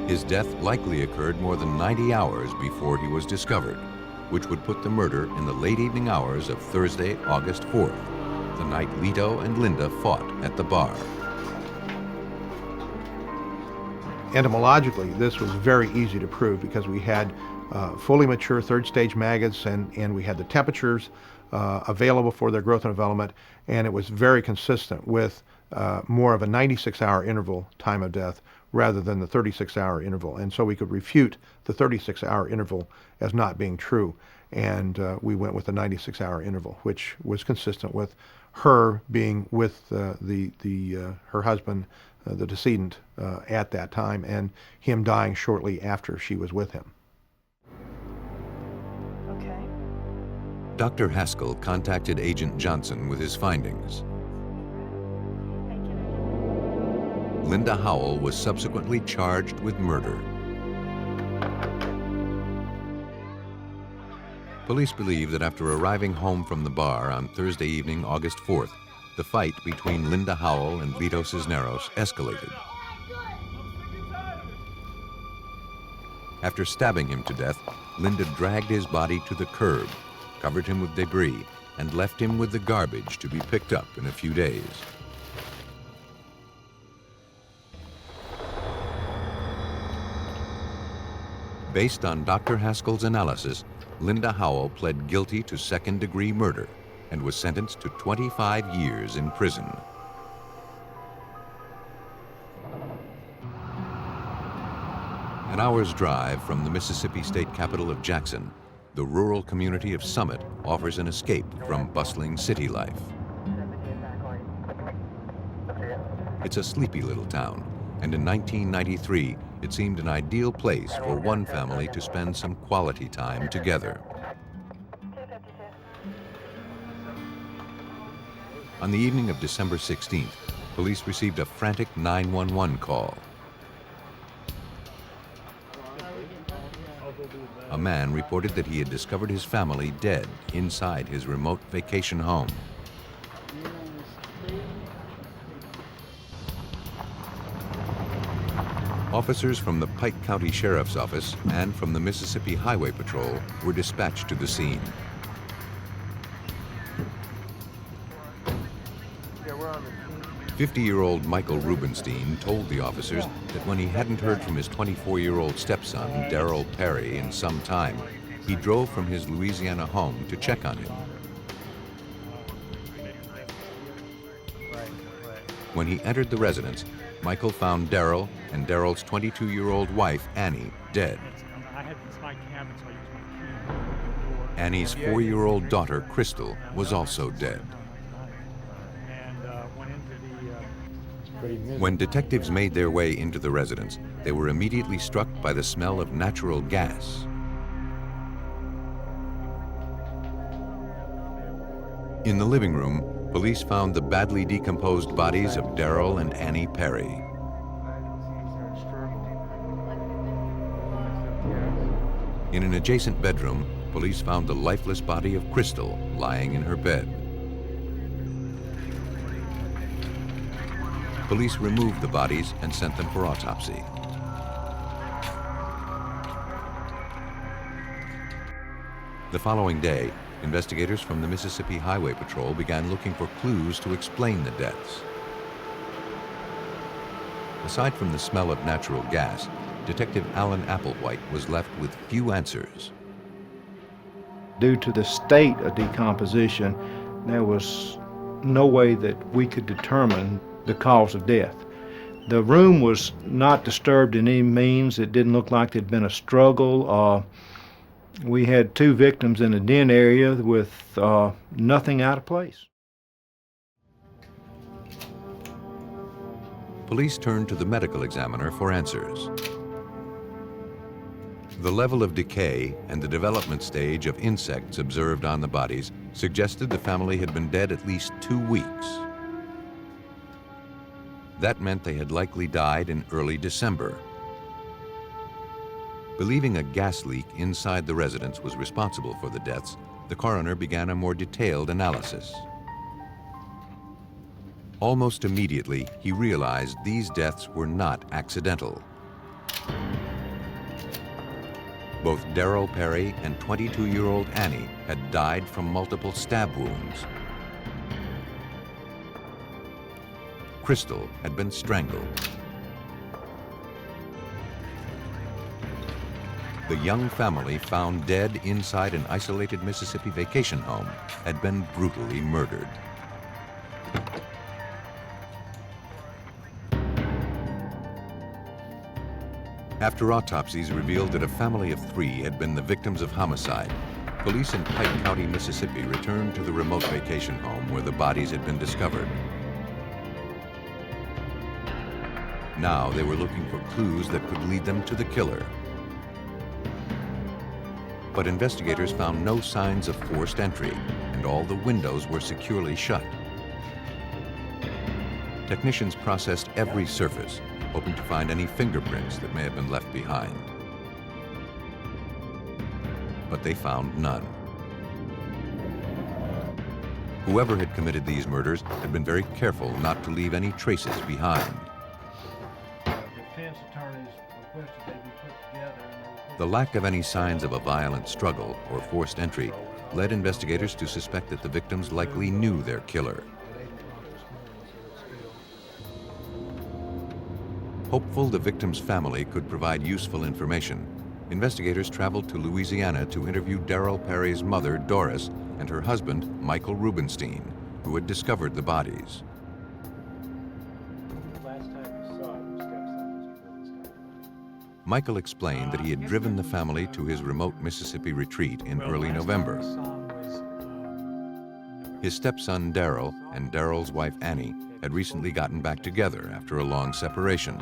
His death likely occurred more than 90 hours before he was discovered, which would put the murder in the late evening hours of Thursday, August 4th, the night Lido and Linda fought at the bar. Entomologically, this was very easy to prove because we had fully mature third stage maggots and we had the temperatures available for their growth and development, and it was very consistent with more of a 96-hour interval time of death rather than the 36-hour interval. And so we could refute the 36-hour interval as not being true, and we went with the 96-hour interval, which was consistent with her being with her husband, the decedent, at that time, and him dying shortly after she was with him. Dr. Haskell contacted Agent Johnson with his findings. Linda Howell was subsequently charged with murder. Police believe that after arriving home from the bar on Thursday evening, August 4th, the fight between Linda Howell and Lido Cisneros escalated. After stabbing him to death, Linda dragged his body to the curb, covered him with debris, and left him with the garbage to be picked up in a few days. Based on Dr. Haskell's analysis, Linda Howell pled guilty to second-degree murder and was sentenced to 25 years in prison. An hour's drive from the Mississippi state capital of Jackson, the rural community of Summit offers an escape from bustling city life. It's a sleepy little town, and in 1993, it seemed an ideal place for one family to spend some quality time together. On the evening of December 16th, police received a frantic 911 call. A man reported that he had discovered his family dead inside his remote vacation home. Officers from the Pike County Sheriff's Office and from the Mississippi Highway Patrol were dispatched to the scene. Yeah, 50-year-old Michael Rubenstein told the officers that when he hadn't heard from his 24-year-old stepson, Darrell Perry, in some time, he drove from his Louisiana home to check on him. When he entered the residence, Michael found Darrell and Darrell's 22-year-old wife, Annie, dead. Annie's 4-year-old daughter, Crystal, was also dead. When detectives made their way into the residence, they were immediately struck by the smell of natural gas. In the living room, police found the badly decomposed bodies of Darrell and Annie Perry. In an adjacent bedroom, police found the lifeless body of Crystal lying in her bed. Police removed the bodies and sent them for autopsy. The following day, investigators from the Mississippi Highway Patrol began looking for clues to explain the deaths. Aside from the smell of natural gas, Detective Alan Applewhite was left with few answers. Due to the state of decomposition, there was no way that we could determine the cause of death. The room was not disturbed in any means. It didn't look like there'd been a struggle. We had 2 victims in a den area with nothing out of place. Police turned to the medical examiner for answers. The level of decay and the development stage of insects observed on the bodies suggested the family had been dead at least 2 weeks. That meant they had likely died in early December. Believing a gas leak inside the residence was responsible for the deaths, the coroner began a more detailed analysis. Almost immediately, he realized these deaths were not accidental. Both Darrell Perry and 22-year-old Annie had died from multiple stab wounds. Crystal had been strangled. The young family found dead inside an isolated Mississippi vacation home had been brutally murdered. After autopsies revealed that a family of 3 had been the victims of homicide, police in Pike County, Mississippi returned to the remote vacation home where the bodies had been discovered. Now they were looking for clues that could lead them to the killer. But investigators found no signs of forced entry, and all the windows were securely shut. Technicians processed every surface, hoping to find any fingerprints that may have been left behind. But they found none. Whoever had committed these murders had been very careful not to leave any traces behind. The lack of any signs of a violent struggle or forced entry led investigators to suspect that the victims likely knew their killer. Hopeful the victim's family could provide useful information, investigators traveled to Louisiana to interview Darrell Perry's mother, Doris, and her husband, Michael Rubenstein, who had discovered the bodies. Michael explained that he had driven the family to his remote Mississippi retreat in early November. His stepson, Darrell, and Darrell's wife, Annie, had recently gotten back together after a long separation.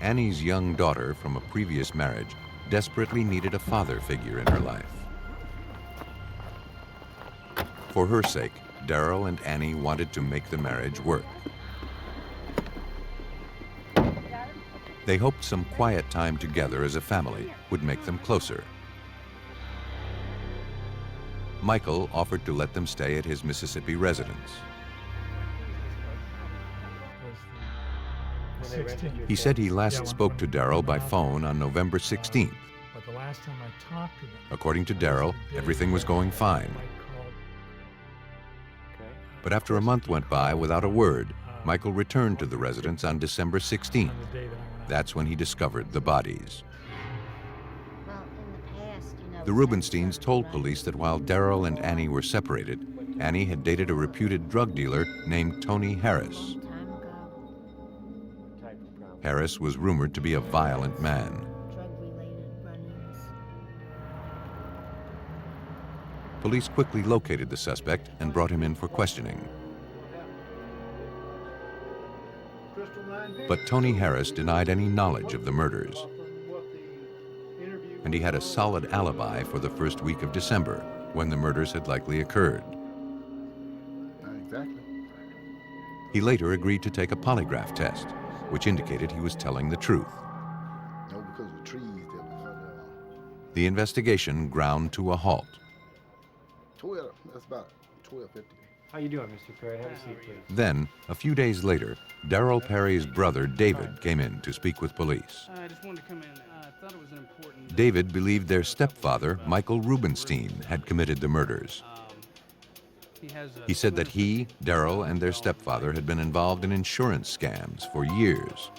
Annie's young daughter from a previous marriage desperately needed a father figure in her life. For her sake, Darrell and Annie wanted to make the marriage work. They hoped some quiet time together as a family would make them closer. Michael offered to let them stay at his Mississippi residence. He said he last spoke to Darrell by phone on November 16th. But the last time I talked to them, according to Darrell, everything was going fine. But after a month went by without a word, Michael returned to the residence on December 16th. That's when he discovered the bodies. The Rubensteins told police that while Darrell and Annie were separated, Annie had dated a reputed drug dealer named Tony Harris. Harris was rumored to be a violent man. Police quickly located the suspect and brought him in for questioning. But Tony Harris denied any knowledge of the murders. And he had a solid alibi for the first week of December, when the murders had likely occurred. Exactly. He later agreed to take a polygraph test, which indicated he was telling the truth. No, because of trees that was The investigation ground to a halt. 12, that's about 12:50. How you doing, Mr. Perry? Have a seat, please. Then, a few days later, Darrell Perry's brother, David, came in to speak with police. I just wanted to come in. I thought it was an important David believed their stepfather, Michael Rubenstein, had committed the murders. He said that he, Darrell, and their stepfather had been involved in insurance scams for years.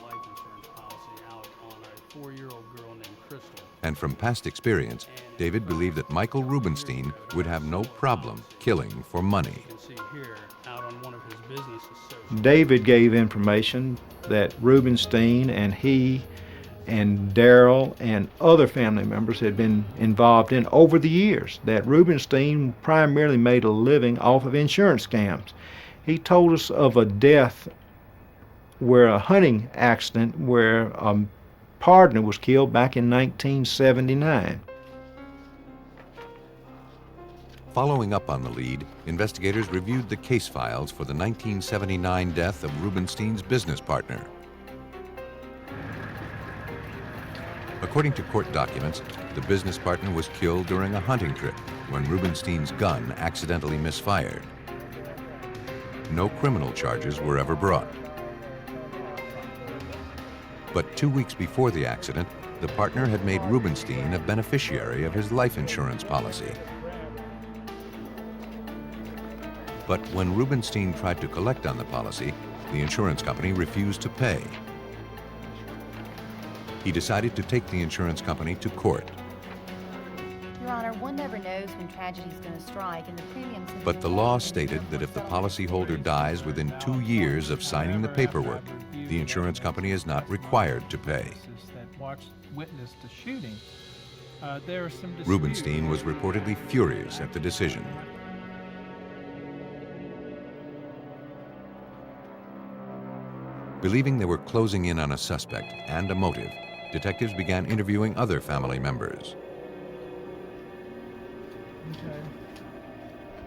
And from past experience, David believed that Michael Rubenstein would have no problem killing for money. David gave information that Rubenstein and he and Darrell and other family members had been involved in over the years, that Rubenstein primarily made a living off of insurance scams. He told us of a death where a hunting accident where a partner was killed back in 1979. Following up on the lead, investigators reviewed the case files for the 1979 death of Rubenstein's business partner. According to court documents, the business partner was killed during a hunting trip when Rubenstein's gun accidentally misfired. No criminal charges were ever brought. But 2 weeks before the accident, the partner had made Rubenstein a beneficiary of his life insurance policy. But when Rubenstein tried to collect on the policy, the insurance company refused to pay. He decided to take the insurance company to court. Your Honor, one never knows when tragedy is going to strike, and the premiums... But the law stated that if the policyholder dies within 2 years of signing the paperwork, the insurance company is not required to pay. Rubenstein was reportedly furious at the decision. Believing they were closing in on a suspect and a motive, detectives began interviewing other family members.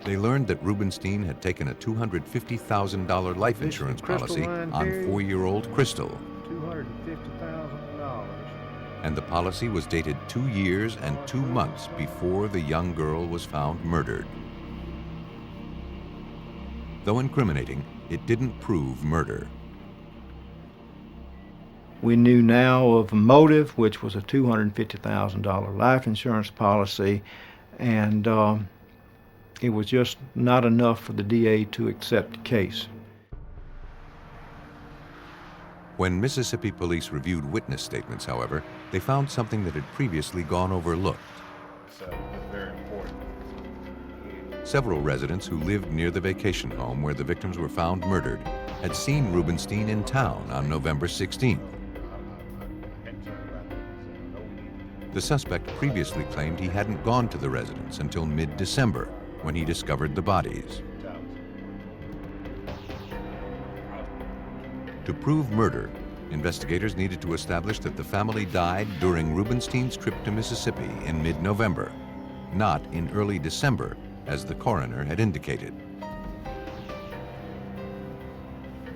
They learned that Rubenstein had taken a $250,000 life insurance policy on 4-year-old Crystal. $250,000. And the policy was dated 2 years and 2 months before the young girl was found murdered. Though incriminating, it didn't prove murder. We knew now of a motive, which was a $250,000 life insurance policy, and it was just not enough for the DA to accept the case. When Mississippi police reviewed witness statements, however, they found something that had previously gone overlooked. Very important. Several residents who lived near the vacation home where the victims were found murdered had seen Rubenstein in town on November 16th. The suspect previously claimed he hadn't gone to the residence until mid-December, when he discovered the bodies. To prove murder, investigators needed to establish that the family died during Rubenstein's trip to Mississippi in mid-November, not in early December, as the coroner had indicated.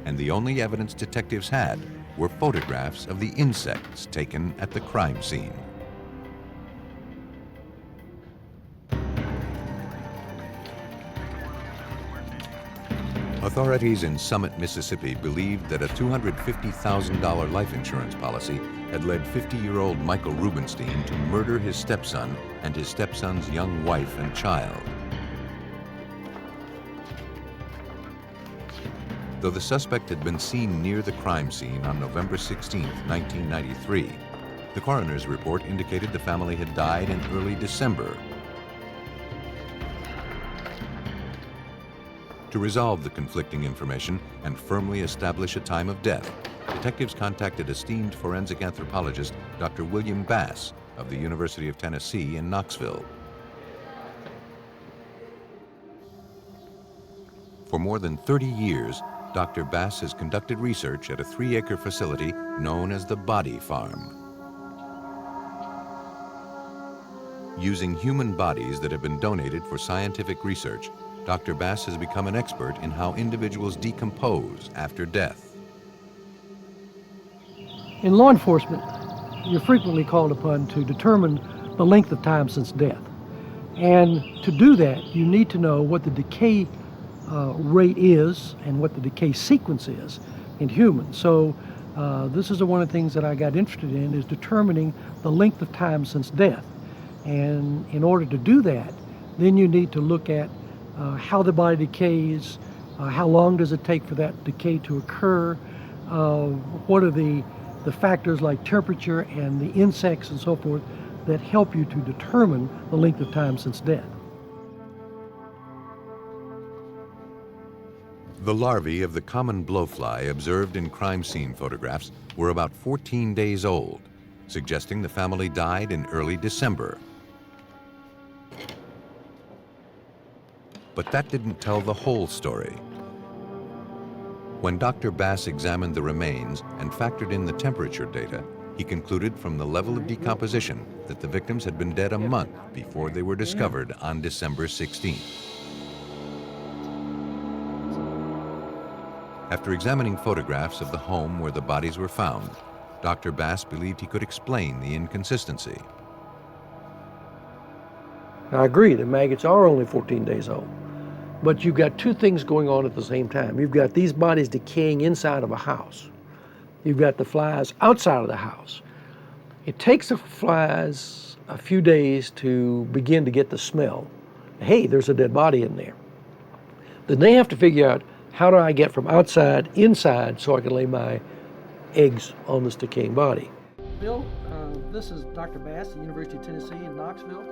And the only evidence detectives had were photographs of the insects taken at the crime scene. Authorities in Summit, Mississippi believed that a $250,000 life insurance policy had led 50-year-old Michael Rubenstein to murder his stepson and his stepson's young wife and child. Though the suspect had been seen near the crime scene on November 16, 1993, the coroner's report indicated the family had died in early December. To resolve the conflicting information and firmly establish a time of death, detectives contacted esteemed forensic anthropologist Dr. William Bass of the University of Tennessee in Knoxville. For more than 30 years, Dr. Bass has conducted research at a 3-acre facility known as the Body Farm. Using human bodies that have been donated for scientific research, Dr. Bass has become an expert in how individuals decompose after death. In law enforcement, you're frequently called upon to determine the length of time since death. And to do that, you need to know what the decay rate is and what the decay sequence is in humans. So This is one of the things that I got interested in, is determining the length of time since death. And in order to do that, then you need to look at how the body decays, how long does it take for that decay to occur, what are the factors like temperature and the insects and so forth that help you to determine the length of time since death. The larvae of the common blowfly observed in crime scene photographs were about 14 days old, suggesting the family died in early December. But that didn't tell the whole story. When Dr. Bass examined the remains and factored in the temperature data, he concluded from the level of decomposition that the victims had been dead a month before they were discovered on December 16th. After examining photographs of the home where the bodies were found, Dr. Bass believed he could explain the inconsistency. I agree, the maggots are only 14 days old. But you've got two things going on at the same time. You've got these bodies decaying inside of a house. You've got the flies outside of the house. It takes the flies a few days to begin to get the smell. Hey, there's a dead body in there. Then they have to figure out, how do I get from outside inside so I can lay my eggs on this decaying body? Bill, this is Dr. Bass at the University of Tennessee in Knoxville.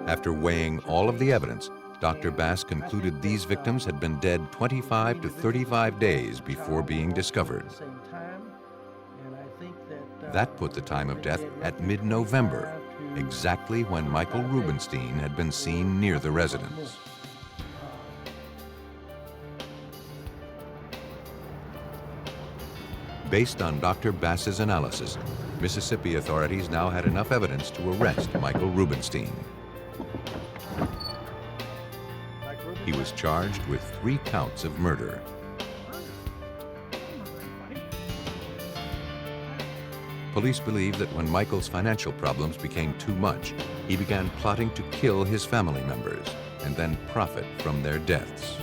After weighing all of the evidence, Dr. Bass concluded these victims had been dead 25 to 35 days before being discovered. That put the time of death at mid-November, exactly when Michael Rubenstein had been seen near the residence. Based on Dr. Bass's analysis, Mississippi authorities now had enough evidence to arrest Michael Rubenstein. He was charged with 3 counts of murder. Police believe that when Michael's financial problems became too much, he began plotting to kill his family members and then profit from their deaths.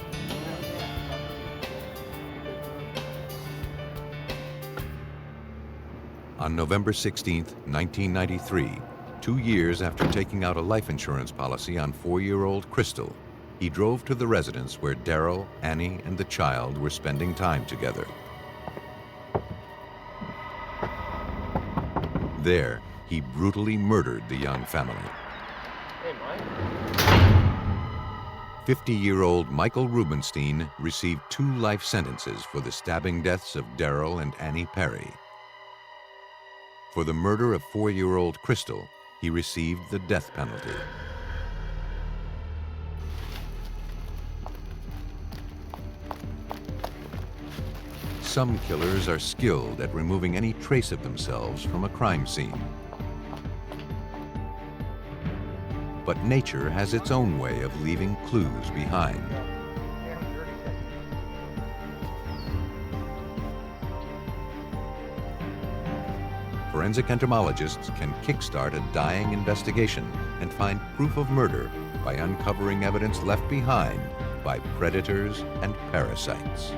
On November 16, 1993, 2 years after taking out a life insurance policy on 4-year-old Crystal, he drove to the residence where Darrell, Annie, and the child were spending time together. There, he brutally murdered the young family. Hey, Mike. 50-year-old Michael Rubenstein received 2 life sentences for the stabbing deaths of Darrell and Annie Perry. For the murder of 4-year-old Crystal, he received the death penalty. Some killers are skilled at removing any trace of themselves from a crime scene. But nature has its own way of leaving clues behind. Forensic entomologists can kickstart a dying investigation and find proof of murder by uncovering evidence left behind by predators and parasites.